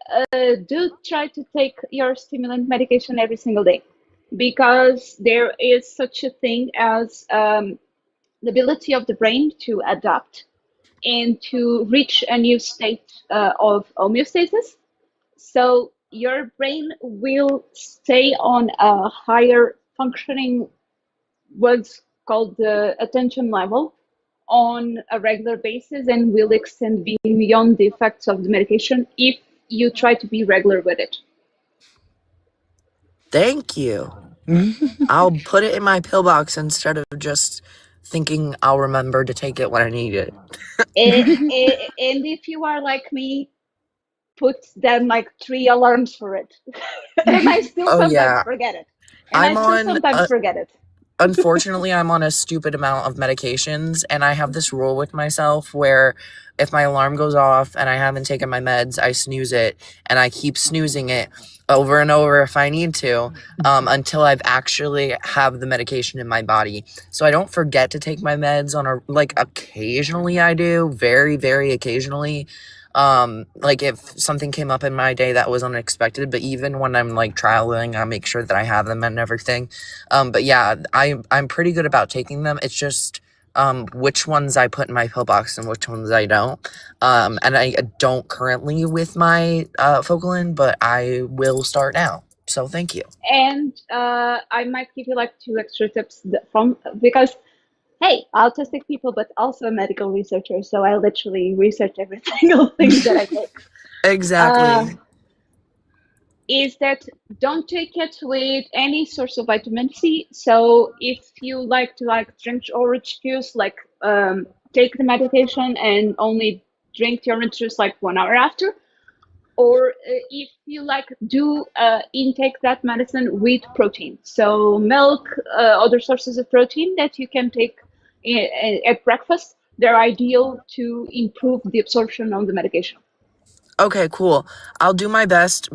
S9: do try to take your stimulant medication every single day because there is such a thing as the ability of the brain to adapt and to reach a new state of homeostasis. So your brain will stay on a higher functioning, what's called the attention level, on a regular basis and will extend beyond the effects of the medication if you try to be regular with it.
S4: Thank you. I'll put it in my pillbox instead of just thinking I'll remember to take it when I need it.
S9: And if you are like me, put then like 3 alarms for it. And I still sometimes forget it. Forget it.
S4: Unfortunately, I'm on a stupid amount of medications, and I have this rule with myself where if my alarm goes off and I haven't taken my meds, I snooze it, and I keep snoozing it over and over if I need to, until I've actually have the medication in my body. So I don't forget to take my meds occasionally I do, very, very occasionally. Like if something came up in my day that was unexpected, but even when I'm like trialing, I make sure that I have them and everything. But yeah, I'm pretty good about taking them. It's just which ones I put in my pillbox and which ones I don't. And I don't currently with my Focalin, but I will start now. So thank you.
S9: And I might give you like 2 extra tips because hey, autistic people, but also a medical researcher, so I literally research every single thing that I take.
S4: Exactly.
S9: Is that don't take it with any source of vitamin C. So if you like to drink orange juice, take the medication and only drink the orange juice 1 hour after. Or if you do intake that medicine with protein. So milk, other sources of protein that you can take at breakfast, they're ideal to improve the absorption of the medication.
S4: Okay, cool. I'll do my best.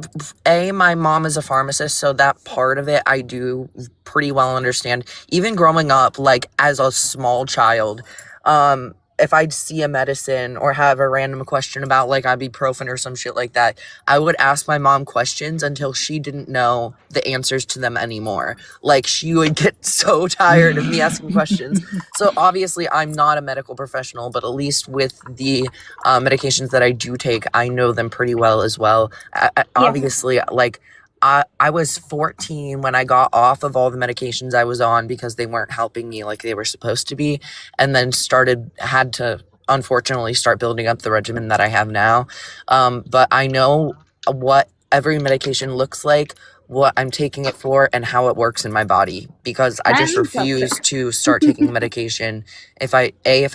S4: My mom is a pharmacist, so that part of it I do pretty well understand. Even growing up, as a small child, if I'd see a medicine or have a random question about ibuprofen or some shit like that, I would ask my mom questions until she didn't know the answers to them anymore. She would get so tired of me asking questions. So obviously I'm not a medical professional, but at least with the medications that I do take, I know them pretty well as well. Obviously, I was 14 when I got off of all the medications I was on because they weren't helping me like they were supposed to be, and then had to unfortunately start building up the regimen that I have now. But I know what every medication looks like, what I'm taking it for, and how it works in my body, because I just refuse to start taking medication if I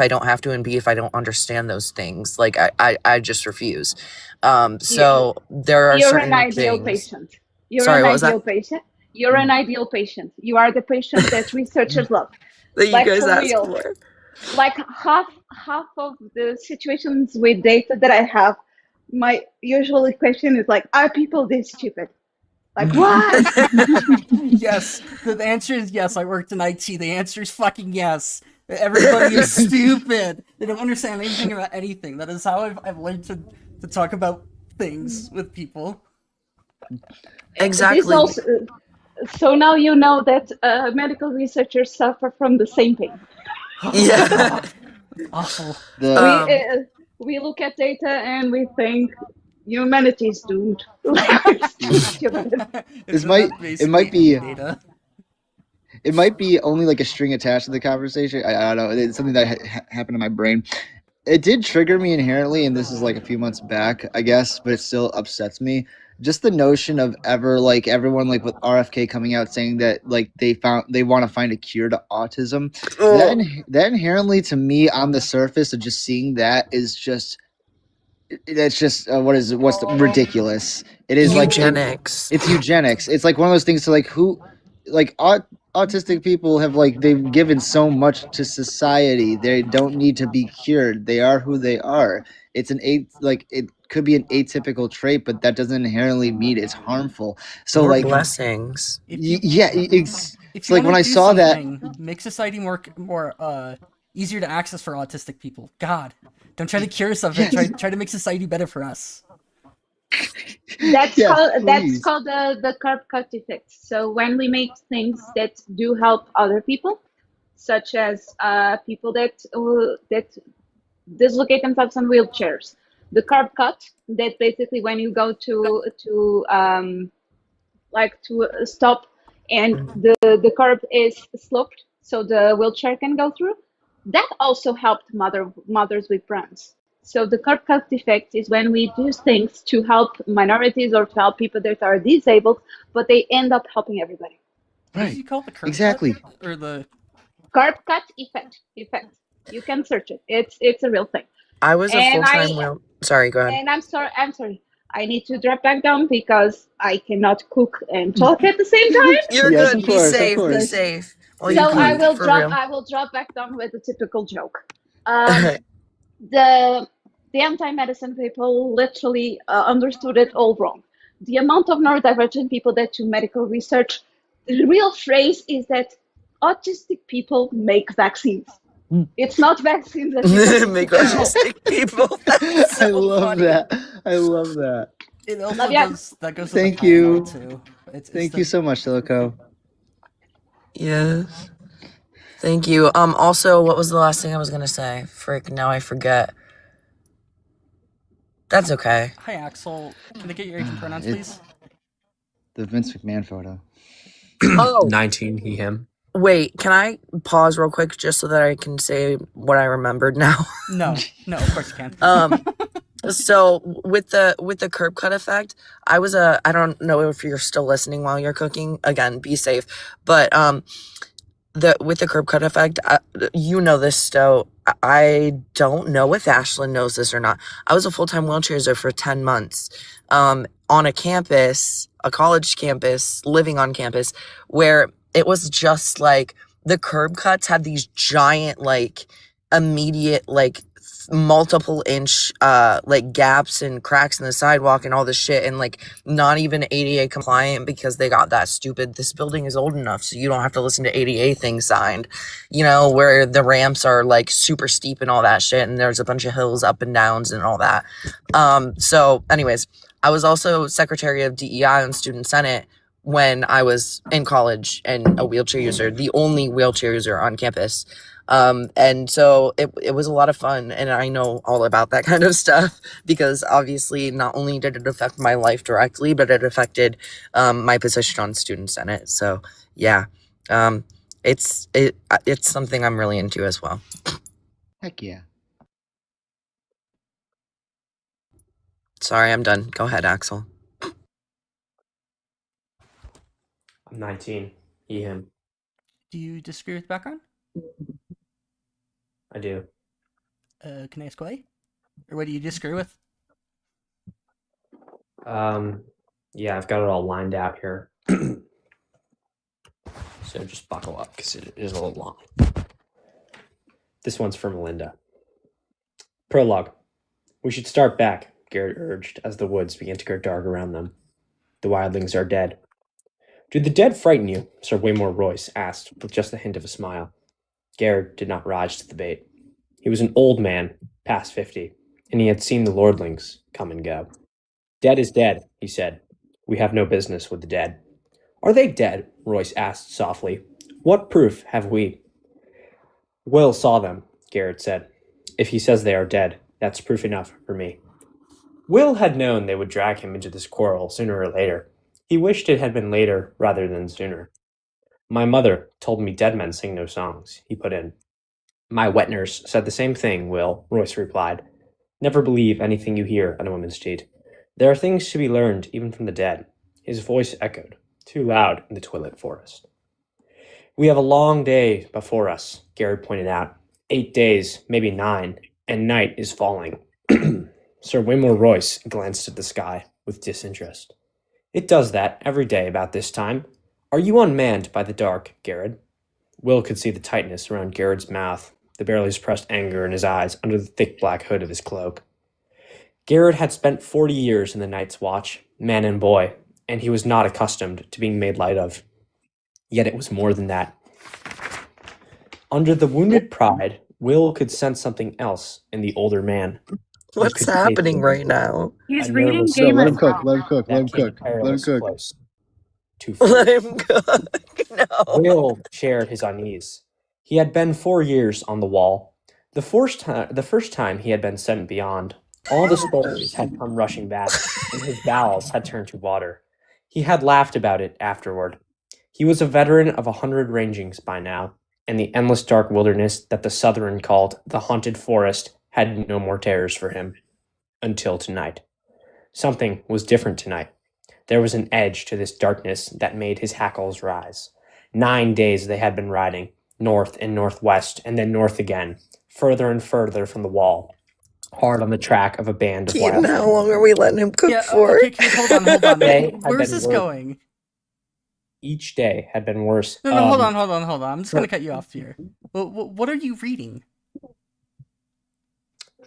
S4: don't have to, and B, if I don't understand those things. I just refuse. So there are certain things.
S9: You're an ideal patient.
S4: Sorry, what was that?
S9: Patient. You're an ideal patient. You are the patient that researchers love.
S4: That you guys ask for.
S9: Half of the situations with data that I have, my usual question is are people this stupid? What?
S1: Yes. The answer is yes. I worked in IT. The answer is fucking yes. Everybody is stupid. They don't understand anything about anything. That is how I've learned to talk about things with people.
S4: Exactly.
S9: So now you know that medical researchers suffer from the same thing.
S4: Yeah.
S1: Awful.
S9: We look at data and we think humanity is doomed.
S2: It might be data. It might be only a string attached to the conversation. I don't know. It's something that happened in my brain. It did trigger me inherently, and this is a few months back, I guess, but it still upsets me. Just the notion of everyone with RFK coming out saying that they want to find a cure to autism. That inherently, to me, on the surface of just seeing that is just ridiculous. It is
S4: eugenics.
S2: It's eugenics. It's one of those things to autistic people have they've given so much to society. They don't need to be cured. They are who they are. it's it could be an atypical trait, but that doesn't inherently mean it's harmful. So
S4: More
S2: like
S4: blessings.
S1: If you
S2: yeah,
S1: if
S2: it's
S1: you
S2: like
S1: want
S2: when
S1: to
S2: I
S1: do
S2: saw that.
S1: something, make society more easier to access for autistic people. God, don't try to cure us of it.
S2: Yes.
S1: Try to make society better for us.
S9: That's
S2: Yes,
S9: that's
S2: please.
S9: called the curb cut effect. So when we make things that do help other people, such as people that dislocate themselves on wheelchairs, the curb cut, that basically when you go to stop and the curb is sloped so the wheelchair can go through, that also helped mothers with brands. So the curb cut effect is when we do things to help minorities or to help people that are disabled, but they end up helping everybody.
S1: What did
S2: Right.
S1: you call it, the curb
S2: Exactly.
S1: cut or the?
S9: Curb cut effect. You can search it. It's a real thing.
S4: I was a
S9: And
S4: full-time Sorry, go ahead.
S9: and I'm sorry. I need to drop back down because I cannot cook and talk at the same time.
S4: You're
S2: Yes,
S4: good.
S2: of
S4: Be
S2: course, of
S4: safe. Be
S2: course.
S4: safe. Well,
S2: Thank
S4: you
S9: So I
S2: you.
S9: will
S4: for
S9: drop
S4: real.
S9: I will drop back down with a typical joke. The anti-medicine people literally understood it all wrong. The amount of neurodivergent people that do medical research, the real phrase is that autistic people make vaccines. It's not vaccines that
S4: Make autistic people. That's so
S2: I love
S4: funny.
S2: that. I love that.
S1: It also
S9: Love ya.
S1: goes that goes with
S2: Thank
S1: the Tylenol
S2: you.
S1: too. It's
S2: Thank
S1: the,
S2: you so much, Silico.
S4: Yes. Thank you. Also, what was the last thing I was gonna say? Frick, now I forget. That's okay.
S1: Hi Axel, can I get your age and pronouns, please?
S2: It's the Vince McMahon photo.
S4: Oh,
S10: 19, he, him.
S4: wait, can I pause real quick just so that I can say what I remembered now?
S1: No, of course you can.
S4: So with the curb cut effect, I don't know if you're still listening while you're cooking. Again, be safe. But with the curb cut effect, you know this, Stowe. I don't know if Ashlyn knows this or not. I was a full-time wheelchair user for 10 months on a campus, a college campus, living on campus, where it was just like the curb cuts had these giant, like, immediate, like, multiple inch like gaps and cracks in the sidewalk and all this shit, and like not even ADA compliant because they got that stupid "this building is old enough so you don't have to listen to ADA" thing signed, where the ramps are like super steep and all that shit, and there's a bunch of hills up and downs and all that. So anyways, I was also secretary of DEI and student senate when I was in college and a wheelchair user, the only wheelchair user on campus. And so it was a lot of fun, and I know all about that kind of stuff because obviously not only did it affect my life directly, but it affected my position on student senate. So yeah, it's something I'm really into as well.
S2: Heck yeah.
S4: Sorry, I'm done. Go ahead, Axel.
S10: I'm 19, he, him.
S1: Do you disagree with background?
S10: I do.
S1: Can I ask why? Or what do you disagree with?
S10: Yeah, I've got it all lined out here. So just buckle up because it is a little long. This one's for Melinda. Prologue. We should start back, Garrett urged as the woods began to grow dark around them. The wildlings are dead. Do the dead frighten you? Sir Waymore Royce asked with just the hint of a smile. Garrett did not rise to the bait. He was an old man, past 50, and he had seen the lordlings come and go. Dead is dead, he said. We have no business with the dead. Are they dead? Royce asked softly. What proof have we? Will saw them, Garrett said. If he says they are dead, that's proof enough for me. Will had known they would drag him into this quarrel sooner or later. He wished it had been later rather than sooner. My mother told me dead men sing no songs, he put in. My wet nurse said the same thing, Will, Royce replied. Never believe anything you hear on a woman's cheat. There are things to be learned even from the dead. His voice echoed, too loud in the twilit forest. We have a long day before us, Garrett pointed out. 8 days, maybe 9, and night is falling. Sir Waymore Royce glanced at the sky with disinterest. It does that every day about this time. Are you unmanned by the dark, Garrett? Will could see the tightness around Garrett's mouth, the barely suppressed anger in his eyes under the thick black hood of his cloak. Garrett had spent 40 years in the Night's Watch, man and boy, and he was not accustomed to being made light of. Yet it was more than that. Under the wounded pride, Will could sense something else in the older man.
S4: What's happening right now?
S6: He's
S10: A
S6: reading
S10: nervous
S6: Game
S2: Let
S6: of
S2: him cook.
S6: Thrones.
S2: Let him cook. Let him
S10: that came
S2: cook. Let him
S10: perilous
S2: cook.
S10: close to
S4: Let
S10: fear.
S4: him cook. No.
S10: Will shared his unease. He had been 4 years on the wall. The first time he had been sent beyond, all the stories had come rushing back, and his bowels had turned to water. He had laughed about it afterward. He was a veteran of 100 rangings by now, and the endless dark wilderness that the Southern called the Haunted Forest had no more terrors for him. Until tonight. Something was different tonight. There was an edge to this darkness that made his hackles rise. 9 days they had been riding, north and northwest, and then north again, further and further from the wall, hard on the track of a band of
S4: Keaton,
S10: wild.
S4: how long are we letting him cook
S1: Yeah,
S4: for?
S1: okay, hold on.
S10: Day had
S1: Where's
S10: been
S1: this
S10: worse.
S1: going?
S10: Each day had been worse.
S1: No, hold on. I'm just gonna cut you off here. What are you reading?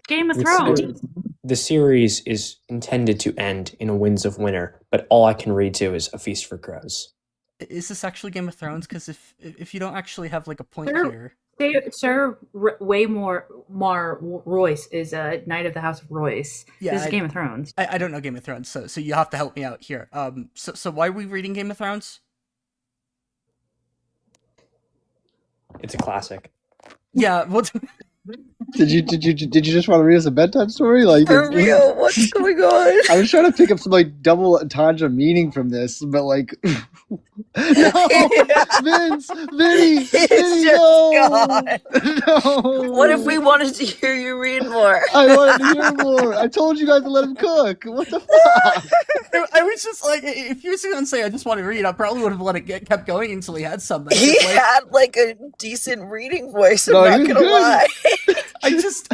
S6: Game of
S10: The
S6: Thrones.
S10: series- The series is intended to end in a Winds of Winter, but all I can read to is A Feast for Crows.
S1: Is this actually Game of Thrones? Because if you don't actually have like a point
S6: Sir-
S1: here,
S6: Sir Waymore Royce is a Knight of the House of Royce.
S1: Yeah,
S6: This is Game of Thrones.
S1: I don't know Game of Thrones, so you have to help me out here. So why are we reading Game of Thrones?
S10: It's a classic.
S1: Yeah, what?
S2: Did you just want to read us a bedtime story? Like,
S4: For real, what's going on?
S2: I was trying to pick up some like double entendre meaning from this, but like, no, Vince, Vinny,
S4: It's just
S2: no.
S4: What if we wanted to hear you read more?
S2: I wanted to hear more. I told you guys to let him cook. What the fuck?
S1: I was just like, if you was gonna say I just want to read, I probably would have let it kept going until he had something.
S4: He
S1: Just, like,
S4: had like a decent reading voice, I'm
S2: No, he
S4: not
S2: was
S4: gonna
S2: good.
S4: lie.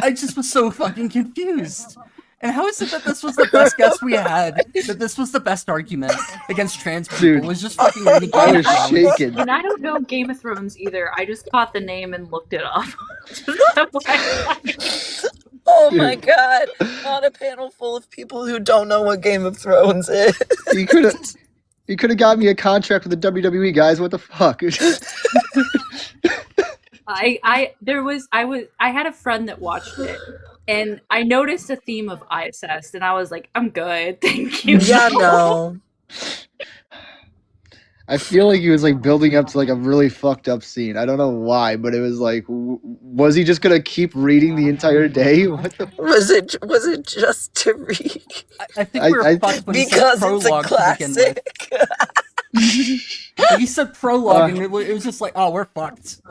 S1: I just was so fucking confused. And how is it that this was the best guess we had? That this was the best argument against trans people?
S2: Dude,
S1: Was just fucking reading
S2: I
S1: Game
S2: was
S1: of Thrones.
S2: shaking.
S6: And I don't know Game of Thrones either. I just caught the name and looked it up.
S4: Oh my god. On a panel full of people who don't know what Game of Thrones is.
S2: You could have got me a contract with the WWE guys. What the fuck?
S6: I had a friend that watched it, and I noticed a theme of ISS, and I was like, I'm good, thank you.
S4: Yeah, no.
S2: I feel like he was like building up to like a really fucked up scene. I don't know why, but it was like, was he just gonna keep reading the entire day? What the?
S4: Was it just to read?
S1: I think we were
S2: I-
S1: fucked when he said
S4: Because it's a
S1: prologue to begin with.
S4: classic.
S1: Like, he said prologue, and it was just like, oh, we're fucked.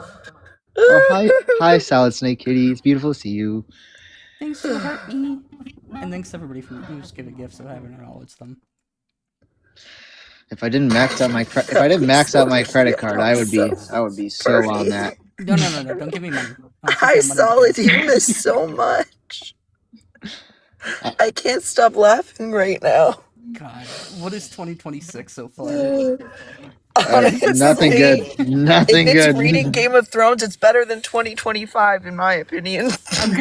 S2: Oh, hi, Salad Snake Kitty. It's beautiful to see you.
S1: Thanks for the heart, E. And thanks everybody for who's giving gifts so I haven't acknowledged them.
S2: If I didn't max out my credit card, I would be so on that.
S1: No, don't give me money.
S4: Hi, Solid, you missed so much. I can't stop laughing right now.
S1: God, what is 2026 so far?
S4: Honestly,
S2: Nothing good. Nothing
S4: if it's
S2: good.
S4: reading Game of Thrones, it's better than 2025, in my opinion.
S1: I'm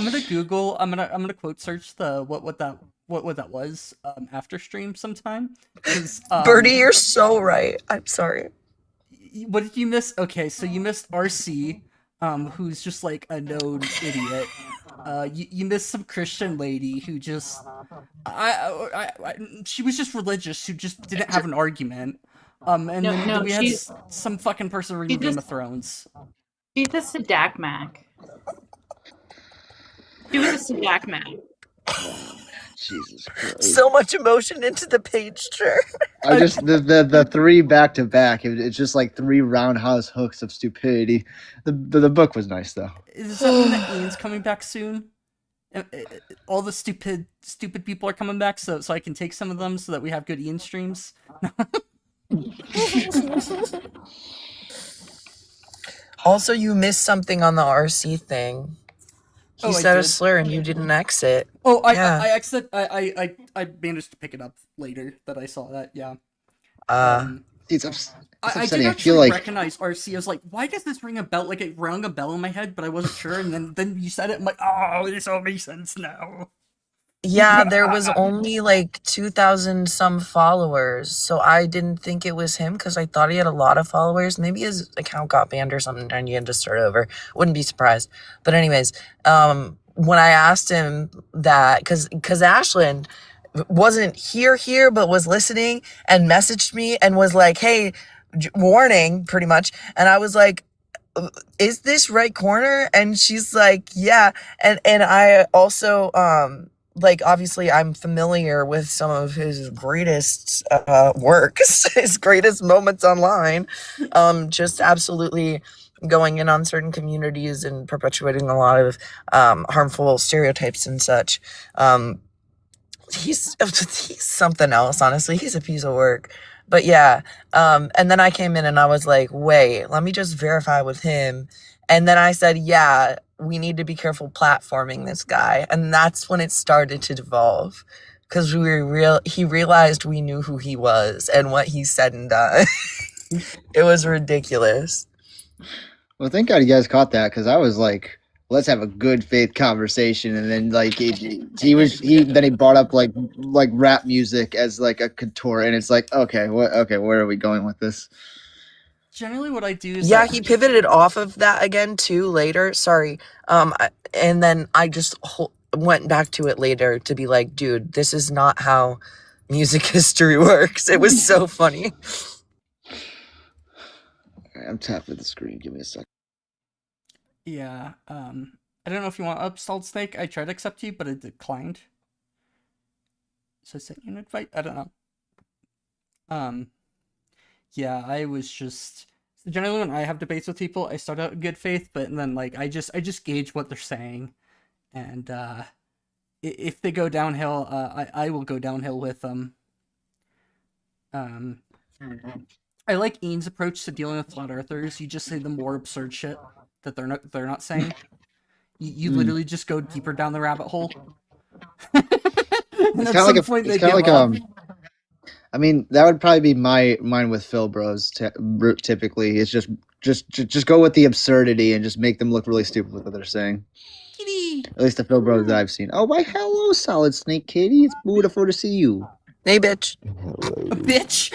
S1: gonna Google. I'm gonna quote search the what that was after stream sometime. 'Cause,
S4: Birdie, you're so right. I'm sorry.
S1: What did you miss? Okay, so you missed RC, who's just like a known idiot. You missed some Christian lady who just, she was just religious, who just didn't have an argument. And then we had some fucking person reading Game of Thrones.
S6: She's a Sadakmak. She was a Sadakmak.
S2: Jesus Christ.
S4: So much emotion into the picture.
S2: I just the three back to back. It's just like three roundhouse hooks of stupidity. The book was nice though.
S1: Does that mean that Ian's coming back soon? All the stupid people are coming back, so I can take some of them so that we have good Ian streams.
S4: Also, you missed something on the RC thing. He said a
S1: did.
S4: slur and you didn't exit.
S1: Oh,
S4: Yeah.
S1: I managed to pick it up later that I saw that. Yeah.
S2: It's
S1: I did
S2: upsetting. I
S1: actually
S2: feel like
S1: recognize RC. I was like, why does this ring a bell? Like it rang a bell in my head, but I wasn't sure. And then you said it. I'm like, oh, this all makes sense now.
S4: Yeah, there was only like 2,000 some followers, so I didn't think it was him because I thought he had a lot of followers. Maybe his account got banned or something and he had to start over. Wouldn't be surprised. But anyways, when I asked him that, because Ashlyn wasn't here, but was listening and messaged me and was like, "Hey, warning," pretty much, and I was like, "Is this right corner?" And she's like, "Yeah," and I also like, obviously I'm familiar with some of his greatest works, his greatest moments online, just absolutely going in on certain communities and perpetuating a lot of harmful stereotypes and such. He's something else, honestly. He's a piece of work. But yeah, and then I came in and I was like, wait, let me just verify with him. And then I said, yeah, we need to be careful platforming this guy. And that's when it started to devolve. Because he realized we knew who he was and what he said and done. It was ridiculous.
S2: Well, thank God you guys caught that, because I was like, let's have a good faith conversation, and then like he brought up like rap music as like a couture, and it's like, okay, where are we going with this?
S1: Generally, what I do is
S4: Yeah, he pivoted off of that again too later. Sorry. And then I just went back to it later to be like, dude, this is not how music history works. It was so funny.
S2: I'm tapping the screen. Give me a second.
S1: Yeah. I don't know if you want up, Salt Snake. I tried to accept you, but it declined. So I sent you an invite. I don't know. Yeah, I was just generally when I have debates with people, I start out in good faith, but then like I just gauge what they're saying, and if they go downhill, I will go downhill with them. I like Ian's approach to dealing with flat earthers. You just say the more absurd shit that they're not saying. You literally just go deeper down the rabbit hole.
S2: It's kind of like I mean, that would probably be mine with Phil Bros. Typically, it's just go with the absurdity and just make them look really stupid with what they're saying.
S1: Kitty.
S2: At least the Phil Bros that I've seen. Oh, why hello, Solid Snake Kitty. It's beautiful to see you.
S4: Hey, bitch.
S1: A bitch.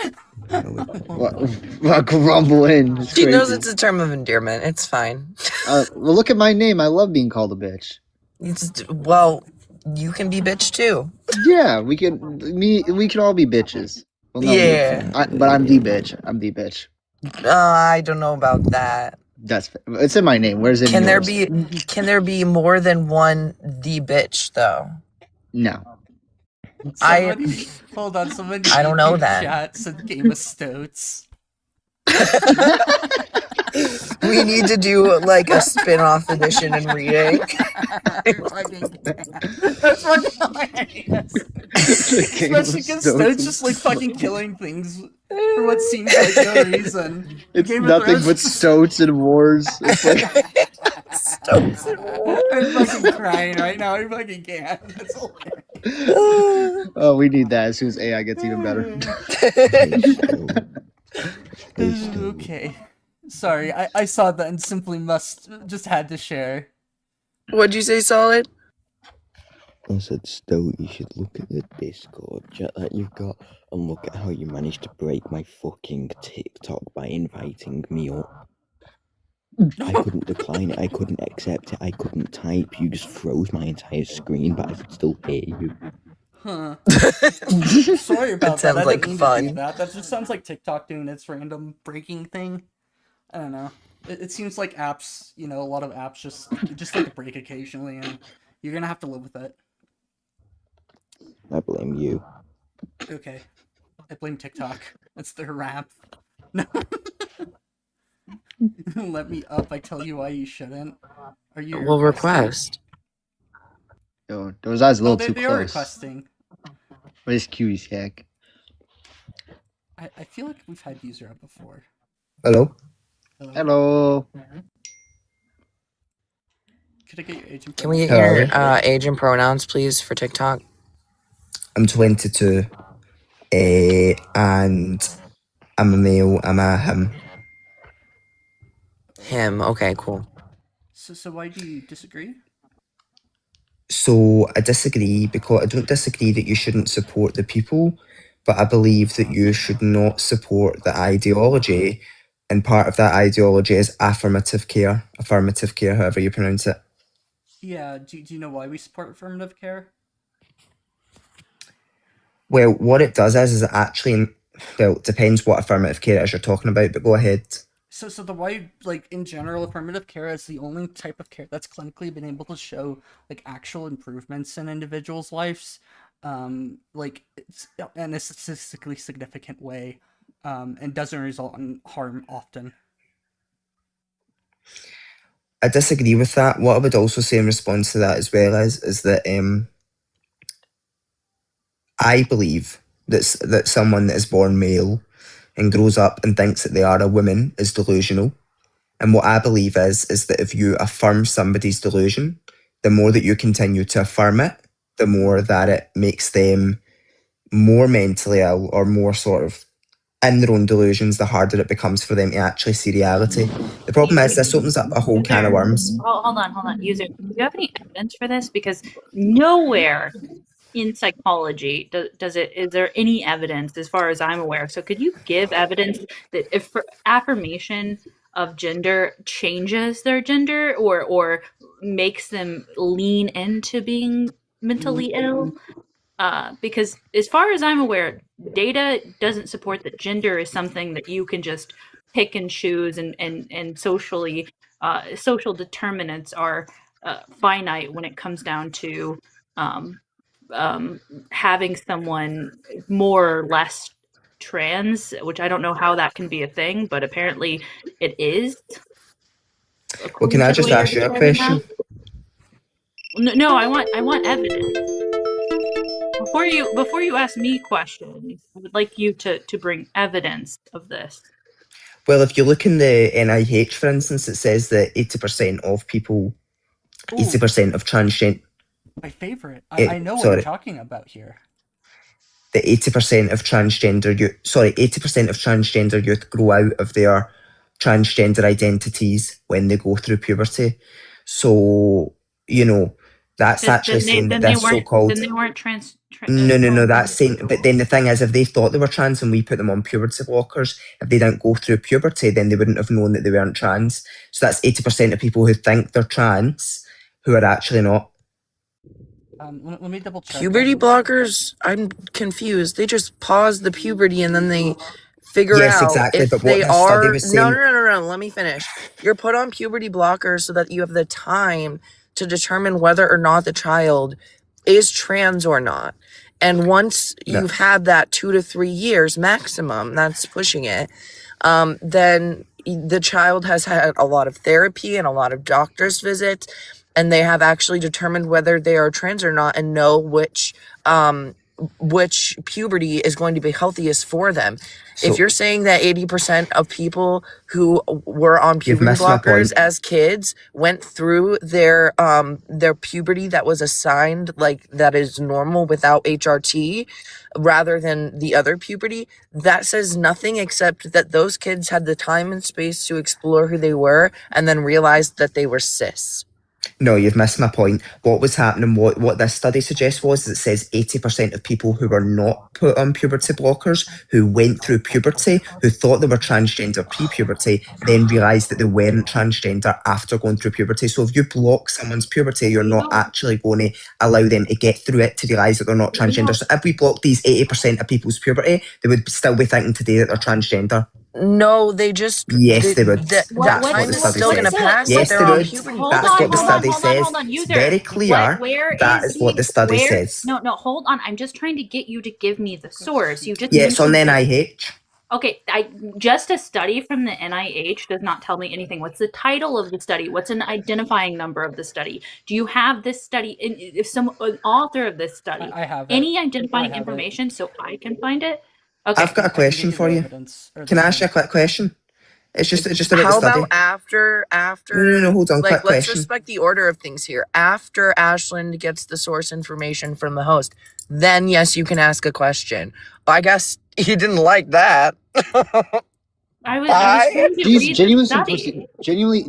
S2: What grumble in? It's
S4: She
S2: crazy.
S4: knows it's a term of endearment. It's fine.
S2: Well, look at my name. I love being called a bitch.
S4: Well, you can be bitch too.
S2: Yeah, we can all be bitches. Well, no,
S4: yeah.
S2: but I'm the bitch. I'm the bitch.
S4: I don't know about that.
S2: It's in my name. Where's it?
S4: Can there be more than one the bitch though?
S2: No.
S1: Hold on, somebody.
S4: I don't know that.
S1: Chat said Game of Stoats.
S4: We need to do like a spin-off edition and reading.
S1: That's fucking hilarious. Especially because Stoats just like fucking killing things for what seems like no reason.
S2: It's nothing but Stoats and wars. It's like...
S4: Stoats and wars.
S1: I'm fucking crying right now. I fucking can't. That's hilarious.
S2: Oh, we need that as soon as AI gets even better.
S1: Okay. Sorry, I saw that and simply just had to share.
S4: What'd you say, Solid?
S11: I said, Stoat, you should look at the Discord chat that you've got and look at how you managed to break my fucking TikTok by inviting me up. I couldn't decline it, I couldn't accept it, I couldn't type, you just froze my entire screen, but I could still hear you.
S1: Huh. Sorry about that. I didn't mean to do that. That just sounds like TikTok doing its random breaking thing. I don't know. It seems like apps, a lot of apps just like break occasionally, and you're gonna have to live with it.
S11: I blame you.
S1: Okay. I blame TikTok. That's their rap. No. Let me up. I tell you why you shouldn't. Are you?
S4: We'll request.
S2: Yo, those eyes a little too
S1: they
S2: close.
S1: Are requesting.
S2: Where's Cutie Hack?
S1: I feel like we've had user up before.
S12: Hello.
S2: Hello.
S1: Could I get your age and
S4: Can we get your age and pronouns, please, for TikTok?
S12: I'm 22. And I'm a male. I'm a him.
S4: Him. Okay, cool.
S1: So why do you disagree?
S12: So I disagree, because I don't disagree that you shouldn't support the people, but I believe that you should not support the ideology, and part of that ideology is affirmative care, however you pronounce it.
S1: Yeah, do you know why we support affirmative care?
S12: Well, what it does is it actually, well, it depends what affirmative care it is you're talking about, but go ahead.
S1: So the why, like, in general, affirmative care is the only type of care that's clinically been able to show like actual improvements in individuals' lives, like it's in a statistically significant way, and doesn't result in harm often.
S12: I disagree with that. What I would also say in response to that as well is that I believe that someone that is born male and grows up and thinks that they are a woman is delusional. And what I believe is that if you affirm somebody's delusion, the more that you continue to affirm it, the more that it makes them more mentally ill or more sort of in their own delusions, the harder it becomes for them to actually see reality. The problem is this opens up a whole can of worms.
S6: Hold on. User, do you have any evidence for this? Because nowhere in psychology is there any evidence, as far as I'm aware. So could you give evidence that if affirmation of gender changes their gender or makes them lean into being mentally ill? Because as far as I'm aware, data doesn't support that gender is something that you can just pick and choose, and socially social determinants are finite when it comes down to having someone more or less trans, which I don't know how that can be a thing, but apparently it is.
S12: Well, can I just ask you a question?
S6: No, I want evidence. Before you ask me questions, I would like you to bring evidence of this.
S12: Well, if you look in the NIH, for instance, it says that 80% of people, 80% of transgender.
S1: My favorite. I know what you're talking about here.
S12: That 80% of transgender youth, 80% of transgender youth grow out of their transgender identities when they go through puberty. So, that's actually saying that this so-called...
S6: Then they weren't trans...
S12: No, that's saying... But then the thing is, if they thought they were trans and we put them on puberty blockers, if they didn't go through puberty, then they wouldn't have known that they weren't trans. So that's 80% of people who think they're trans who are actually not.
S1: Let me double check.
S4: Puberty blockers? I'm confused. They just pause the puberty and then they figure out
S12: exactly,
S4: if
S12: but
S4: they
S12: what study was saying...
S4: No. Let me finish. You're put on puberty blockers so that you have the time to determine whether or not the child is trans or not. And once you've had that 2 to 3 years maximum, that's pushing it, then the child has had a lot of therapy and a lot of doctor's visits, and they have actually determined whether they are trans or not and know which puberty is going to be healthiest for them. So, if you're saying that 80% of people who were on puberty blockers as kids went through their puberty that was assigned, like that is normal without HRT, rather than the other puberty, that says nothing except that those kids had the time and space to explore who they were and then realized that they were cis.
S12: No, you've missed my point. What was happening, what this study suggests was, it says 80% of people who were not put on puberty blockers, who went through puberty, who thought they were transgender pre-puberty, then realised that they weren't transgender after going through puberty. So if you block someone's puberty, you're not actually going to allow them to get through it to realise that they're not transgender. So if we block these 80% of people's puberty, they would still be thinking today that they're transgender.
S4: No, they just...
S12: Yes, they would.
S4: That's what the study still going to pass.
S12: Yes, they would. That's what the study says.
S6: User.
S12: It's very clear. That is what the study says.
S6: No, hold on. I'm just trying to get you to give me the source. You just
S12: it's on the NIH.
S6: Okay, just a study from the NIH does not tell me anything. What's the title of the study? What's an identifying number of the study? Do you have this study? If an author of this study,
S1: I have
S6: any identifying information so I can find it? Okay.
S12: I've got a question for you. Can I ask you a quick question? It's just about the study.
S4: How about after?
S12: No, hold on. Quick
S4: Let's
S12: question.
S4: respect the order of things here. After Ashland gets the source information from the host, then yes, you can ask a question. I guess he didn't like that.
S2: I was trying to read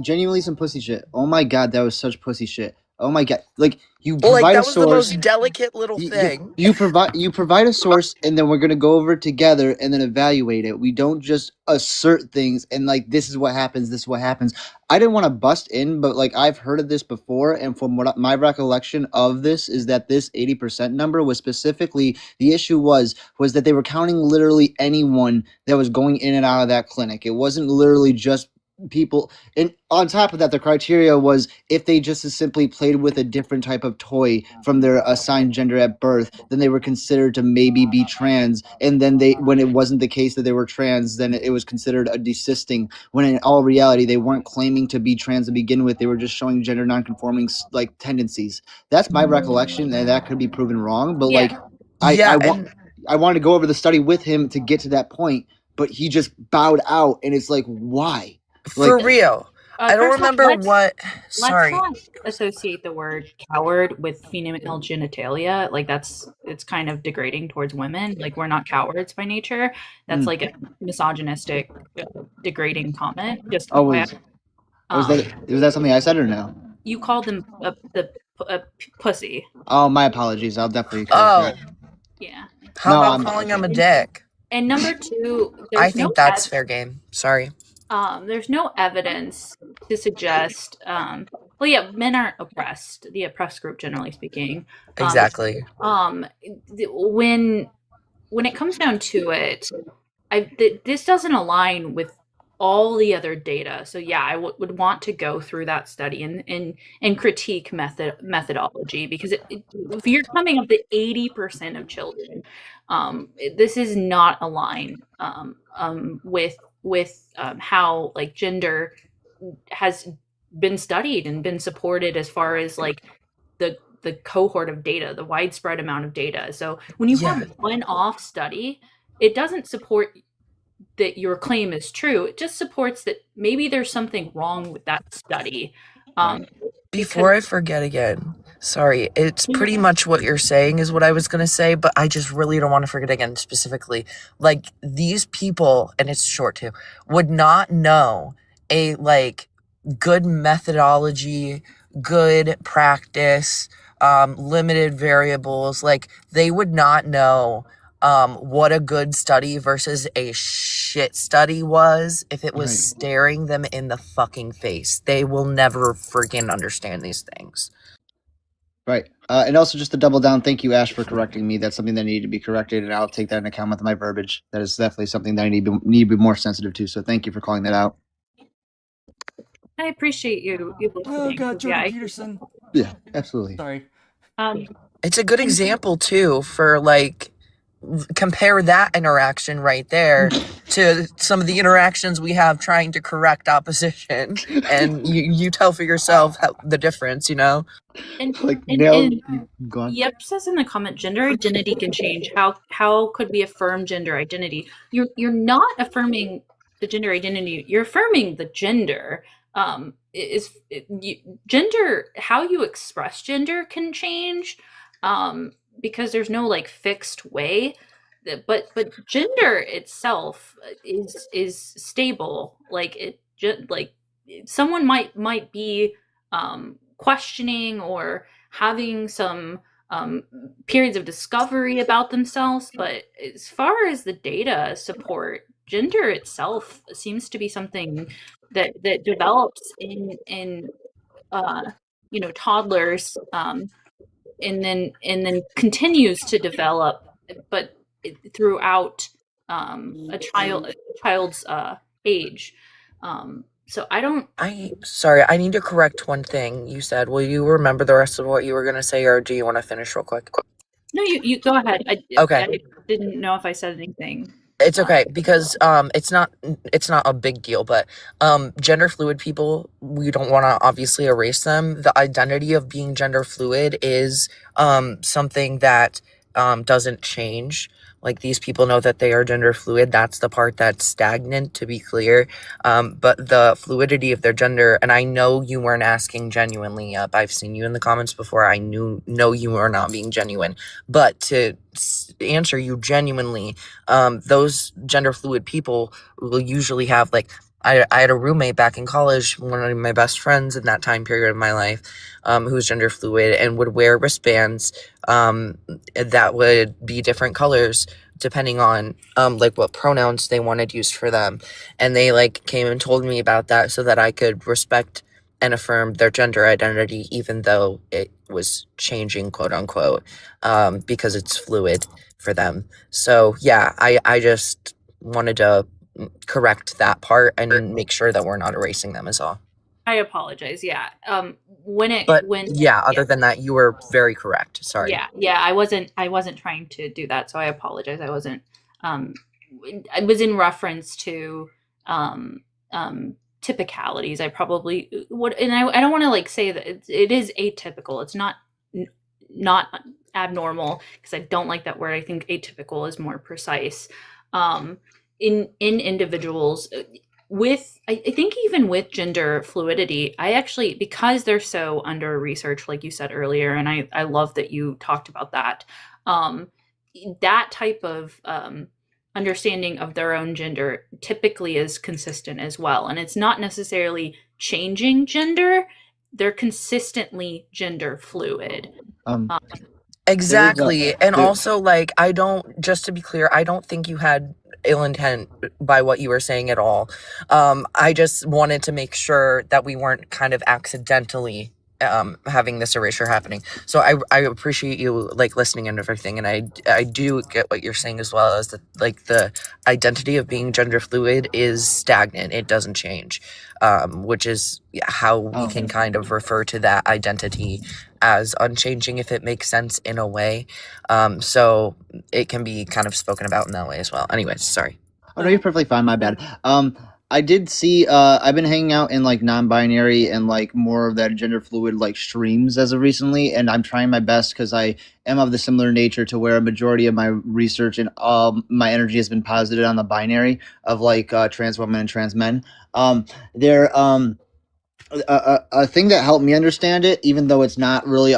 S2: genuinely some pussy shit. Oh my god, that was such pussy shit. Oh my god! Like you
S4: Well, like
S2: provide a
S4: that was the
S2: source.
S4: most delicate little
S2: You,
S4: thing.
S2: you provide a source, and then we're gonna go over it together and then evaluate it. We don't just assert things and like this is what happens. This is what happens. I didn't want to bust in, but like I've heard of this before, and from what my recollection of this is that this 80% number was specifically the issue was that they were counting literally anyone that was going in and out of that clinic. It wasn't literally just people, and on top of that the criteria was if they just as simply played with a different type of toy from their assigned gender at birth, then they were considered to maybe be trans, and then they when it wasn't the case that they were trans, then it was considered a desisting, when in all reality they weren't claiming to be trans to begin with. They were just showing gender nonconforming like tendencies. That's my recollection, and that could be proven wrong, but like I wanted to go over the study with him to get to that point, but he just bowed out, and it's like, why?
S4: For real. I don't remember what. Sorry.
S6: Let's not associate the word coward with female genitalia. Like it's kind of degrading towards women. Like we're not cowards by nature. That's like a misogynistic, degrading comment. Just
S2: was that something I said or no?
S6: You called them a pussy.
S2: Oh, my apologies. I'll definitely.
S6: Yeah.
S4: How about calling him a dick?
S6: And number two,
S4: I think that's fair game. Sorry.
S6: There's no evidence to suggest. Well, yeah, men aren't oppressed. The oppressed group, generally speaking.
S4: Exactly.
S6: When it comes down to it, this doesn't align with all the other data. So yeah, I would want to go through that study and critique methodology, because if you're coming up to 80% of children, this is not aligned with how like gender has been studied and been supported as far as like the cohort of data, the widespread amount of data. So when you have one off study, it doesn't support that your claim is true. It just supports that maybe there's something wrong with that study.
S4: Before I forget again, sorry, it's pretty much what you're saying is what I was going to say, but I just really don't want to forget again specifically. Like these people, and it's short too, would not know a like good methodology, good practice, limited variables. Like they would not know what a good study versus a shit study was if it was staring them in the fucking face. They will never freaking understand these things.
S2: Right. And also just to double down, thank you, Ash, for correcting me. That's something that needed to be corrected, and I'll take that into account with my verbiage. That is definitely something that I need to be more sensitive to, so thank you for calling that out.
S6: I appreciate you listening.
S1: Oh god, Jordan Peterson.
S2: Yeah, absolutely.
S1: Sorry.
S4: It's a good example too for like compare that interaction right there to some of the interactions we have trying to correct opposition, and you tell for yourself the difference, you know.
S6: Yep says in the comment, gender identity can change. How could we affirm gender identity? You're not affirming the gender identity. You're affirming the gender. Gender, how you express gender can change, because there's no like fixed way. But gender itself is stable. Like someone might be questioning or having some periods of discovery about themselves, but as far as the data support, gender itself seems to be something that develops in toddlers, and then continues to develop, but throughout a child's age. So
S4: sorry, I need to correct one thing you said. Will you remember the rest of what you were going to say, or do you want to finish real quick?
S6: No, you go ahead.
S4: Okay.
S6: I didn't know if I said anything.
S4: It's okay, because it's not a big deal, but gender fluid people, we don't want to obviously erase them. The identity of being gender fluid is something that doesn't change. Like, these people know that they are gender fluid. That's the part that's stagnant, to be clear. But the fluidity of their gender, and I know you weren't asking genuinely up. I've seen you in the comments before. I know you were not being genuine. But to answer you genuinely, those gender fluid people will usually have, like, I had a roommate back in college, one of my best friends in that time period of my life, who was gender fluid and would wear wristbands that would be different colors depending on like what pronouns they wanted used for them. And they like came and told me about that so that I could respect and affirm their gender identity, even though it was changing, quote unquote, because it's fluid for them. So yeah, I just wanted to correct that part and make sure that we're not erasing them is all.
S6: I apologize. Yeah. When
S4: Other than that, you were very correct. Sorry.
S6: Yeah, I wasn't trying to do that, so I apologize. I wasn't I was in reference to typicalities. I probably would, and I don't want to like say that it is atypical. It's not abnormal, because I don't like that word. I think atypical is more precise. In individuals with, I think even with gender fluidity, I actually, because they're so under research, like you said earlier, and I love that you talked about that, that type of understanding of their own gender typically is consistent as well. And it's not necessarily changing gender, they're consistently gender fluid.
S4: Exactly. And also, like, just to be clear, I don't think you had ill intent by what you were saying at all. I just wanted to make sure that we weren't kind of accidentally having this erasure happening. So I appreciate you like listening and everything, and I do get what you're saying as well, as the identity of being gender fluid is stagnant. It doesn't change, which is how we can kind of refer to that identity as unchanging, if it makes sense in a way. So it can be kind of spoken about in that way as well. Anyways, sorry.
S2: Oh no, you're perfectly fine. My bad. I did see. I've been hanging out in like non-binary and like more of that gender fluid like streams as of recently, and I'm trying my best because I am of the similar nature to where a majority of my research and my energy has been posited on the binary of like trans women and trans men. They're a thing that helped me understand it, even though it's not really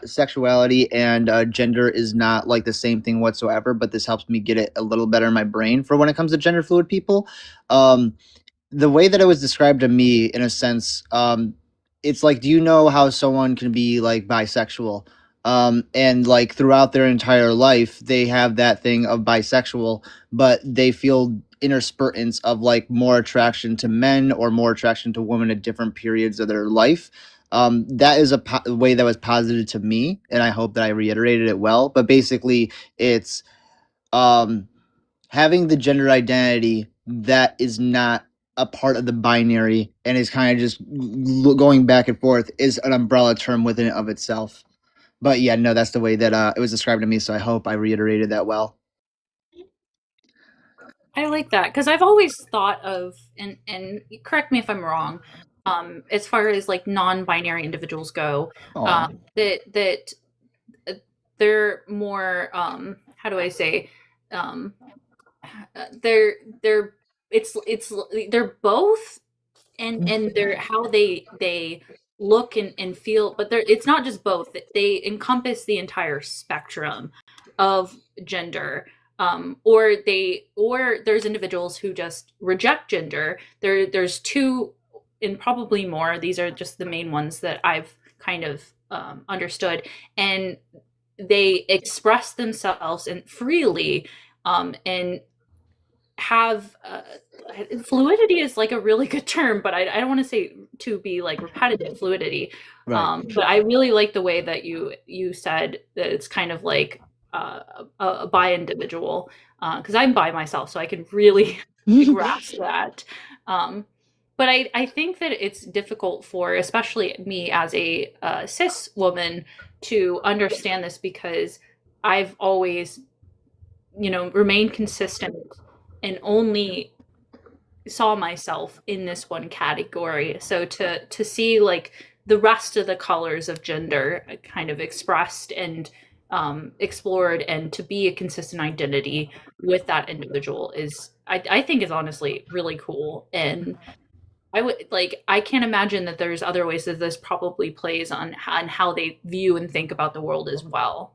S2: sexuality and gender is not like the same thing whatsoever, but this helps me get it a little better in my brain for when it comes to gender fluid people. The way that it was described to me, in a sense, it's like, do you know how someone can be like bisexual? And like throughout their entire life, they have that thing of bisexual, but they feel interspurtants of like more attraction to men or more attraction to women at different periods of their life. That is a way that was posited to me, and I hope that I reiterated it well. But basically, it's having the gender identity that is not a part of the binary and is kind of just going back and forth is an umbrella term within of itself. But yeah, no, that's the way that it was described to me, so I hope I reiterated that well.
S6: I like that, because I've always thought of, and correct me if I'm wrong, as far as like non-binary individuals go, that they're more, how do I say, they're both, and they're how they look and feel, but it's not just both. They encompass the entire spectrum of gender. Or there's individuals who just reject gender. There's two, and probably more. These are just the main ones that I've kind of understood, and they express themselves and freely, and have fluidity is like a really good term, but I don't want to say to be like repetitive fluidity. Right. But I really like the way that you said that it's kind of like a bi individual, because I'm bi myself, so I can really grasp that. But I think that it's difficult for, especially me as a cis woman, to understand this, because I've always, remained consistent and only saw myself in this one category. So to see like the rest of the colors of gender kind of expressed and explored, and to be a consistent identity with that individual is, I think is honestly really cool. And I can't imagine that there's other ways that this probably plays on how they view and think about the world as well.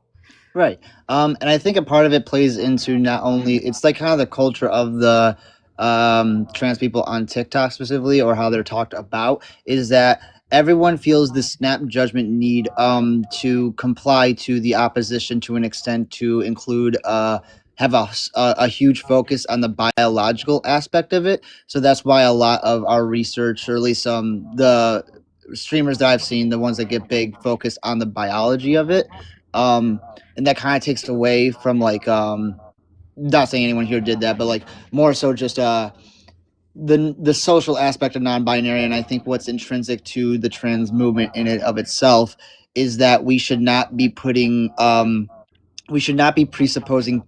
S2: Right. And I think a part of it plays into not only, it's like kind of the culture of the trans people on TikTok specifically, or how they're talked about, is that everyone feels this snap judgment need to comply to the opposition to an extent, to include have a huge focus on the biological aspect of it. So that's why a lot of our research, or at least the streamers that I've seen, the ones that get big, focus on the biology of it. And that kind of takes away from like not saying anyone here did that, but like more so just the social aspect of non-binary. And I think what's intrinsic to the trans movement in it of itself is that we should not be presupposing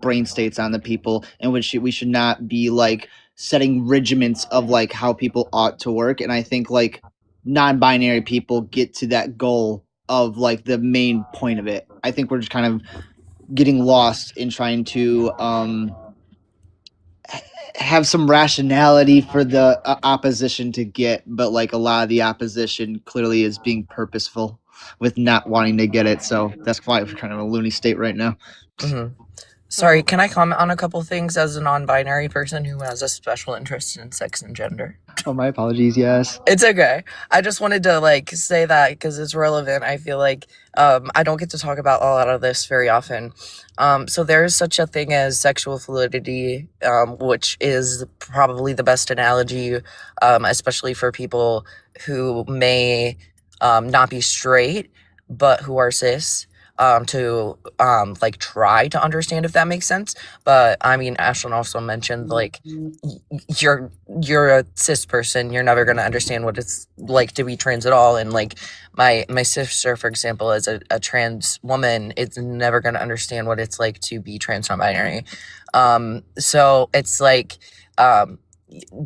S2: brain states on the people, and we should not be like setting regiments of like how people ought to work. And I think like non-binary people get to that goal of like the main point of it. I think we're just kind of getting lost in trying to have some rationality for the opposition to get, but like a lot of the opposition clearly is being purposeful with not wanting to get it. So that's why we're kind of in a loony state right now.
S4: Mm-hmm. Sorry, can I comment on a couple things as a non-binary person who has a special interest in sex and gender?
S2: Oh, my apologies. Yes,
S4: it's okay. I just wanted to like say that because it's relevant. I feel like I don't get to talk about a lot of this very often. So there is such a thing as sexual fluidity, which is probably the best analogy, especially for people who may not be straight but who are cis. To like try to understand if that makes sense. But I mean, Ashlyn also mentioned like you're a cis person, you're never gonna understand what it's like to be trans at all. And like my sister, for example, is a trans woman, it's never gonna understand what it's like to be trans non-binary. So it's like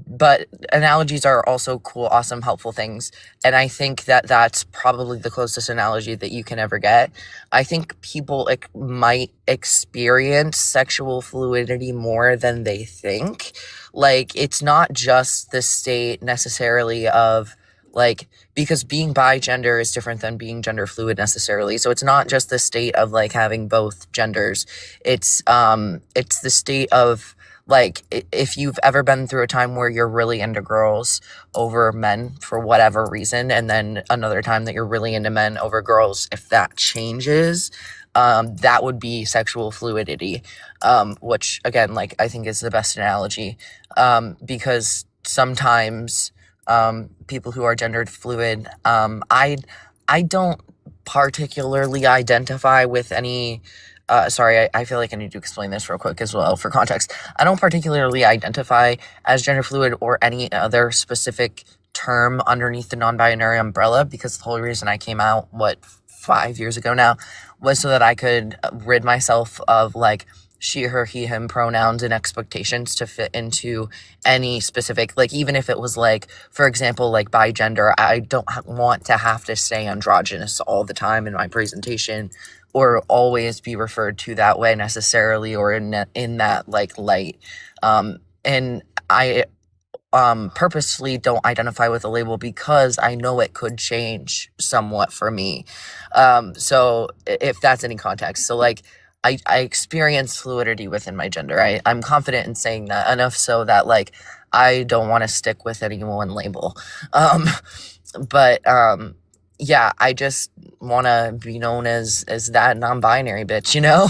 S4: but analogies are also cool, awesome, helpful things. And I think that that's probably the closest analogy that you can ever get. I think people might experience sexual fluidity more than they think. Like, it's not just the state necessarily of like, because being bi-gender is different than being gender fluid necessarily. So it's not just the state of like having both genders. It's the state of like, if you've ever been through a time where you're really into girls over men for whatever reason, and then another time that you're really into men over girls, if that changes, that would be sexual fluidity, which again, like, I think is the best analogy, because sometimes people who are gendered fluid, I don't particularly identify with any. Sorry, I feel like I need to explain this real quick as well for context. I don't particularly identify as gender fluid or any other specific term underneath the non-binary umbrella, because the whole reason I came out, 5 years ago now, was so that I could rid myself of like she, her, he, him pronouns and expectations to fit into any specific, like, even if it was like, for example, like bi-gender, I don't want to have to say androgynous all the time in my presentation, or always be referred to that way necessarily, or in that like light. And I purposely don't identify with a label because I know it could change somewhat for me. So if that's any context. So like I experience fluidity within my gender. I'm confident in saying that, enough so that like I don't want to stick with any one label. But yeah, I just want to be known as that non-binary bitch, you know,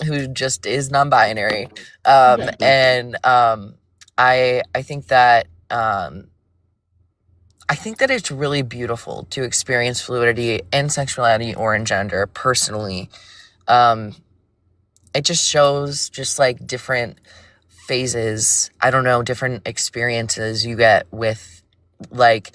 S4: who just is non-binary. And I think that it's really beautiful to experience fluidity in sexuality or in gender personally. It just shows just like different phases, I don't know, different experiences you get with like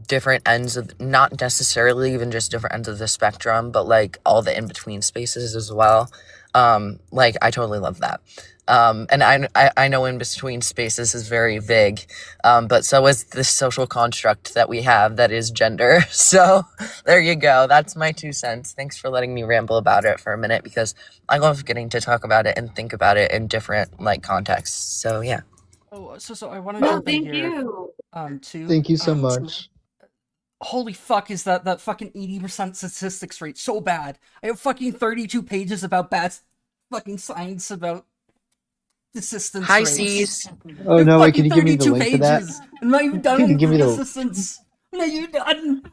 S4: different ends of, not necessarily even just different ends of the spectrum, but like all the in-between spaces as well. Like I totally love that. And I know in between spaces is very vague, but so is this social construct that we have that is gender. So there you go. That's my 2 cents. Thanks for letting me ramble about it for a minute, because I love getting to talk about it and think about it in different like contexts. So yeah.
S1: Oh, so I want to jump in here.
S9: You.
S1: Too.
S2: Thank you so much.
S1: Holy fuck, is that fucking 80% statistics rate so bad? I have fucking 32 pages about bad fucking science about desistance
S4: Hi,
S1: rates.
S4: Cease.
S13: Oh
S1: They're
S13: no! Wait,
S1: fucking
S13: can you give me the
S1: 32
S13: link to that?
S1: pages. I'm not even done
S13: Can you
S1: with
S13: give
S1: the
S13: me the?
S1: desistance. I'm not even done.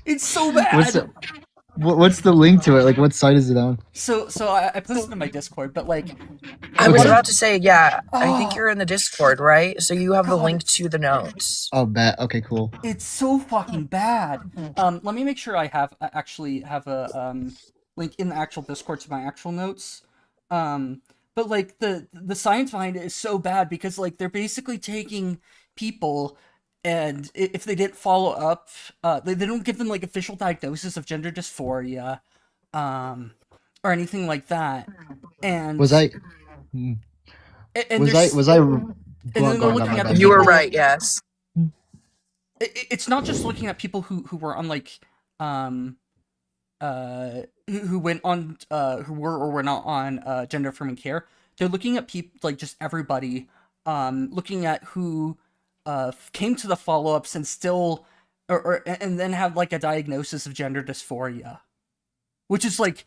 S1: It's so
S13: What's
S1: bad.
S13: what's the link to it? Like, what site is it on?
S1: So I posted it in my Discord, but like,
S4: I was
S13: Okay.
S4: about to say, yeah, I think
S1: oh,
S4: you're in the Discord, right? So you have the
S1: God,
S4: link to the notes.
S13: Oh, bet. Okay, cool.
S1: it's so fucking bad. Let me make sure I actually have a link in the actual Discord to my actual notes. But like the science behind it is so bad because like they're basically taking people, and if they didn't follow up, they don't give them like official diagnosis of gender dysphoria, or anything like that. And
S13: Was I?
S1: and
S13: Was
S1: there's
S13: I? Was I?
S1: and then they're looking at the
S4: You were
S1: people.
S4: right, yes.
S1: It's not just looking at people who were on like who went on who were or were not on gender affirming care. They're looking at people, like just everybody, looking at who came to the follow-ups and still and then have like a diagnosis of gender dysphoria, which is like,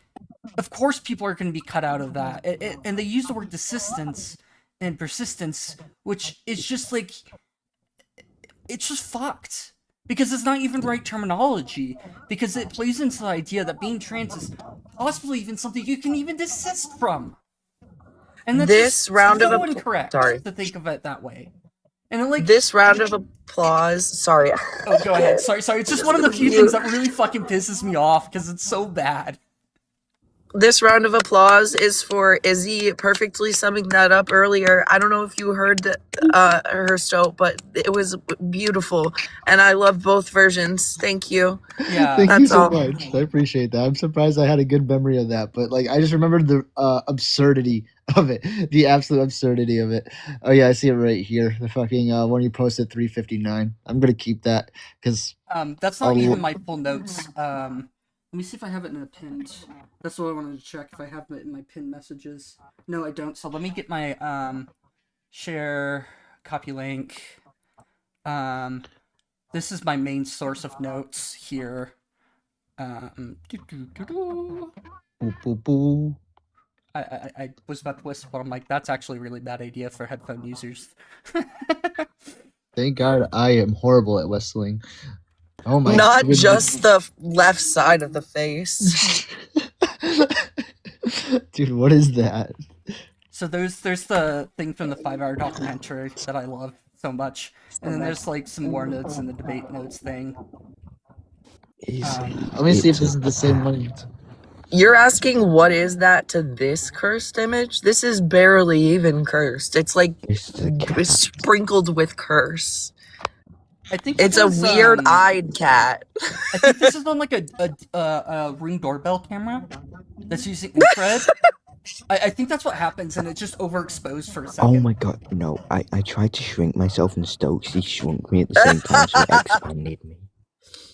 S1: of course people are going to be cut out of that. And they use the word desistance and persistence, which is just like, it's just fucked. Because it's not even the right terminology. Because it plays into the idea that being trans is possibly even something you can even desist from. And that's
S4: This
S1: just
S4: round
S1: so
S4: of
S1: incorrect
S4: sorry.
S1: to think of it that way. And it, like,
S4: This round of applause. Sorry.
S1: oh, go ahead. Sorry. It's just one of the few things that really fucking pisses me off because it's so bad.
S4: This round of applause is for Izzy perfectly summing that up earlier. I don't know if you heard her stoat, but it was beautiful, and I love both versions. Thank you.
S1: Yeah,
S13: Thank you
S4: that's
S13: so
S4: all.
S13: much. I appreciate that. I'm surprised I had a good memory of that, but like I just remembered the absurdity of it, the absolute absurdity of it. Oh yeah, I see it right here. The fucking one you posted 359. I'm gonna keep that because
S1: that's not even my full notes. Let me see if I have it in a pinned. That's what I wanted to check, if I have it in my pinned messages. No, I don't. So let me get my share copy link. This is my main source of notes here.
S13: Boo, boo, boo.
S1: I was about to whistle, but I'm like, that's actually a really bad idea for headphone users.
S13: Thank God I am horrible at whistling. Oh my
S4: Not
S13: goodness.
S4: just the left side of the face.
S13: Dude, what is that?
S1: So there's the thing from the 5-hour documentary that I love so much, and then there's like some more notes in the debate notes thing.
S13: Let me see if this is the same one.
S4: You're asking what is that to this cursed image? This is barely even cursed. It's like it's sprinkled with curse.
S1: I think
S4: it's a weird-eyed cat.
S1: I think this is on like a Ring doorbell camera that's using infrared. I think that's what happens, and it's just overexposed for a second.
S11: Oh my god, no. I tried to shrink myself and Stokesy shrunk me at the same time, so it expanded me.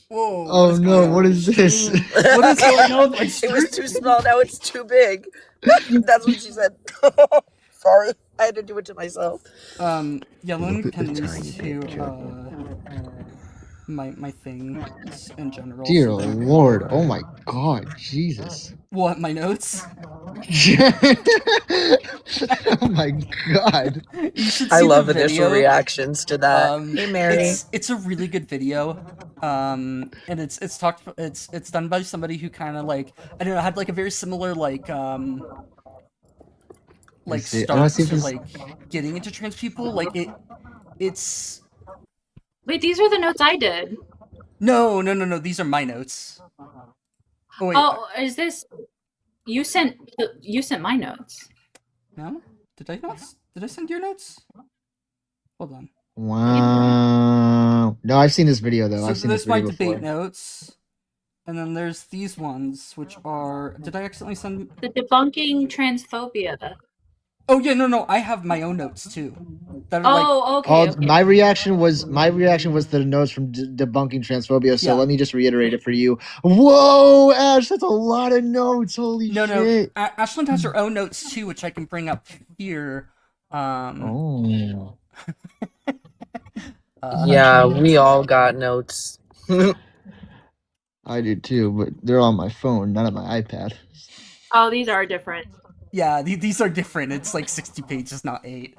S1: Whoa.
S13: Oh no, what is this?
S1: What is going on?
S4: It was too small, now it's too big. That's what she said. Sorry, I had to do it to myself.
S1: Yeah, let me pin these to my thing in general.
S13: Dear Lord, oh my god, Jesus.
S1: What, my notes?
S13: Oh my god.
S1: You should see
S4: I love
S1: the
S4: initial
S1: video.
S4: reactions to that. Hey, Mary.
S1: It's a really good video. And it's done by somebody who kind of like, I don't know, had like a very similar like start to like getting into trans people. Like it's
S6: Wait, these are the notes I did.
S1: No, these are my notes. Oh, wait.
S6: Oh, is this you sent my notes?
S1: No? Did I send your notes? Hold on.
S13: Wow. No, I've seen this video though.
S1: So
S13: I've seen
S1: there's
S13: this video
S1: my
S13: before.
S1: debate notes, and then there's these ones, which are. Did I accidentally send
S6: the debunking transphobia?
S1: Oh yeah, no, I have my own notes too. That
S6: are
S1: okay.
S6: Okay.
S13: My reaction was to the notes from debunking transphobia. So let me just reiterate it for you. Whoa, Ash, that's a lot of notes. Holy shit!
S1: No. Ashland has her own notes too, which I can bring up here.
S4: Yeah, we all got notes.
S13: I do too, but they're on my phone, not on my iPad.
S6: Oh, these are different.
S1: Yeah, these are different. It's like 60 pages, not 8.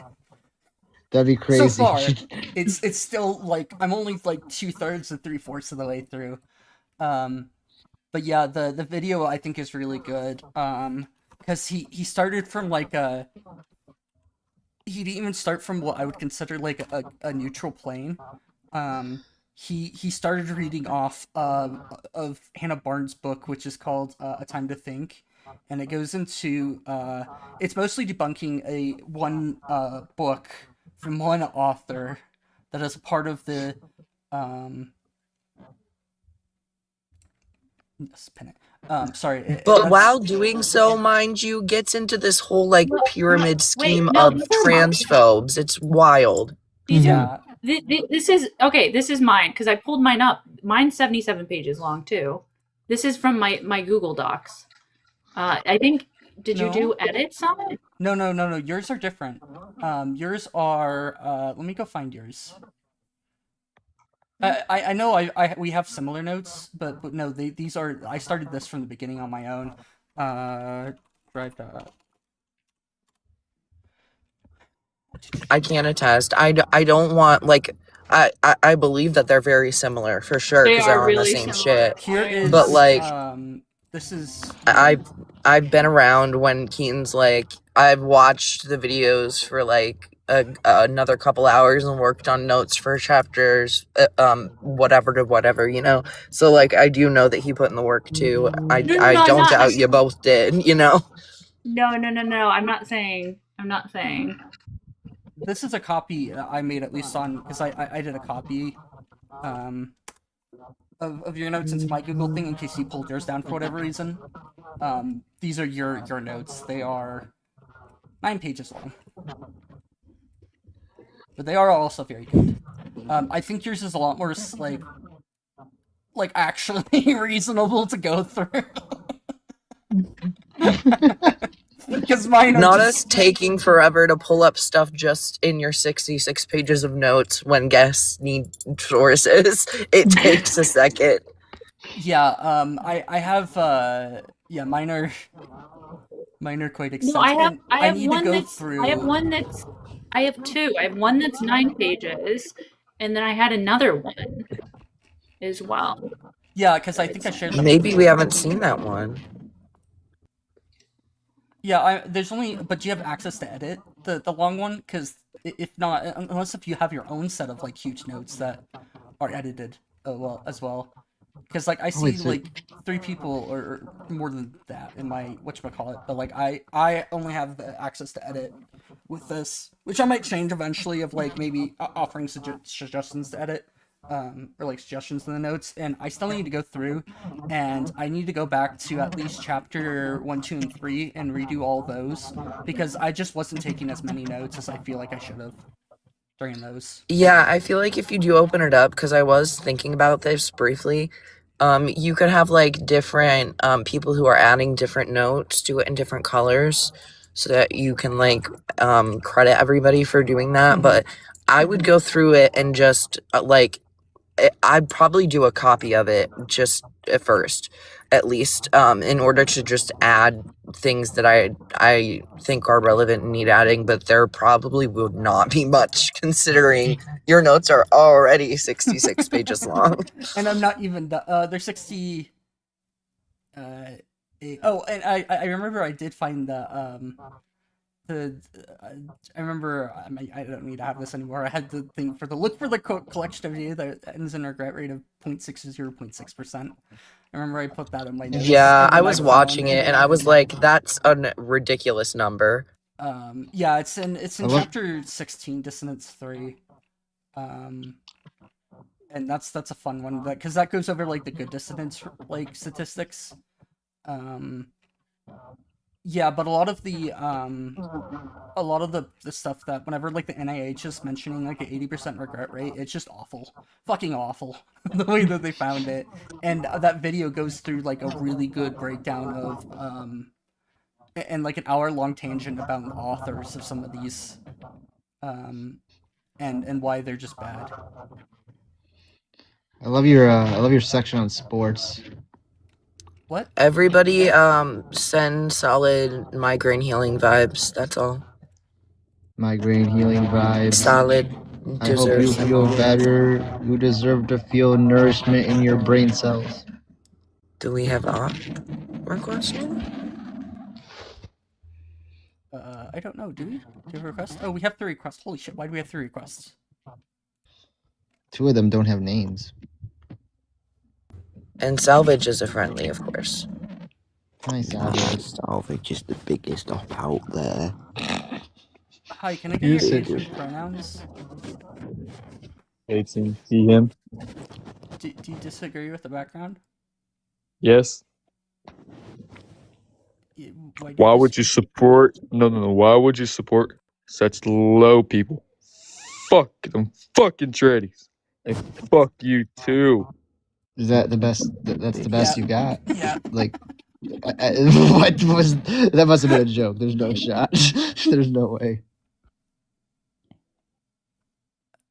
S13: That'd be crazy.
S1: So far, it's still like I'm only like 2/3 to 3/4 of the way through. But yeah, the video I think is really good. Because he started from like he didn't even start from what I would consider like a neutral plane. He started reading off of Hannah Barnes' book, which is called A Time to Think, and it goes into it's mostly debunking one book from one author that is part of the sorry.
S4: But while doing so, mind you, gets into this whole like pyramid scheme of transphobes. It's wild.
S6: These are this is okay. This is mine because I pulled mine up. Mine's 77 pages long too. This is from my Google Docs. I think. Did you do edits on it?
S1: No. Yours are different. Yours are. Let me go find yours. I know we have similar notes, but no, these are. I started this from the beginning on my own. Right.
S4: I can attest. I don't want like I believe that they're very similar for sure because they're on the same shit.
S1: Here is.
S4: But like,
S1: this is.
S4: I've been around when Keaton's like I've watched the videos for like another couple hours and worked on notes for chapters, whatever to whatever, you know. So like I do know that he put in the work too. I don't doubt you both did, you know.
S6: No. I'm not saying.
S1: This is a copy I made at least on because I did a copy of your notes into my Google thing in case you pulled yours down for whatever reason. These are your notes. They are 9 pages long. But they are also very good. I think yours is a lot more like actually reasonable to go through. Because mine are
S4: not us taking forever to pull up stuff just in your 66 pages of notes when guests need sources. It takes a second.
S1: Yeah, I have mine are quite extensive.
S6: No, I have
S1: need
S6: one
S1: to go
S6: that's
S1: through.
S6: I have two. I have one that's 9 pages, and then I had another one as well.
S1: Yeah, because I think I shared.
S4: Maybe we haven't seen that one.
S1: Yeah, there's only, but do you have access to edit the long one? Because if not, unless if you have your own set of like huge notes that are edited as well. Because like I see like 3 people or more than that in my whatchamacallit, but like I only have the access to edit with this, which I might change eventually of like maybe offering suggestions to edit. Or like suggestions in the notes, and I still need to go through, and I need to go back to at least chapter 1, 2, and 3 and redo all those because I just wasn't taking as many notes as I feel like I should have during those.
S4: Yeah, I feel like if you do open it up, because I was thinking about this briefly, you could have like different people who are adding different notes to it in different colors so that you can like credit everybody for doing that. But I would go through it and just I'd probably do a copy of it just at first, at least, in order to just add things that I think are relevant and need adding, but there probably would not be much considering your notes are already 66 pages long.
S1: And I'm not even they're 60 and I remember I did find I remember I don't need to have this anymore. I had the thing for the look for the collection of data that ends in a regret rate of 0.6%. I remember I put that in my notes.
S4: Yeah, I was watching it and I was like, that's a ridiculous number.
S1: Yeah, it's in chapter 16, Dissonance 3. And that's a fun one because that goes over like the good dissonance like statistics. Yeah, but a lot of the stuff that whenever like the NIH is mentioning like an 80% regret rate, it's just awful, fucking awful, the way that they found it. And that video goes through like a really good breakdown of and like an hour-long tangent about the authors of some of these, and why they're just bad.
S13: I love your section on sports.
S1: What?
S4: Everybody send solid migraine healing vibes. That's all.
S13: Migraine healing vibes.
S4: Solid.
S13: I hope you
S4: Deserves them
S13: feel
S4: all.
S13: better. You deserve to feel nourishment in your brain cells.
S4: Do we have more question?
S1: I don't know. Do we? Do we have a request? Oh, we have 3 requests. Holy shit! Why do we have 3 requests?
S13: 2 of them don't have names.
S4: And salvage is a friendly, of course.
S13: Hi, Salvage.
S11: Salvage is the biggest op out there.
S1: Hi, can I get your age and pronouns?
S14: 18. He, him.
S1: Do you disagree with the background?
S14: Yes. Why would you support? No. Why would you support such low people? Fuck them fucking tradies. And fuck you too.
S13: Is that the best? That's the best you got?
S1: Yeah.
S13: Like, what was that? Must have been a joke. There's no shot. There's no way.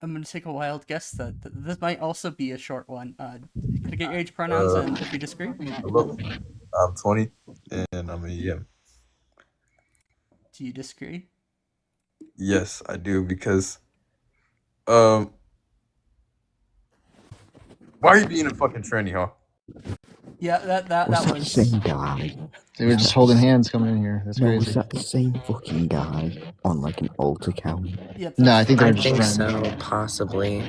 S1: I'm gonna take a wild guess that this might also be a short one. Can I get your age, pronouns, and if you disagree?
S15: Hello. I'm 20, and I'm a EM.
S1: Do you disagree?
S15: Yes, I do, because why are you being a fucking tranny, huh?
S1: Yeah, that
S11: Was that the
S1: was.
S11: same guy?
S13: They were just holding hands coming in here. That's
S11: No,
S13: crazy.
S11: was that the same fucking guy on like an alt account?
S1: Yep,
S13: No, I think they
S4: I
S13: were just
S4: think
S13: friends.
S4: so, possibly.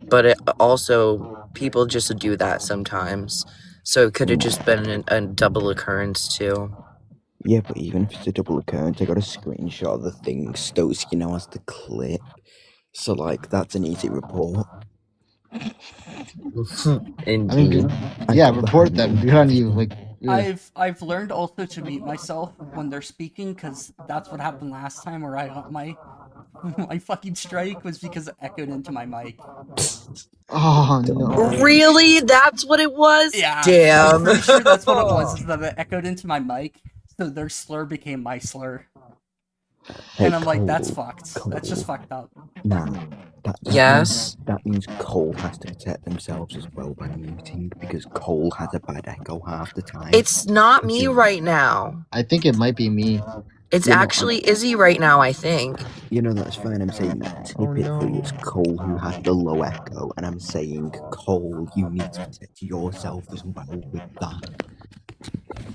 S4: But it also, people just do that sometimes. So it could have just been a double occurrence too.
S11: Yeah, but even if it's a double occurrence, I got a screenshot of the thing Stosky now has the clip. So like that's an easy report.
S4: Indeed.
S13: Yeah, report them. Good on you. Like,
S1: I've learned also to mute myself when they're speaking, because that's what happened last time where I got my fucking strike was because it echoed into my mic.
S13: oh no.
S4: Really? That's what it was?
S1: Yeah,
S4: Damn.
S1: I'm pretty sure that's what it was, is that it echoed into my mic, so their slur became my slur.
S11: Hey,
S1: And I'm like, that's
S11: Cole,
S1: fucked. That's just fucked up.
S11: Nah, that
S4: Yes.
S11: means Cole has to protect themselves as well by muting, because Cole has a bad echo half the time.
S4: It's not me right now.
S13: I think it might be me.
S4: It's
S11: You know,
S4: actually Izzy right now, I think.
S11: You know, that's fine. I'm saying that typically it's Cole who has the low echo, and I'm saying, Cole, you need to protect yourself as well with that.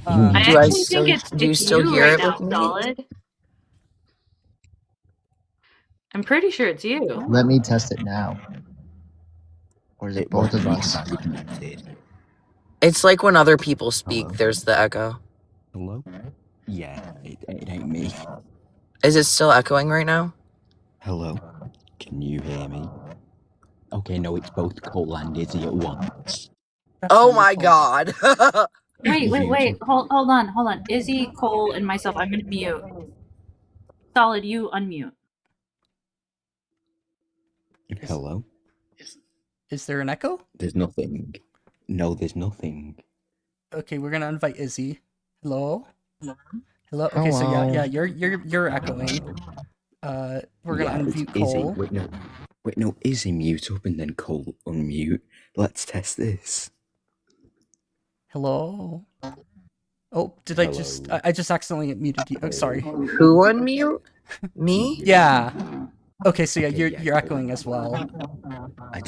S9: I
S4: Do
S9: actually think it's
S4: do you still hear
S9: right
S4: it
S9: now,
S4: with me?
S9: Solid. I'm pretty sure it's you.
S13: Let me test it now. Or is it both of us?
S4: It's like when other people speak, there's the echo.
S11: Hello? Yeah, it ain't me.
S4: Is it still echoing right now?
S11: Hello? Can you hear me? Okay, no, it's both Cole and Izzy at once.
S4: Oh my god.
S9: Wait. Hold on. Izzy, Cole, and myself. I'm gonna mute. Solid, you unmute.
S11: Hello?
S1: Is there an echo?
S11: There's nothing. No, there's nothing.
S1: Okay, we're gonna invite Izzy. Hello? Hello? Okay, so yeah, you're echoing. We're gonna unmute Cole.
S11: Izzy. Wait, no, Izzy mute up and then Cole unmute. Let's test this.
S1: Hello? Oh, did I just... I just accidentally muted you. Oh, sorry.
S4: Who unmute? Me?
S1: Yeah. Okay, so yeah, you're echoing as well.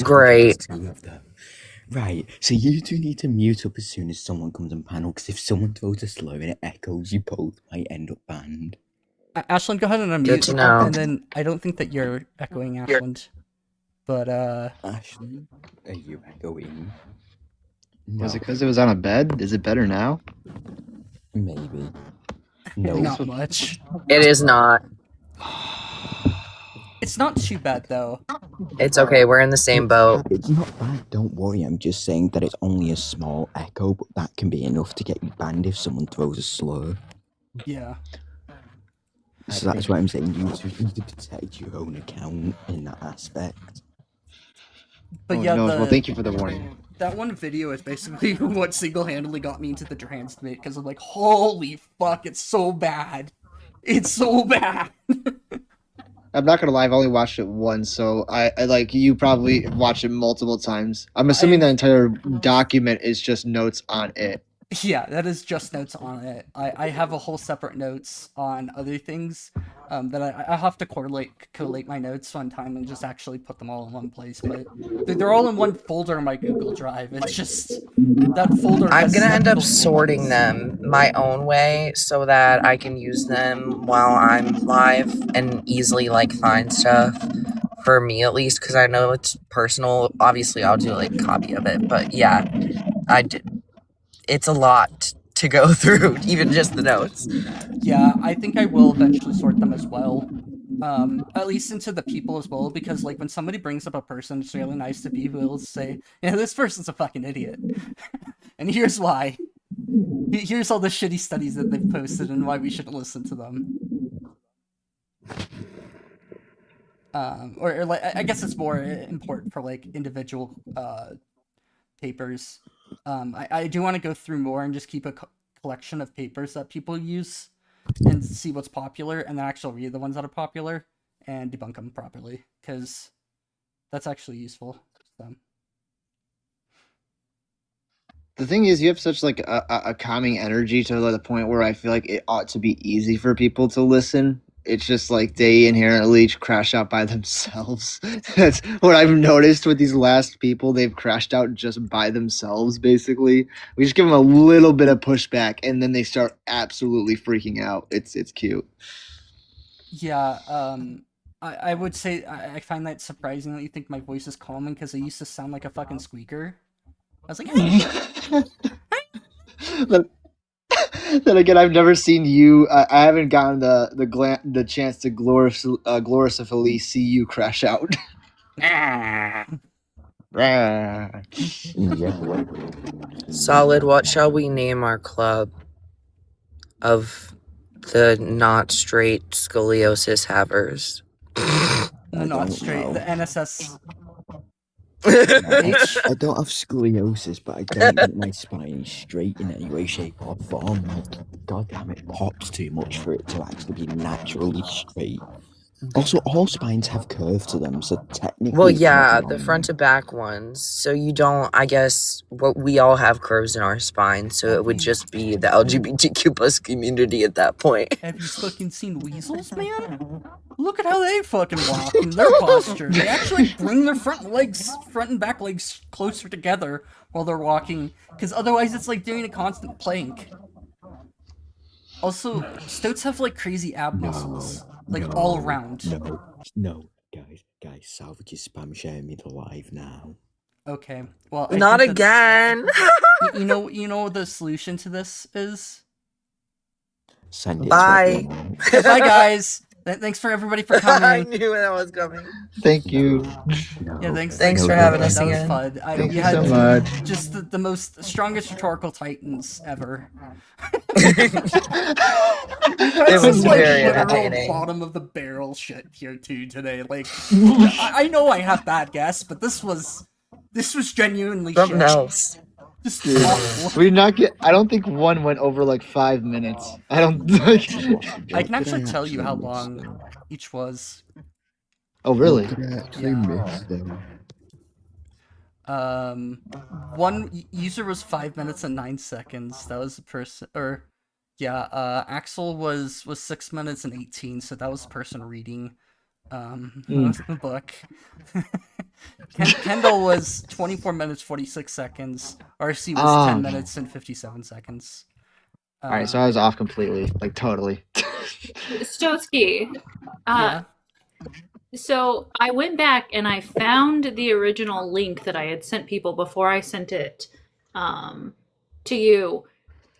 S4: Great.
S11: Two of them. Right, so you two need to mute up as soon as someone comes on panel, because if someone throws a slur and it echoes, you both might end up banned.
S1: Ashland, go ahead and unmute.
S4: Good to know.
S1: And then I don't think that you're echoing, Ashland. But,
S11: Ashland, are you echoing?
S13: Was it because it was on a bed? Is it better now?
S11: Maybe. No.
S1: Not much.
S4: It is not.
S1: It's not too bad, though.
S4: It's okay, we're in the same boat.
S11: It's not bad, don't worry. I'm just saying that it's only a small echo, but that can be enough to get you banned if someone throws a slur.
S1: Yeah.
S11: So that's why I'm saying you two need to protect your own account in that aspect.
S1: But
S13: Oh,
S1: yeah,
S13: no, well, thank you for the warning.
S1: That one video is basically what single-handedly got me into the trans debate, because I'm like, holy fuck, it's so bad. It's so bad.
S2: I'm not gonna lie, I've only watched it once, so I like you probably watched it multiple times. I'm assuming the entire document is just notes on it.
S1: Yeah, that is just notes on it. I have a whole separate notes on other things that I have to collate my notes one time and just actually put them all in one place. But they're all in one folder in my Google Drive. It's just that folder
S4: I'm
S1: has
S4: gonna end up
S1: multiple
S4: sorting
S1: ones.
S4: them my own way so that I can use them while I'm live and easily like find stuff for me at least, because I know it's personal. Obviously, I'll do like a copy of it, but yeah, it's a lot to go through, even just the notes.
S1: Yeah, I think I will eventually sort them as well. At least into the people as well, because like when somebody brings up a person, it's really nice to be able to say, yeah, this person's a fucking idiot. And here's why. Here's all the shitty studies that they've posted and why we shouldn't listen to them. Or like, I guess it's more important for like individual papers. I do want to go through more and just keep a collection of papers that people use and see what's popular, and then actually read the ones that are popular and debunk them properly, because that's actually useful. So.
S2: The thing is, you have such like a calming energy to the point where I feel like it ought to be easy for people to listen. It's just like they inherently crash out by themselves. That's what I've noticed with these last people. They've crashed out just by themselves, basically. We just give them a little bit of pushback, and then they start absolutely freaking out. It's cute.
S1: Yeah, I would say I find that surprising that you think my voice is calming, because I used to sound like a fucking squeaker. I was like,
S2: Then again, I've never seen you. I haven't gotten the chance to gloriously see you crash out.
S4: Solid. What shall we name our club of the not straight scoliosis havers?
S1: No, not straight. The NSS.
S11: I don't have scoliosis, but I don't think my spine is straight in any way, shape, or form. Like, God damn, it pops too much for it to actually be naturally straight. Also, all spines have curve to them, so technically.
S4: Well,
S11: it's not
S4: yeah, the
S11: wrong.
S4: front to back ones. So you don't, I guess, we all have curves in our spine, so it would just be the LGBTQ plus community at that point.
S1: Have you fucking seen weasels, man? Look at how they fucking walk in their posture. They actually bring their front and back legs closer together while they're walking, because otherwise it's like doing a constant plank. Also, stoats have like crazy ab muscles, like all around.
S11: No, guys, salvage is spam sharing me the live now.
S1: Okay, well,
S4: not again.
S1: you know the solution to this is.
S11: Send it.
S4: Bye.
S1: Bye, guys. Thanks for everybody for coming.
S4: I knew that was coming.
S2: Thank you.
S1: Yeah, thanks
S4: for having us
S1: that
S4: again.
S1: was fun.
S2: Thank you so much.
S1: Just the most strongest rhetorical titans ever.
S4: It was
S1: like
S4: very
S1: literal
S4: entertaining.
S1: bottom of the barrel shit here too today. Like, I know I have bad guests, but this was genuinely
S4: something
S1: shit.
S4: else.
S1: Just
S2: Dude, we did not get. I don't think one went over like 5 minutes. I don't.
S1: I can actually tell you how long each was.
S2: Oh really?
S11: What did I actually miss then?
S1: One user was 5 minutes and 9 seconds. That was the person, or yeah. Axel was 6 minutes and 18. So that was the person reading the book. Kendall was 24 minutes 46 seconds. RC was 10 minutes and 57 seconds.
S2: All right, so I was off completely, like totally.
S6: Stotsky.
S1: Yeah.
S6: So I went back and I found the original link that I had sent people before I sent it to you.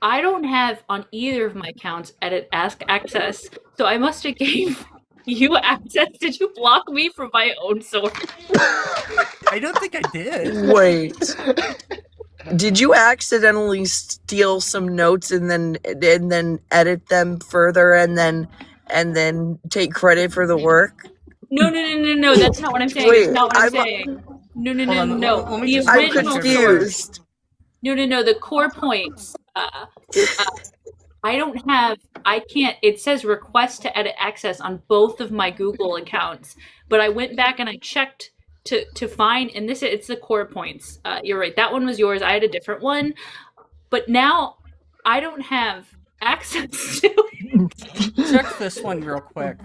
S6: I don't have on either of my accounts edit ask access, so I must have gave you access. Did you block me from my own source?
S1: I don't think I did.
S4: Wait. Did you accidentally steal some notes and then edit them further and then take credit for the work?
S6: No. That's not what I'm saying.
S4: Wait,
S6: That's not what I'm saying. No.
S1: Let me just
S4: I'm confused.
S6: No. The core points. I can't. It says request to edit access on both of my Google accounts, but I went back and I checked to find, and it's the core points. You're right. That one was yours. I had a different one, but now I don't have access to it.
S1: Check this one real quick.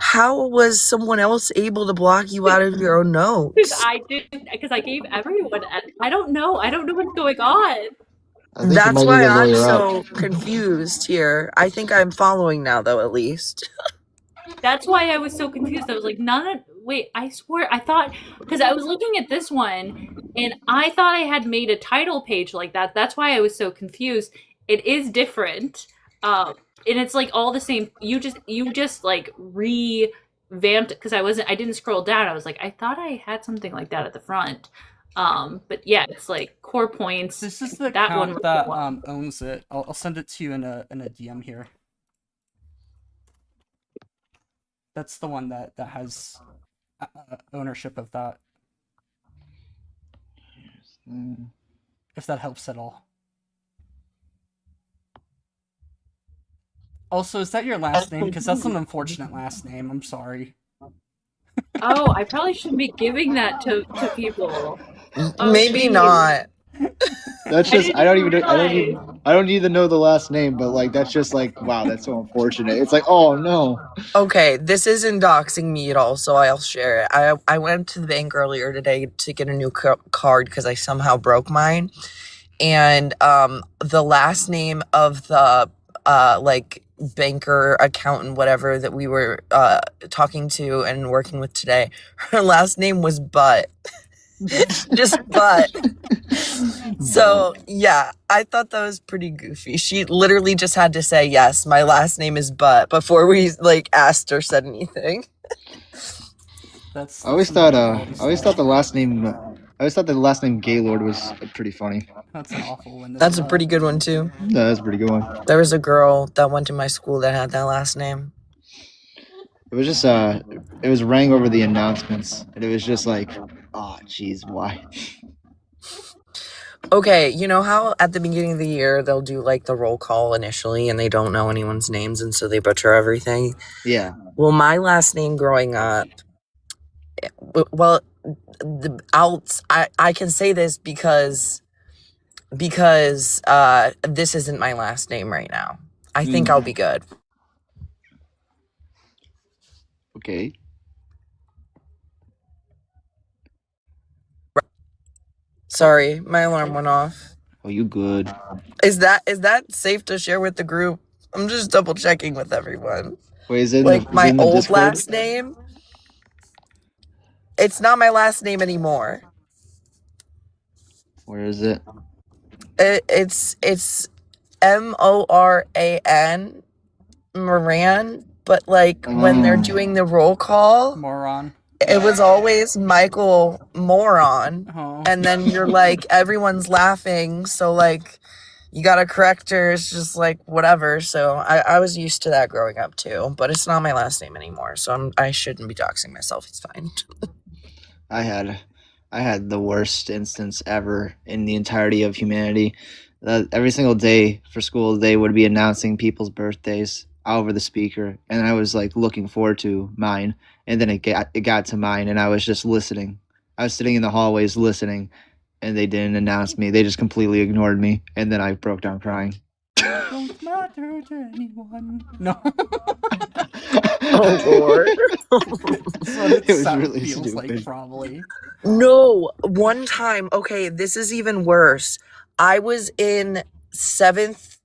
S4: How was someone else able to block you out of your own notes?
S6: Because I gave everyone. I don't know. I don't know what's going on.
S13: I think you
S4: That's
S13: might
S4: why
S13: need to
S4: I'm
S13: lawyer up.
S4: so confused here. I think I'm following now, though, at least.
S6: That's why I was so confused. I was like, wait, I swear, I thought, because I was looking at this one, and I thought I had made a title page like that. That's why I was so confused. It is different. And it's like all the same. You just like revamped, because I didn't scroll down. I was like, I thought I had something like that at the front. But yeah, it's like core points.
S1: This is the
S6: that
S1: account
S6: one
S1: that owns it. I'll send it to you in a DM here. That's the one that has ownership of that. If that helps at all. Also, is that your last name? Because that's an unfortunate last name. I'm sorry.
S6: Oh, I probably shouldn't be giving that to people. Oh,
S4: Maybe
S6: geez.
S4: not.
S2: That's just I don't even know the last name, but like that's just like wow, that's so unfortunate. It's like oh no.
S4: Okay, this isn't doxing me at all, so I'll share it. I went to the bank earlier today to get a new card because I somehow broke mine, and the last name of the like banker, accountant, whatever that we were talking to and working with today, her last name was Butt. Just Butt. So yeah, I thought that was pretty goofy. She literally just had to say, yes, my last name is Butt before we like asked or said anything.
S2: I always thought the last name Gaylord was pretty funny.
S1: That's an awful one.
S4: That's a pretty good one too.
S2: No, that's a pretty good one.
S4: There was a girl that went to my school that had that last name.
S2: It was just it was rang over the announcements, and it was just like, oh jeez, why?
S4: Okay, you know how at the beginning of the year they'll do like the roll call initially and they don't know anyone's names and so they butcher everything?
S2: Yeah.
S4: Well, my last name growing up, well, I can say this because this isn't my last name right now. I think I'll be good.
S2: Okay.
S4: Sorry, my alarm went off.
S2: Oh, you good?
S4: Is that safe to share with the group? I'm just double checking with everyone.
S2: Wait, is it
S4: Like my old
S2: Discord?
S4: last name? It's not my last name anymore.
S2: Where is it?
S4: It's Moran, Moran, but like when they're doing the roll call,
S1: Moron.
S4: it was always Michael Moron.
S1: Oh.
S4: And then you're like, everyone's laughing, so like you gotta correct her. It's just like whatever. So I was used to that growing up too, but it's not my last name anymore, so I shouldn't be doxing myself. It's fine.
S2: I had the worst instance ever in the entirety of humanity. Every single day for school, they would be announcing people's birthdays over the speaker, and I was like looking forward to mine, and then it got to mine, and I was just listening. I was sitting in the hallways listening, and they didn't announce me. They just completely ignored me, and then I broke down crying.
S1: Don't matter to anyone. No.
S4: Oh Lord.
S1: That's what
S2: It was
S1: sound
S2: really
S1: feels
S2: stupid.
S1: like, probably.
S4: No, one time, okay, this is even worse. I was in 8th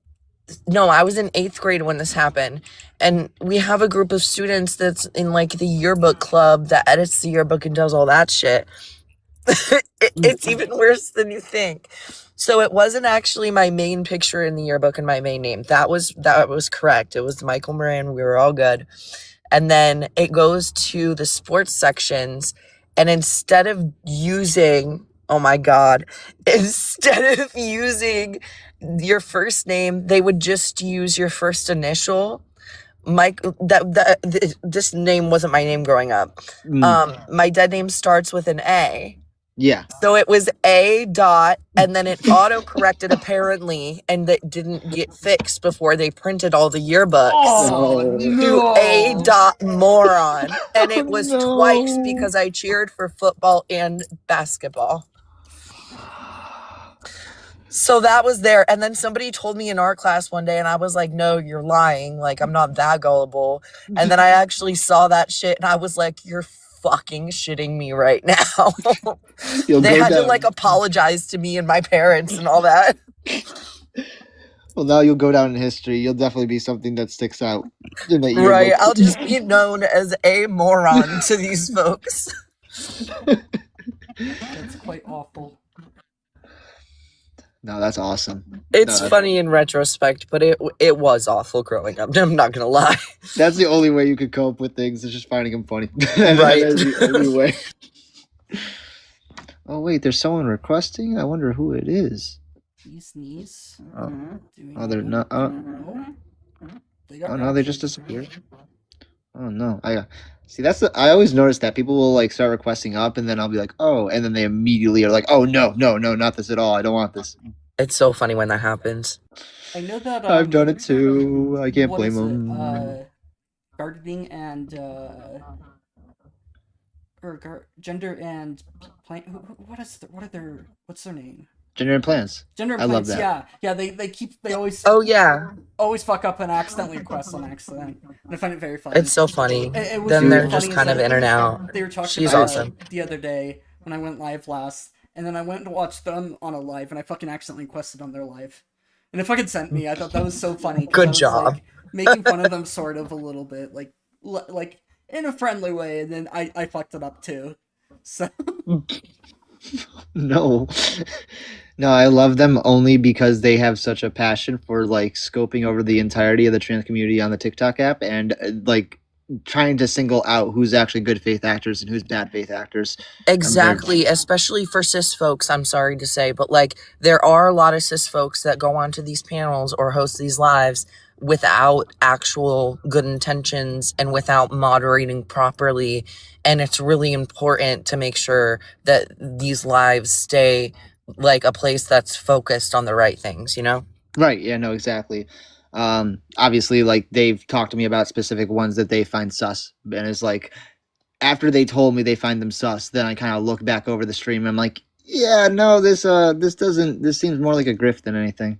S4: grade when this happened. And we have a group of students that's in like the yearbook club that edits the yearbook and does all that shit. It's even worse than you think. So it wasn't actually my main picture in the yearbook and my main name. That was correct. It was Michael Moran. We were all good. And then it goes to the sports sections, and instead of using your first name, they would just use your first initial. This name wasn't my name growing up. My dead name starts with an A.
S2: Yeah.
S4: So it was A dot, and then it auto-corrected apparently, and that didn't get fixed before they printed all the yearbooks.
S1: Oh,
S4: To
S1: no.
S4: A dot moron. And it was twice because I cheered for football and basketball. So that was there. And then somebody told me in art class one day, and I was like, no, you're lying. Like, I'm not that gullible. And then I actually saw that shit, and I was like, you're fucking shitting me right now. They had to like apologize to me and my parents and all that.
S13: Well, now you'll go down in history. You'll definitely be something that sticks out in the yearbook.
S4: Right. I'll just be known as a moron to these folks.
S1: That's quite awful.
S2: No, that's awesome.
S4: It's
S2: No,
S4: funny in retrospect, but it was awful growing up. I'm not gonna lie.
S2: that's the only way you could cope with things, is just finding them funny.
S4: Right.
S2: That's the only way. Oh wait, there's someone requesting? I wonder who it is.
S1: These knees.
S2: Oh, they're not. Oh no, they just disappeared. Oh no, I see. I always notice that people will like start requesting up, and then I'll be like, oh, and then they immediately are like, oh no, not this at all. I don't want this.
S4: It's so funny when that happens.
S1: I know that
S2: I've done it too. I can't
S1: what
S2: blame
S1: is it?
S2: them.
S1: Gardening and gender and what's their name?
S2: Gender and plants.
S1: Gender and
S2: I love
S1: plants.
S2: that.
S1: Yeah. They always.
S4: Oh yeah.
S1: Always fuck up and accidentally request on accident. And I find it very funny.
S4: It's so funny.
S1: It was
S4: Then
S1: really
S4: they're just
S1: funny
S4: kind of
S1: that
S4: in and out.
S1: They were talking
S4: She's
S1: about
S4: awesome.
S1: the other day when I went live last, and then I went to watch them on a live, and I fucking accidentally requested on their live, and it fucking sent me. I thought that was so funny. 'Cause
S4: Good
S1: I was,
S4: job.
S1: like, making fun of them sort of a little bit, like in a friendly way, and then I fucked it up too. So
S2: No. No, I love them only because they have such a passion for like scoping over the entirety of the trans community on the TikTok app, and like trying to single out who's actually good faith actors and who's bad faith actors.
S4: Exactly, especially for cis folks, I'm sorry to say, but like there are a lot of cis folks that go onto these panels or host these lives without actual good intentions and without moderating properly, and it's really important to make sure that these lives stay like a place that's focused on the right things, you know?
S2: Right, yeah, no, exactly. Obviously, like they've talked to me about specific ones that they find sus, and it's like after they told me they find them sus, then I kind of look back over the stream and I'm like, yeah, no, this seems more like a grift than anything.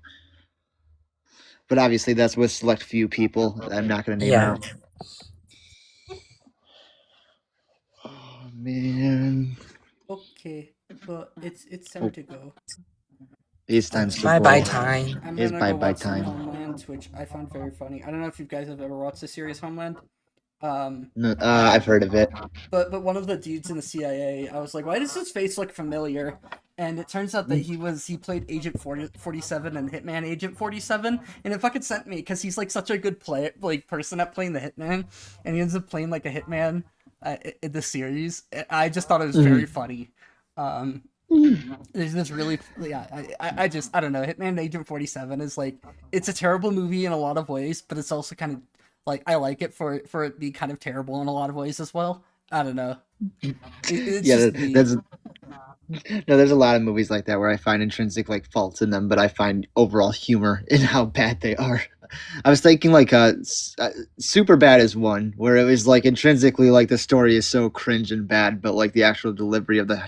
S2: But obviously that's with select few people. I'm not gonna name out. Oh man.
S1: okay, but it's time to go.
S2: It's time to
S4: bye
S2: go.
S4: time.
S1: I'm
S2: It's
S1: gonna go
S2: bye
S1: watch some
S2: time.
S1: Homeland, which I found very funny. I don't know if you guys have ever watched the series Homeland.
S2: No, I've heard of it.
S1: But one of the dudes in the CIA, I was like, why does his face look familiar? And it turns out that he played Agent 47 and Hitman Agent 47, and it fucking sent me because he's like such a good person at playing the Hitman, and he ends up playing like a Hitman in the series. I just thought it was very funny. There's this really, I don't know. Hitman Agent 47 is like, it's a terrible movie in a lot of ways, but it's also kind of like, I like it for it to be kind of terrible in a lot of ways as well. I don't know.
S2: There's a lot of movies like that where I find intrinsic like faults in them, but I find overall humor in how bad they are. I was thinking like Super Bad is one where it was like intrinsically like the story is so cringe and bad, but like the actual delivery of the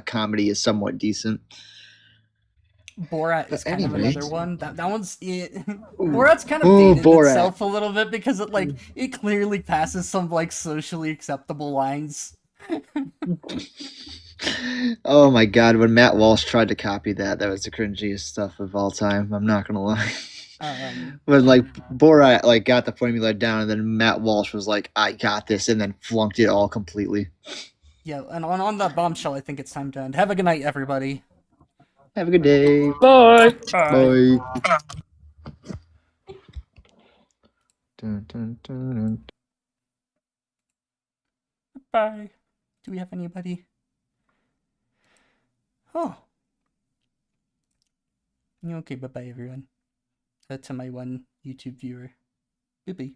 S2: comedy is somewhat decent.
S1: Borat is kind of another one. That one's Borat's kind of dated itself a little bit because it clearly passes some like socially acceptable lines.
S2: Oh my god, when Matt Walsh tried to copy that was the cringiest stuff of all time. I'm not gonna lie. When like Borat like got the formula down, and then Matt Walsh was like, "I got this," and then flunked it all completely.
S1: Yeah, and on that bombshell, I think it's time to end. Have a good night, everybody.
S2: Have a good day.
S10: Bye.
S2: Bye.
S1: Bye. Do we have anybody? Oh. Okay, bye-bye, everyone. To my one YouTube viewer. Bye-bye.